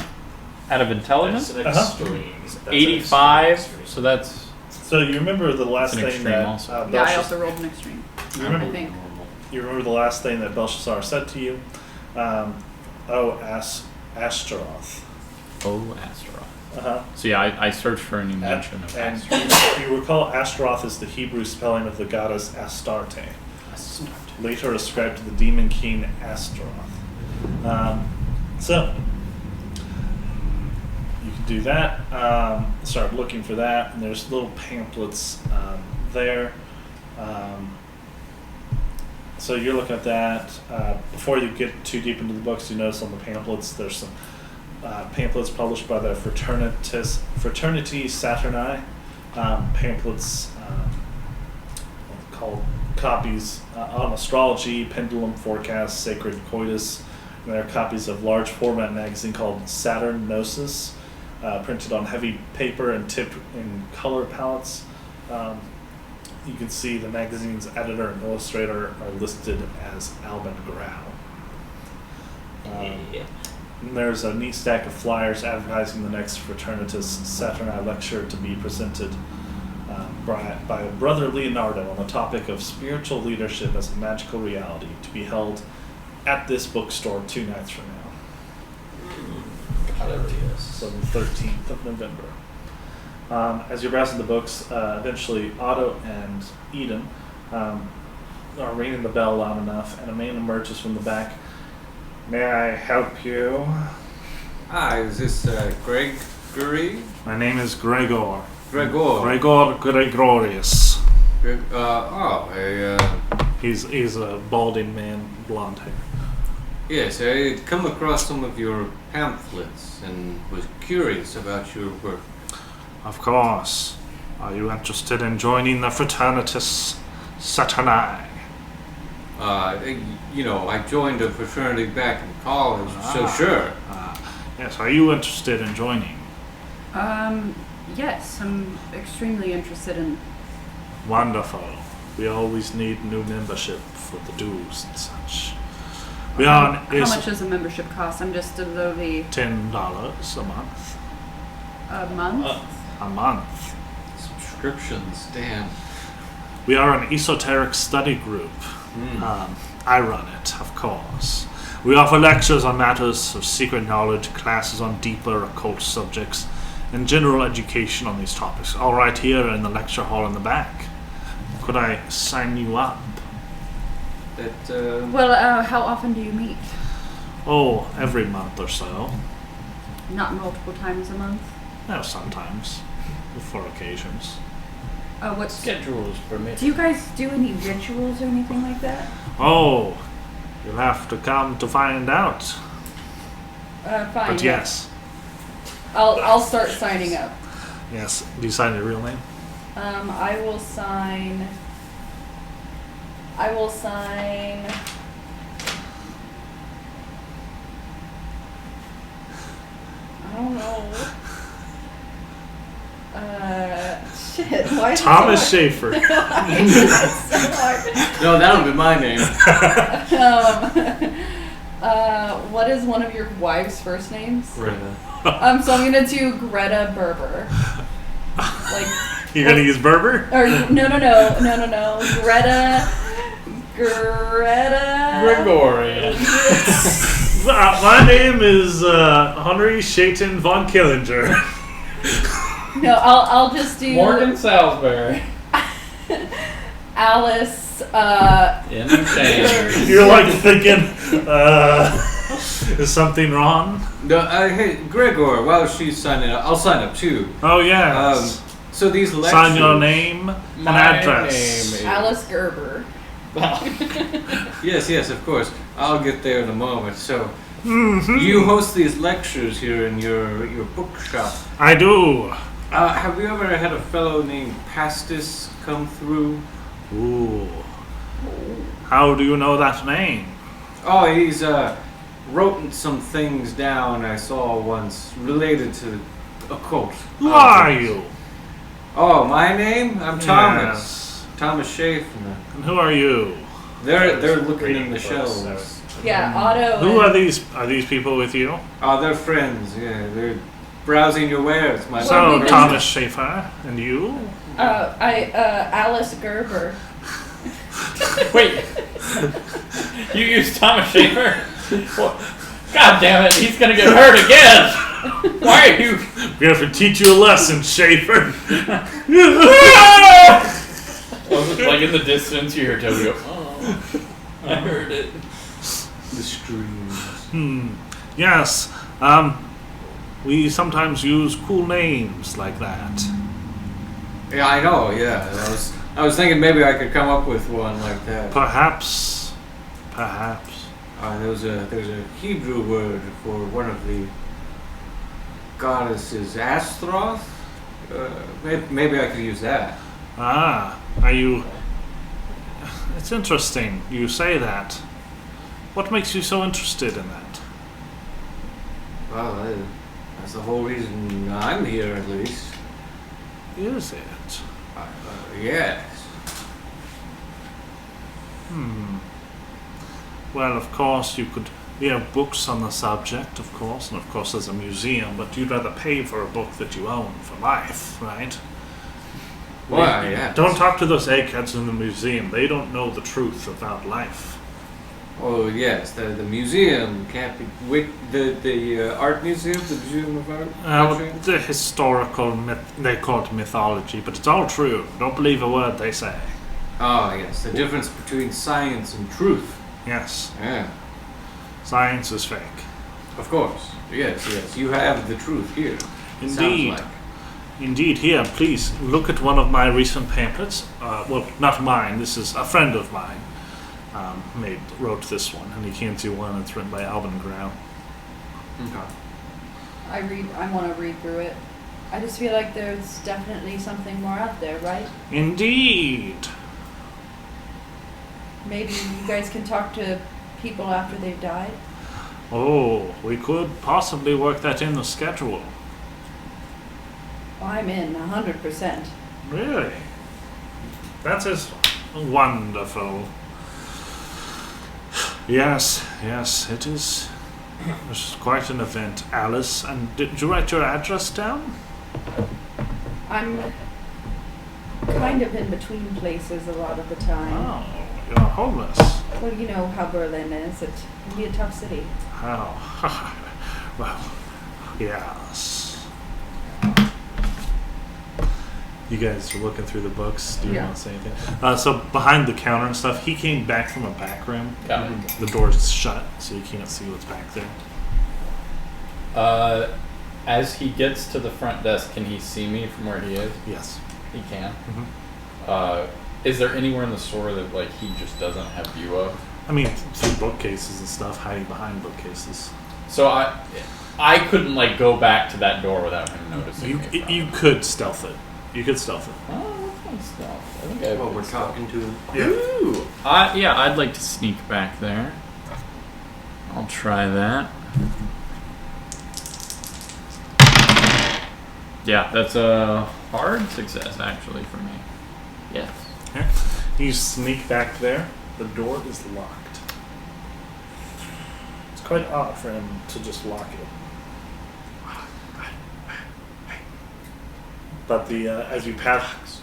out of intelligence.
That's an extreme. That's an
85,
extreme.
so that's
So you remember the last
It's an
thing
extreme
that
also.
Yeah, I
Belshazzar-
also rolled an extreme.
you remember,
I think.
you remember the last thing that Belshazzar said to you? Ashtaroth.
Astaroth.
Uh-huh.
So yeah, I searched for any mention of
And
Astaroth.
you recall Ashtaroth is the Hebrew spelling of the goddess Astarte.
Astarte.
later ascribed to the demon king Astaroth. So you can do that. Start looking for that, and there's little pamphlets there. So you're looking at that. Before you get too deep into the books, you notice on the pamphlets there's some pamphlets published by the Fraternity Saturni. Pamphlets called copies on astrology, pendulum forecasts, sacred coitus. And there are copies of large format magazine called Saturn Gnosis, printed on heavy paper and tipped in color palettes. You can see the magazine's editor and illustrator are listed as Alban Grau. And there's a neat stack of flyers advertising the next Fraternitas Saturni lecture to be presented by Brother Leonardo on the topic of spiritual leadership as a magical reality, to be held at this bookstore 2 nights from now. So the 13th of November. As you're browsing the books, eventually Otto and Eden are ringing the bell loud enough, and a man emerges from the back. May I help you?
Is this Gregory?
My name is Gregor.
Gregor.
Gregorius. He's a balding man, blonde hair.
Yes, I had come across some of your pamphlets and was curious about your work.
Of course. Are you interested in joining the Fraternitas Saturni?
I joined a fraternity back in college, so sure.
Yes, are you interested in joining?
Yes, I'm extremely interested in.
Wonderful. We always need new membership for the dues and such. How
much does a membership cost? I'm just a lowly.
$10 a month.
A month?
A month.
Subscriptions, damn.
We are an esoteric study group. I run it, of course. We offer lectures on matters of secret knowledge, classes on deeper occult subjects, and general education on these topics. All right here in the lecture hall in the back. Could I sign you up?
How often do you meet?
Oh, every month or so.
Not multiple times a month?
No, sometimes. For occasions.
What
Schedules permit.
do you guys do any rituals or anything like that?
Oh, you'll have to come to find out.
Fine.
But yes.
I'll start signing up.
Yes. Do you sign your real name?
I will sign. I don't know. Shit. Why is it
Thomas
so
Schaefer.
hard? Why is it so hard?
No, that'll be my name.
What is one of your wife's first names?
Greta.
So I'm gonna do Greta Berber.
You're gonna use Berber?
Or no. Greta.
Gregorian.
My name is Henry Shaitan von Killinger.
No, I'll just do
Morgan Salisbury.
Alice.
Interchange.
You're like thinking, is something wrong?
No, hey, Gregor, while she's signing up, I'll sign up too.
Oh yes.
So these lectures...
Sign your name and
My
address.
name is-
Alice Gerber.
Yes, of course. I'll get there in a moment. So, you host these lectures here in your bookshop.
I do.
Have you ever had a fellow named Pastis come through?
Ooh. How do you know that name?
Oh, he's wrote some things down I saw once related to occult.
Who are you?
Oh, my name? I'm Thomas.
Yes.
Thomas Schaefer.
And who are you?
They're looking in the
Reading
shelves.
books,
Yeah, Otto.
Who are these? Are these people with you?
Oh, they're friends. Yeah, they're browsing your wares. My
So,
lord.
Thomas Schaefer and you?
Alice Gerber.
Wait. You used Thomas Schaefer? Well, God damn it, he's gonna get hurt again! Why are you...
We have to teach you a lesson, Schaefer.
Like in the distance, you hear Toby go, oh. I heard it.
The screams.
Yes. We sometimes use cool names like that.
Yeah, I know. Yeah, I was thinking maybe I could come up with one like that.
Perhaps.
There's a Hebrew word for one of the goddesses, Astroth. Maybe I could use that.
Ah, are you... It's interesting you say that. What makes you so interested in that?
Well, that's the whole reason I'm here, at least.
Is it?
Yes.
Well, of course, you could... We have books on the subject, of course, and of course there's a museum, but you'd rather pay for a book that you own for life, right?
Well, yeah.
Don't talk to those eggheads in the museum. They don't know the truth about life.
Oh, yes. The museum can't be... The art museum? The Museum of Art?
The historical... They call it mythology, but it's all true. Don't believe a word they say.
Oh, yes. The difference between science and truth.
Yes.
Yeah.
Science is fake.
Of course. Yes. You have the truth here.
Indeed.
Sounds like.
Indeed. Here, please, look at one of my recent pamphlets. Well, not mine. This is a friend of mine. Wrote this one, and he came to one that's written by Alvin Grau.
Okay.
I want to read through it. I just feel like there's definitely something more out there, right?
Indeed.
Maybe you guys can talk to people after they've died.
Oh, we could possibly work that in the schedule.
I'm in 100%.
Really? That is wonderful. Yes, it is. It's quite an event, Alice. And did you write your address down?
I'm kind of in between places a lot of the time.
Oh, you're homeless.
Well, you know how Berlin is. It can be a tough city.
Oh, well, yes. You guys are looking through the books. Do you
Yeah.
want to say anything? So behind the counter and stuff, he came back from a back room.
Got it.
The door's shut, so you can't see what's back there.
As he gets to the front desk, can he see me from where he is?
Yes.
He can.
Mhm.
Is there anywhere in the store that like he just doesn't have view of?
I mean, through bookcases and stuff, hiding behind bookcases.
So I couldn't like go back to that door without him noticing. me.
You could stealth it. You could stealth it.
Oh, what kind of stuff? I think I.
Well, we're talking to...
Yeah.
Ooh. I'd like to sneak back there. I'll try that. Yeah, that's a hard success actually for me. Yes.
Okay. You sneak back there. The door is locked. It's quite odd for him to just lock it. But as you pass,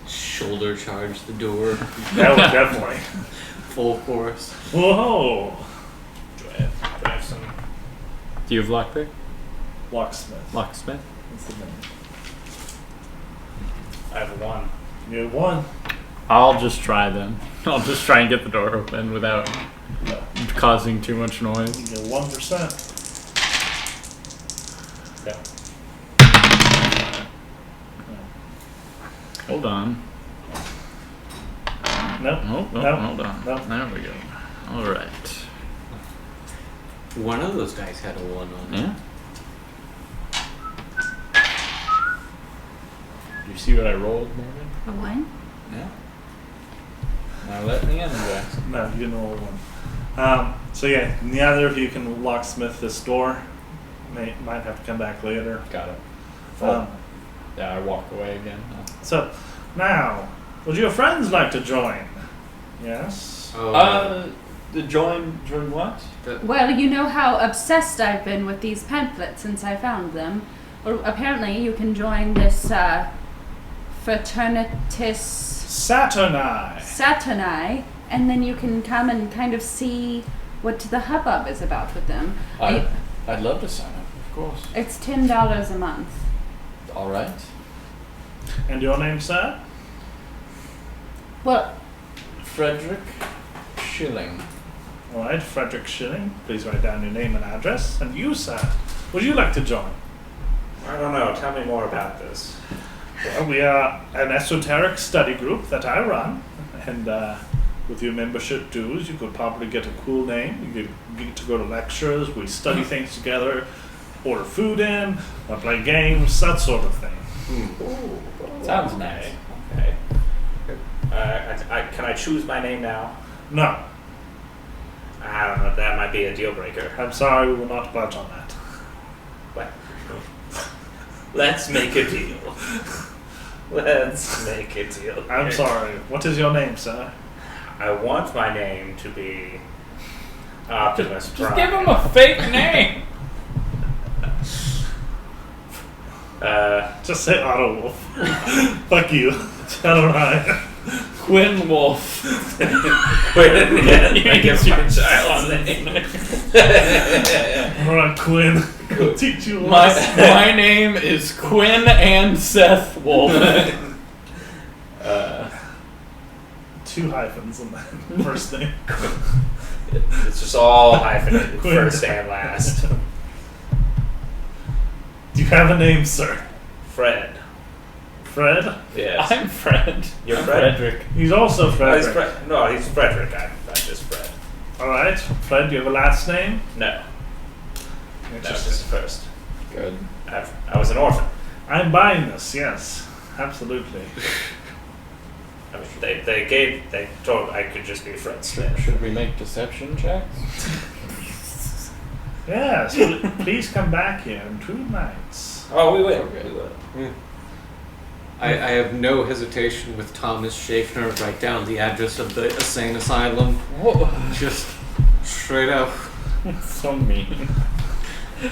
Shoulder charge the door.
that would definitely.
Full force.
Whoa!
Do I have some?
Do you have lockpick?
Locksmith.
Locksmith?
That's the name.
I have one.
You have one.
I'll just try then. I'll just try and get the door open without causing too much noise.
You get 1%.
Yeah.
Hold on.
Nope.
Oh, no,
No.
hold on.
No.
There we go. All right.
One of those guys had a 1 on it.
Yeah. Do you see what I rolled, Morgan?
A one?
Yeah. Now let me in, guys.
No, you didn't roll one. So yeah, neither of you can locksmith this door. Might have to come back later.
Got it.
Um,
Yeah, I walk away again.
so now, would your friends like to join? Yes.
The join what?
Well, you know how obsessed I've been with these pamphlets since I found them. Well, apparently you can join this fraternitas Saturni, and then you can come and kind of see what the hubbub is about with them.
I'd love to sign up, of course.
It's $10 a month.
All right.
And your name, sir?
Well,
Frederick Schilling.
All right, Frederick Schilling. Please write down your name and address. And you, sir, would you like to join?
I don't know. Tell me more about this.
Well, we are an esoteric study group that I run, and with your membership dues, you could probably get a cool name. You could get to go to lectures. We study things together, order food in, play games, that sort of thing.
Sounds nice.
Okay. Can I choose my name now?
No,
I don't know. That might be a deal breaker.
I'm sorry, we will not budge on that.
But let's make a deal. Let's make a deal.
I'm sorry. What is your name, sir?
I want my name to be Optimus
Just
Prime.
give him a fake name.
Just say Otto Wolf. Fuck you. All right.
Quinn Wolf.
Make it my child's name.
All right, Quinn. We'll teach you a lesson.
My name is Quinn and Seth Wolf.
2 hyphens in that first name.
It's just all hyphenated,
Quinn.
first and last.
Do you have a name, sir?
Fred.
Fred?
Yes.
I'm Fred.
You're
I'm
Fred?
Frederick.
He's also
No, he's
Frederick.
No, he's Frederick. I'm just Fred.
All right, Fred. Do you have a last name?
No. No, just first.
Good.
I was an orphan.
I'm buying this. Yes, absolutely.
I mean, they told I could just be Fred Smith.
Should we make deception checks?
Yes. Please come back here in 2 nights.
Oh, we will.
Okay.
We will.
I have no hesitation with Thomas Schaeffner. Write down the address of the insane asylum.
Whoa.
Just straight up.
So mean.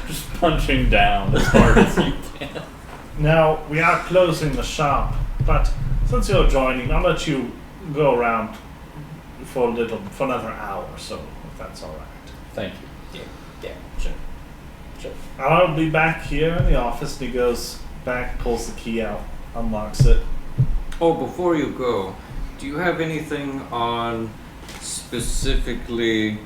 Just punching down as hard as you can.
Now we are closing the shop, but since you're joining, I'll let you go around for another hour or so, if that's all right.
Thank you.
Yeah, sure. Sure.
I'll be back here in the office. And he goes back, pulls the key out, unlocks it.
Oh, before you go, do you have anything on specifically,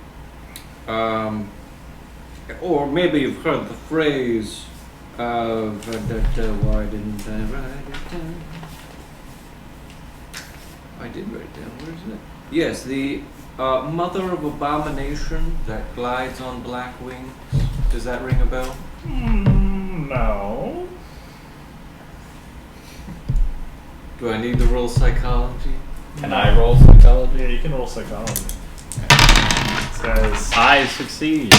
or maybe you've heard the phrase of, why didn't I write it down? I did write it down, where is it? Yes, the Mother of Abomination that glides on black wings. Does that ring a bell?
No.
Do I need to roll psychology?
Can I roll psychology?
Yeah, you can roll psychology. Says,
I succeed.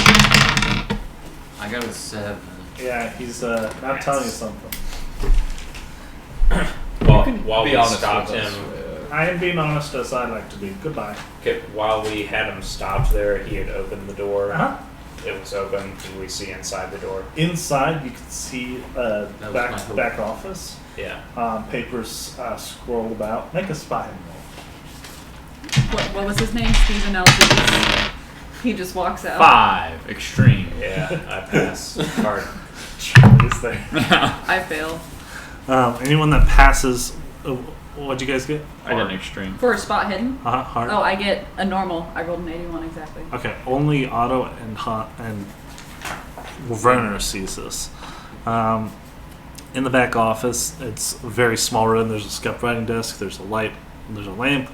I got a 7.
yeah, he's not telling you something.
While
Be
we
honest
stopped
with us.
him,
I am being honest as I like to be. Goodbye.
okay, while we had him stopped there, he had opened the door.
Uh-huh.
It was open. Could we see inside the door?
Inside, you can see
was my hope.
back office.
Yeah.
Papers scrolled about. Make a spy roll.
What was his name? Stephen L. He just walks out.
5. Extreme.
Yeah, I pass. Hard.
Charlie's there.
I fail.
Anyone that passes, what'd you guys get?
I got an extreme.
For a spot hidden?
Hard.
Oh, I get a normal. I rolled an 81 exactly.
Okay, only Otto and Werner sees this. In the back office, it's a very small room. There's a scuffed writing desk. There's a light. There's a lamp.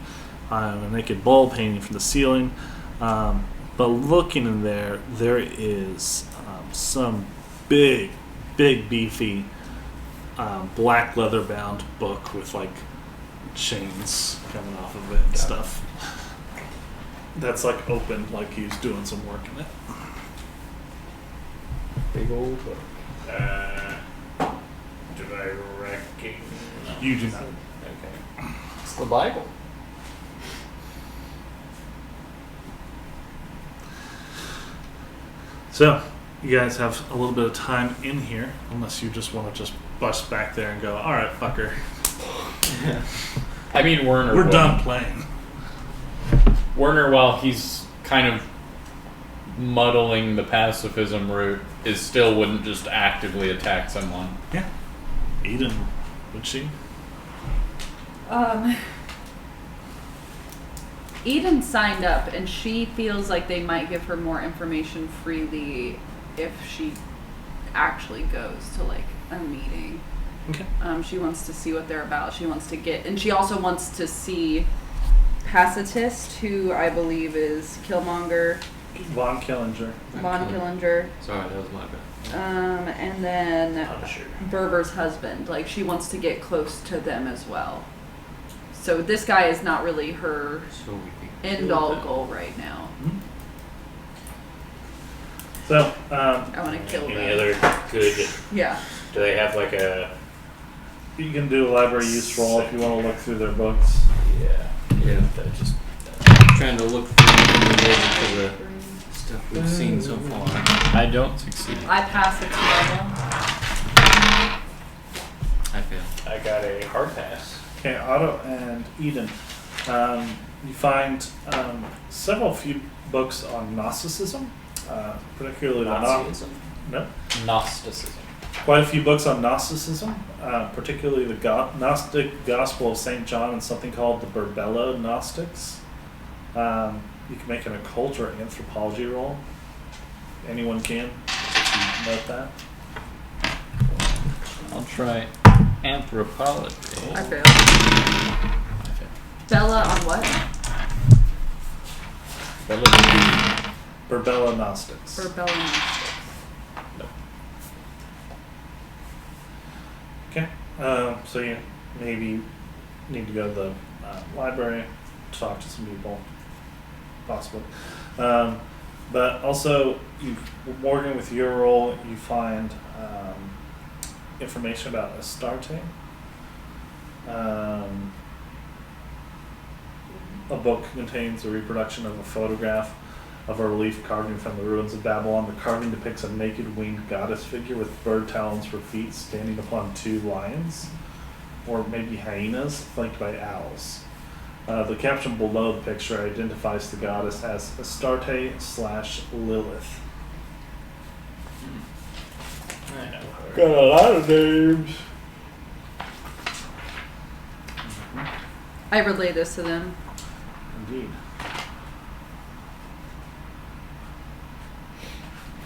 And a naked bulb hanging from the ceiling. But looking in there, there is some big, beefy, black leather-bound book with like chains coming off of it and stuff. That's like open, like he's doing some work in it.
Big old book.
Do I recognize?
You do not.
Okay.
It's the Bible.
So, you guys have a little bit of time in here, unless you just want to just bust back there and go, all right, fucker,
I mean, Werner.
we're
wouldn't.
done playing.
Werner, while he's kind of muddling the pacifism route, still wouldn't just actively attack someone.
Yeah. Eden, would she?
Eden signed up, and she feels like they might give her more information freely if she actually goes to like a meeting.
Okay.
She wants to see what they're about. She wants to get, and she also wants to see Pacifist, who I believe is Killmonger,
Von Killinger.
Von Killinger,
Sorry, that was my bad.
and then
Punisher.
Berber's husband. Like, she wants to get close to them as well. So this guy is not really her
So we can
end-all goal right now.
So,
I want to kill
Any
them.
other good?
Yeah.
Do they have like a?
you can do a library use roll if you want to look through their books.
Yeah.
Yeah.
That just.
trying to look for anything related to the stuff we've seen so far.
I don't succeed.
I pass it to Bella.
I failed.
I got a hard pass.
Okay, Otto and Eden. You find several few books on Gnosticism, particularly the
Nazism.
no,
Gnosticism.
quite a few books on Gnosticism, particularly the Gnostic Gospel of St. John and something called the Berbella Gnostics. You can make an occult or anthropology roll. Anyone can. If you note that.
I'll try anthropology.
I failed. Bella on what?
Berbella Gnostics.
For Bella Gnostics.
Okay. So you maybe need to go to the library, talk to some people, possibly. But also, Morgan, with your role, you find information about Astarte. A book contains a reproduction of a photograph of a relief carving from the ruins of Babylon. The carving depicts a naked winged goddess figure with bird talons for feet standing upon two lions, or maybe hyenas, flanked by owls. The caption below the picture identifies the goddess as Astarte/Lilith.
I know her.
Got a lot of names.
I relay this to them.
Indeed.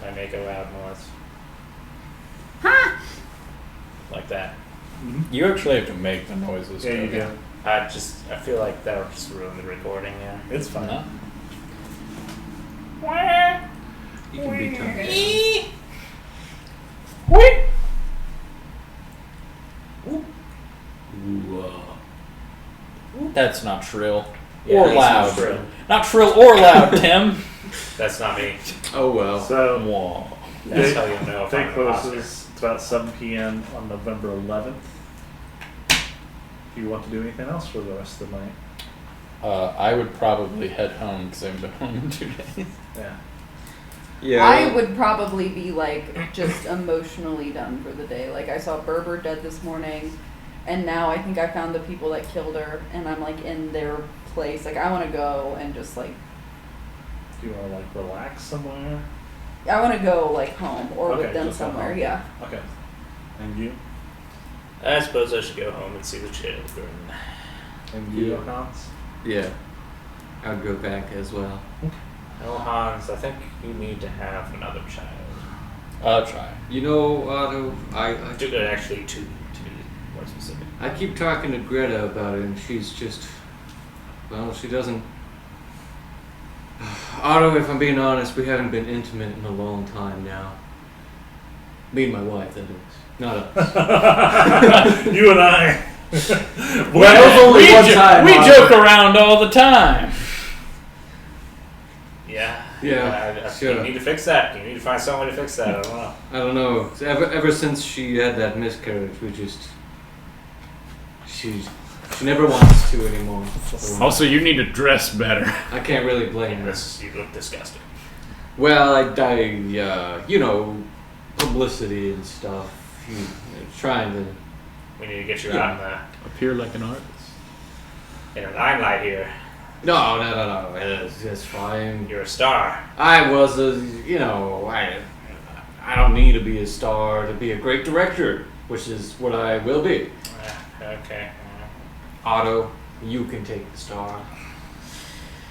I make a loud noise.
Ha!
Like that.
You actually have to make the noises.
Yeah, you
too.
do.
I feel like that would just ruin the recording, yeah.
It's fine.
No.
You can be tough.
That's not shrill.
Yeah,
Or
that's
loud.
not shrill.
Not shrill or loud, Tim.
That's not me.
Oh well.
So,
Whoa.
That's how you know if I'm
Fake
an imposter.
closes. It's about 7 p.m. on November 11th. Do you want to do anything else for the rest of the night?
I would probably head home because I haven't been home in 2 days.
Yeah.
Yeah.
I would probably be like just emotionally done for the day. Like, I saw Berber dead this morning, and now I think I found the people that killed her, and I'm like in their place. Like, I want to go and just like,
Do you want to like relax somewhere?
I want to go like home or
Okay,
with them
just go
somewhere.
home.
Yeah.
Okay. And you?
I suppose I should go home and see the children.
And you,
Yeah.
Hans?
Yeah. I would go back as well.
No, Hans, I think you need to have another child.
I'll try.
You know, Otto,
Actually, two to be more specific.
I keep talking to Greta about it, and she's just, well, she doesn't. Otto, if I'm being honest, we haven't been intimate in a long time now. Me and my wife, that is. Not us.
You and I.
Well, only one time,
we
Otto.
joke around all the time.
Yeah.
Yeah,
I
sure.
You need to fix that. You need to find some way to fix that. I don't know.
I don't know. Ever since she had that miscarriage, we just. She never wants to anymore. So
Also, you need to dress better.
I can't really blame her.
You look disgusting.
Well, you know, publicity and stuff. Trying to.
We need to get you
Yeah.
out in
Appear like an artist.
the limelight here.
No. It's fine.
You're a star.
I was I don't need to be a star to be a great director, which is what I will be.
Okay.
Otto, you can take the star.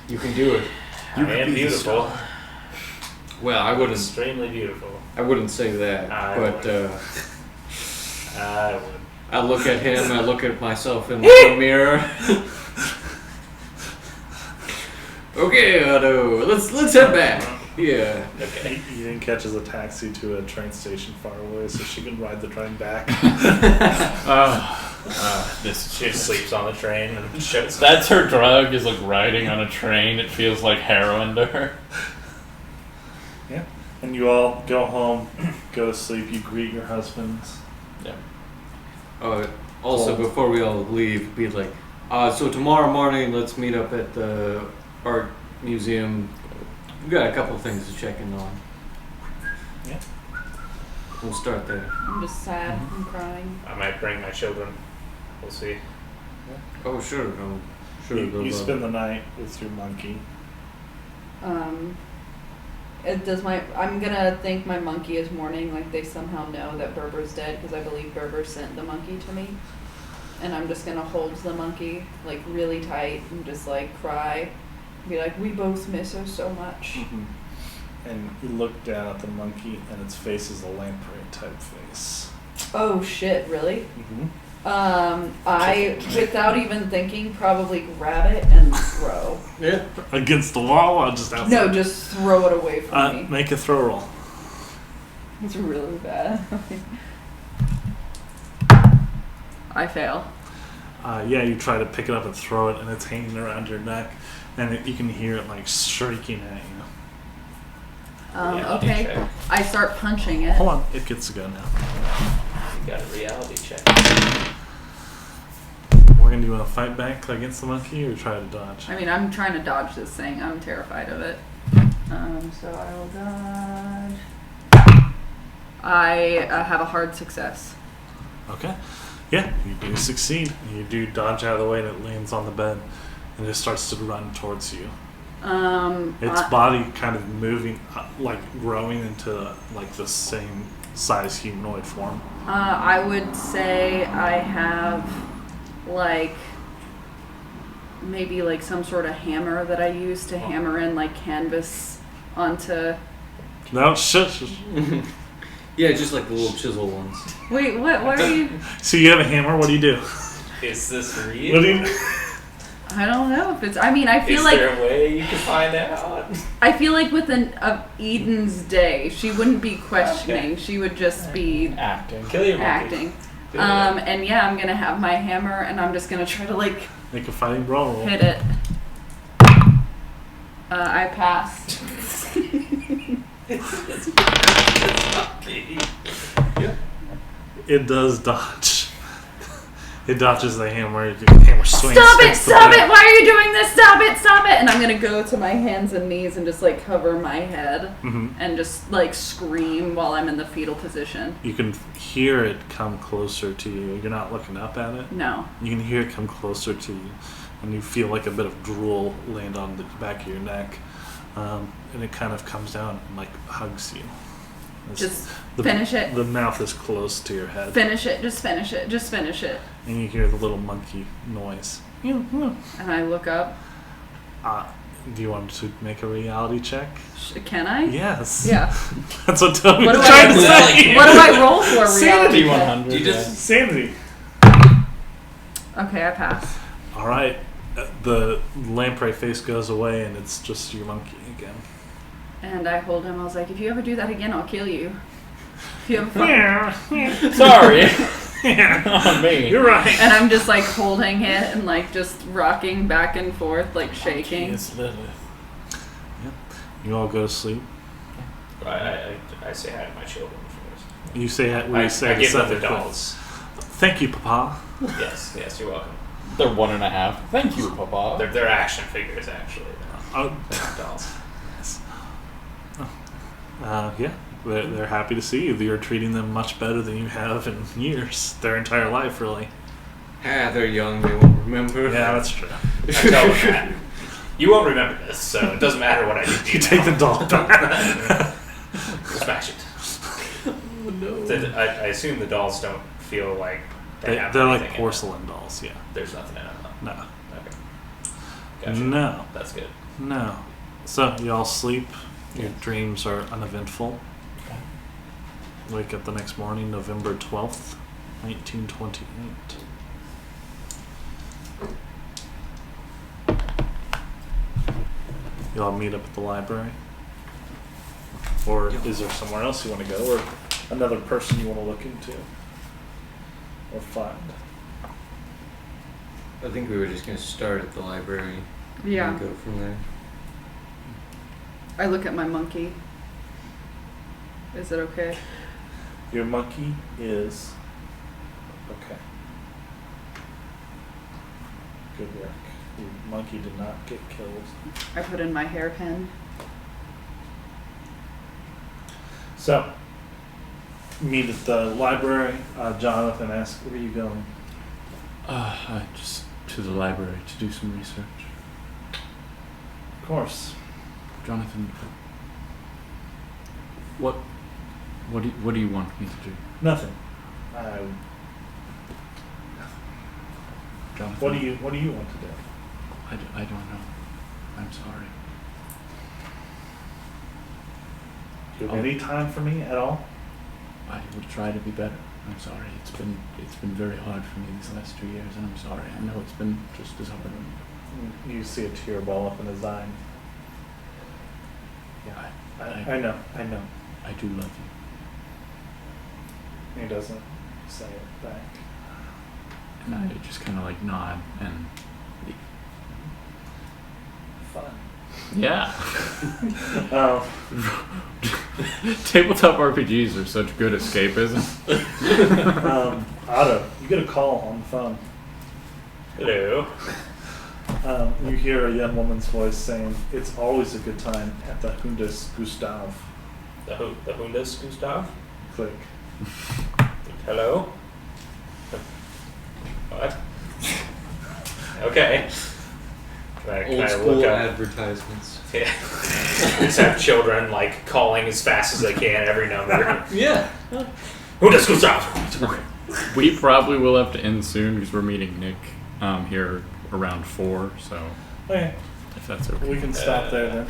You can do it.
I am beautiful.
Well, I wouldn't.
Extremely beautiful.
I wouldn't say that,
I
but
I would.
I look at him. I look at myself in the mirror. Okay, Otto. Let's head back. Yeah.
Okay.
Eden catches a taxi to a train station far away so she can ride the train back.
This
She just sleeps on the train and shows up.
That's her drug, is like riding on a train. It feels like heroin to her.
Yeah. And you all go home, go to sleep, you greet your husbands.
Yeah.
Also, before we all leave, be like, so tomorrow morning, let's meet up at the art museum. We've got a couple things to check in on.
Yeah.
We'll start there.
I'm just sad. I'm crying.
I might bring my children. We'll see.
Oh, sure. No, sure.
You spend the night with your monkey.
I'm gonna think my monkey is mourning, like they somehow know that Berber's dead, because I believe Berber sent the monkey to me. And I'm just gonna hold the monkey like really tight and just like cry. Be like, we both miss her so much.
And you look down at the monkey and its face is a lamprey type face.
Oh shit, really? I, without even thinking, probably grab it and throw.
Yeah.
Against the wall or just outside?
No, just throw it away from me.
Make a throw roll.
It's really bad.
I fail.
Yeah, you try to pick it up and throw it, and it's hanging around your neck, and you can hear it like shrieking at you.
Reality
Okay.
check.
I start punching it.
Hold on, it gets to go now.
You got a reality check.
Morgan, do you want to fight back against the monkey or try to dodge?
I mean, I'm trying to dodge this thing. I'm terrified of it. So I will dodge. I have a hard success.
Okay. Yeah, you do succeed. You do dodge out of the way, and it lands on the bed, and it starts to run towards you. Its body kind of moving, like growing into like the same size humanoid form.
I would say I have like maybe like some sort of hammer that I use to hammer in like canvas onto.
No, shush.
Yeah, just like the little chisel ones.
Wait, what are you?
So you have a hammer. What do you do?
Is this
What do
real?
you?
I don't know if it's. I mean, I feel
Is
like
there a way you can find out?
I feel like with Eden's day, she wouldn't be questioning.
Okay.
She would just be
Acting.
Kill your monkey.
acting.
Good.
And yeah, I'm gonna have my hammer, and I'm just gonna try to like
Make a fighting brawl roll.
hit it. I passed.
It does dodge. It dodges the hammer. The hammer swings.
Stop it!
sticks to
Stop
the
it!
bed.
Why are you doing this? Stop it! Stop it! And I'm gonna go to my hands and knees and just like cover my head and just like scream while I'm in the fetal position.
You can hear it come closer to you. You're not looking up at it.
No.
You can hear it come closer to you, and you feel like a bit of drool land on the back of your neck, and it kind of comes down and like hugs you.
Just finish it.
The mouth is close to your head,
Finish it. Just finish it. Just finish it.
and you hear the little monkey noise.
And I look up.
Do you want to make a reality check?
Can I?
Yes.
Yeah.
That's what Toby
What
was
do
trying to
I-
say.
What do I roll for?
Sanity.
Reality check?
100.
You just
Sanity.
Okay, I pass.
All right. The lamprey face goes away, and it's just your monkey again.
And I hold him. I was like, if you ever do that again, I'll kill you. If you ever
Sorry. On me.
You're right.
And I'm just like holding it and like just rocking back and forth, like shaking.
It's Lilith.
Yep. You all go to sleep.
I say hi to my children first.
You say what
I
you say to
give them
Seth
the
quick.
dolls.
Thank you, Papa.
Yes, you're welcome.
They're 1.5. Thank you, Papa.
They're action figures, actually.
Oh,
They're not dolls.
yeah. They're happy to see you. You're treating them much better than you have in years. Their entire life, really.
they're young. They won't remember.
Yeah, that's true.
I tell them that. You won't remember this, so it doesn't matter what I do to
You take the doll back.
Smash it.
Oh no.
I assume the dolls don't feel like they have
They're like
anything in
porcelain dolls, yeah.
them. There's nothing in them.
No.
Okay. Gotcha.
No.
That's good.
No. So you all sleep. Your
Yeah.
dreams are uneventful. Wake up the next morning, November 12th, 1928. You all meet up at the library? Or is there somewhere else you want to go? Or another person you want to look into? Or find?
I think we were just going to start at the library
Yeah.
and go from there.
I look at my monkey. Is it okay?
Your monkey is okay. Good work. Your monkey did not get killed.
I put in my hairpin.
So, meet at the library. Jonathan asks, where are you going?
Just to the library to do some research.
Of course.
Jonathan, what do you want me to do?
Nothing.
Jonathan,
What do you want to do?
I don't know. I'm sorry.
Do you have any time for me at all?
I will try to be better. I'm sorry. It's been very hard for me these last 2 years, and I'm sorry. I know it's been just as hard on you.
You see a tear ball up in his eye. Yeah, I know.
I do love you.
He doesn't say it back.
And I just kind of like nod and leave.
Fun.
Yeah.
Um,
Tabletop RPGs are such good escapism.
Otto, you get a call on the phone.
Hello.
You hear a young woman's voice saying, "It's always a good time at the Hundes Gustav."
The Hundes Gustav?
Click.
Hello? What? Okay. Can
Old
I
school
look up?
advertisements.
Yeah. Just have children like calling as fast as they can every number.
Yeah.
Hundes Gustav!
We probably will have to end soon because we're meeting Nick here around 4. So
Okay,
if that's okay.
we can stop there then.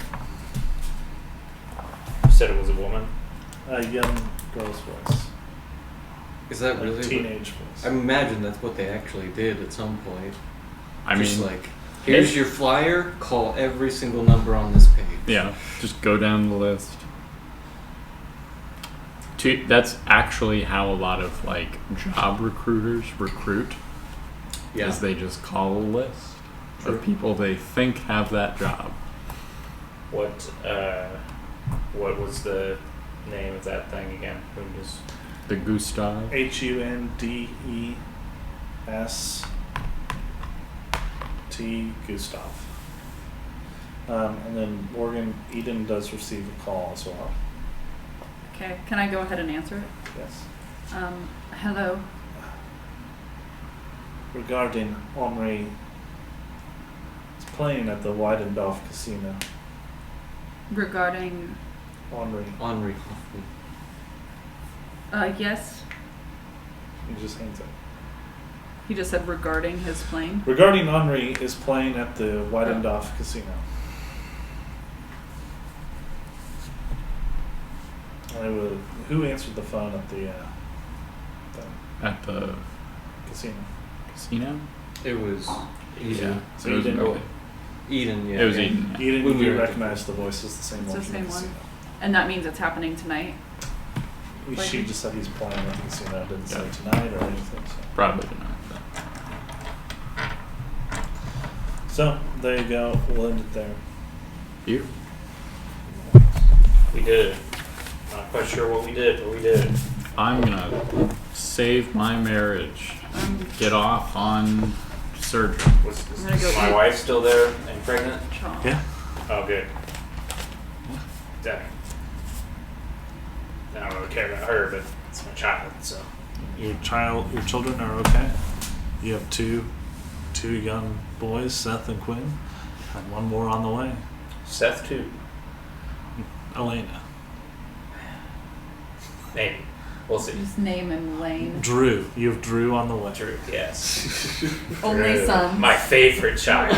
You said it was a woman?
A young girl's voice.
Is that
A
really what,
teenage voice.
I imagine that's what they actually did at some point.
I
Just
mean,
like, here's your flyer, call every single number on this page.
yeah, just go down the list. That's actually how a lot of like job recruiters recruit.
Yeah.
Is they just call a list
True.
of people they think have that job.
What was the name of that thing again? Hundes.
The Gustav.
HUNDEST Gustav. And then Morgan Eden does receive a call as well.
Okay, can I go ahead and answer it?
Yes.
Hello.
Regarding Henri, it's playing at the Weidendorf Casino.
Regarding,
Henri,
Henri Hoffman.
yes,
he just hands it.
he just said regarding his plane.
Regarding Henri is playing at the Weidendorf Casino. Who answered the phone at the
At the
casino?
casino?
It was Eden.
Yeah.
So
it was
Eden.
really-
Eden, yeah.
It was
yeah.
Eden. yeah.
Eden,
When we
you
were at the-
recognize the voice as the same
It's
one
the
from
same
the
one.
casino.
And that means it's happening tonight.
She
Like-
just said he's playing at the casino. Didn't say
Yeah.
tonight or anything.
Probably not.
So there you go. We'll end it there.
You?
We did it. Not quite sure what we did, but we did it.
I'm gonna save my marriage. Get off on surgery.
Was
I'm gonna go
my
eat.
wife still there and pregnant?
Chomp.
Yeah.
Oh, good. Dang. I don't really care about her, but it's my child, so.
Your children are okay. You have two young boys, Seth and Quinn, and one more on the way,
Seth, too.
Elena.
Maybe. We'll see.
Just name him Lane.
Drew. You have Drew on the way.
True, yes.
Only
True.
son.
My favorite child.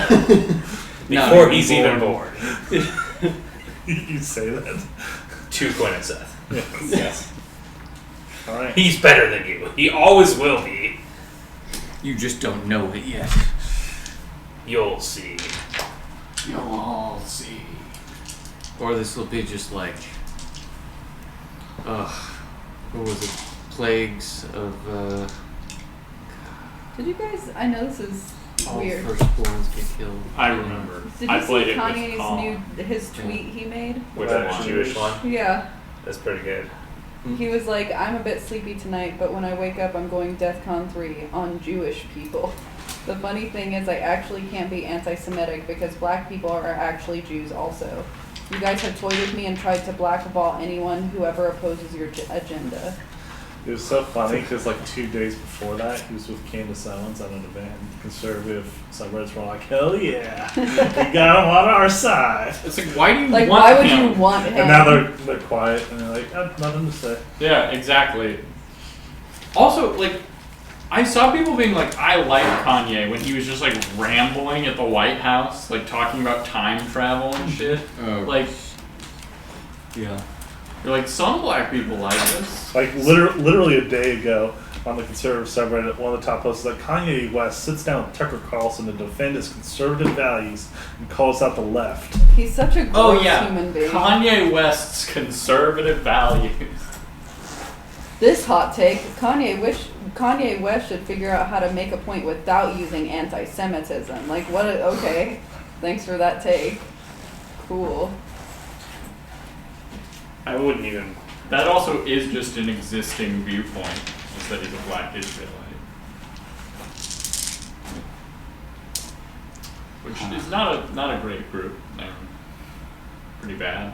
Before he's even born.
You say that.
To Quinn and Seth.
Yes. All right.
He's better than you. He always will be.
You just don't know it yet.
You'll see.
You'll all see.
Or this will be just like, what was it? Plagues of,
Did you guys? I know this is
all
weird.
firstborns get killed.
I remember.
Did
I
you see
played it with
Kanye's
Colin.
his tweet he made?
Which
That
one?
Jewish
Jewish one?
Yeah.
That's pretty good.
He was like, I'm a bit sleepy tonight, but when I wake up, I'm going DEFCON 3 on Jewish people. The funny thing is, I actually can't be anti-Semitic because black people are actually Jews also. You guys have toyed with me and tried to blackball anyone who ever opposes your agenda.
It was so funny because like 2 days before that, he was with Candace Owens at an event. Conservative subreddits were like, "Hell yeah, we got him on our side."
It's like, why do you
Like,
want
why would
him?
you want him?
And now they're quiet and they're like, "Nothing to say."
Yeah, exactly. Also, like, I saw people being like, I like Kanye when he was just like rambling at the White House, like talking about time travel and shit.
Oh,
Like,
yeah.
you're like, some black people like this.
Like literally a day ago on the conservative subreddit, one of the top posts is like, Kanye West sits down with Tucker Carlson to defend his conservative values and calls out the left.
He's such a gross
Oh yeah,
human being.
Kanye West's conservative values.
This hot take, Kanye West should figure out how to make a point without using anti-Semitism. Like, what? Okay, thanks for that take. Cool.
I wouldn't even. That also is just an existing viewpoint, is that he's a black Israelite. Which is not a great group. They're pretty bad.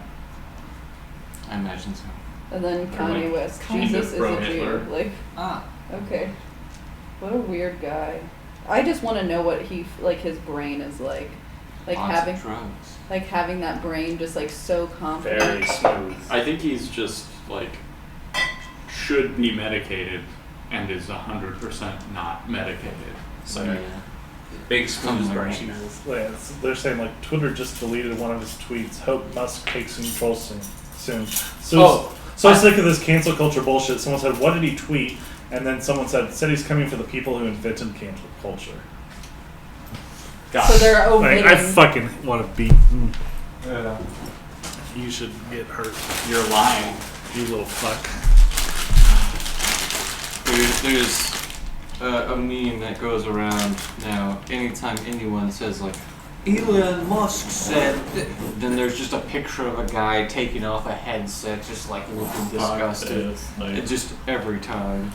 I imagine so.
And then
They're
Kanye
like
West,
kind
Jesus
of
is a
pro-Hitler.
Jew. Like,
Ah.
okay, what a weird guy. I just want to know what his brain is like
Lots of drugs.
having that brain just like so confident.
Very smooth.
I think he's just like should be medicated and is 100% not medicated. So
Yeah.
Big smooth brain.
Yeah, they're saying like Twitter just deleted one of his tweets. Hope Musk takes control soon. So sick of this cancel culture bullshit. Someone said, "What did he tweet?" And then someone said he's coming for the people who invented cancel culture.
God.
So they're
Like,
omitting.
I fucking want to beat.
Yeah.
You should get hurt,
You're lying.
you little fuck.
There's a meme that goes around now. Anytime anyone says like, Elon Musk said, then there's just a picture of a guy taking off a headset, just like looking disgusted.
Like,
Just every time.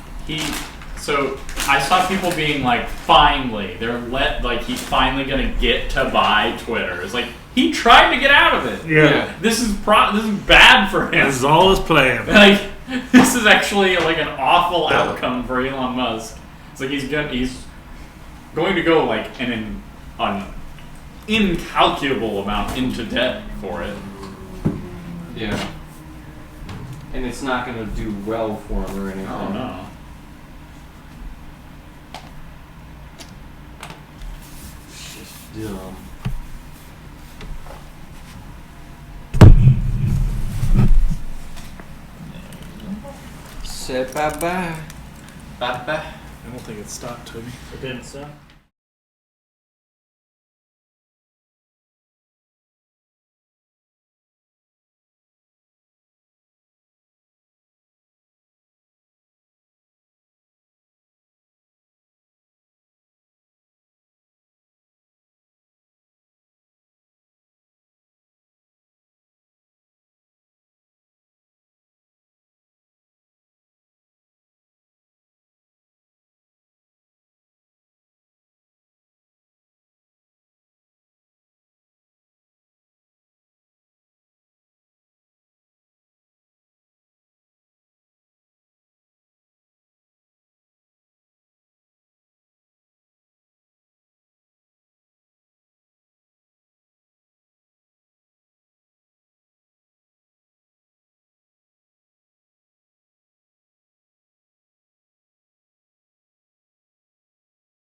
So I saw people being like, finally, he's finally gonna get to buy Twitter. It's like he tried to get out of it.
Yeah.
This is bad for him.
This is all his plan.
Like, this is actually like an awful outcome for Elon Musk. It's like he's going to go like an incalculable amount into debt for it.
Yeah. And it's not going to do well for him or anything.
Oh no.
It's just dumb. Say bye-bye.
Bye-bye.
I don't think it stopped, Toby.
It didn't stop.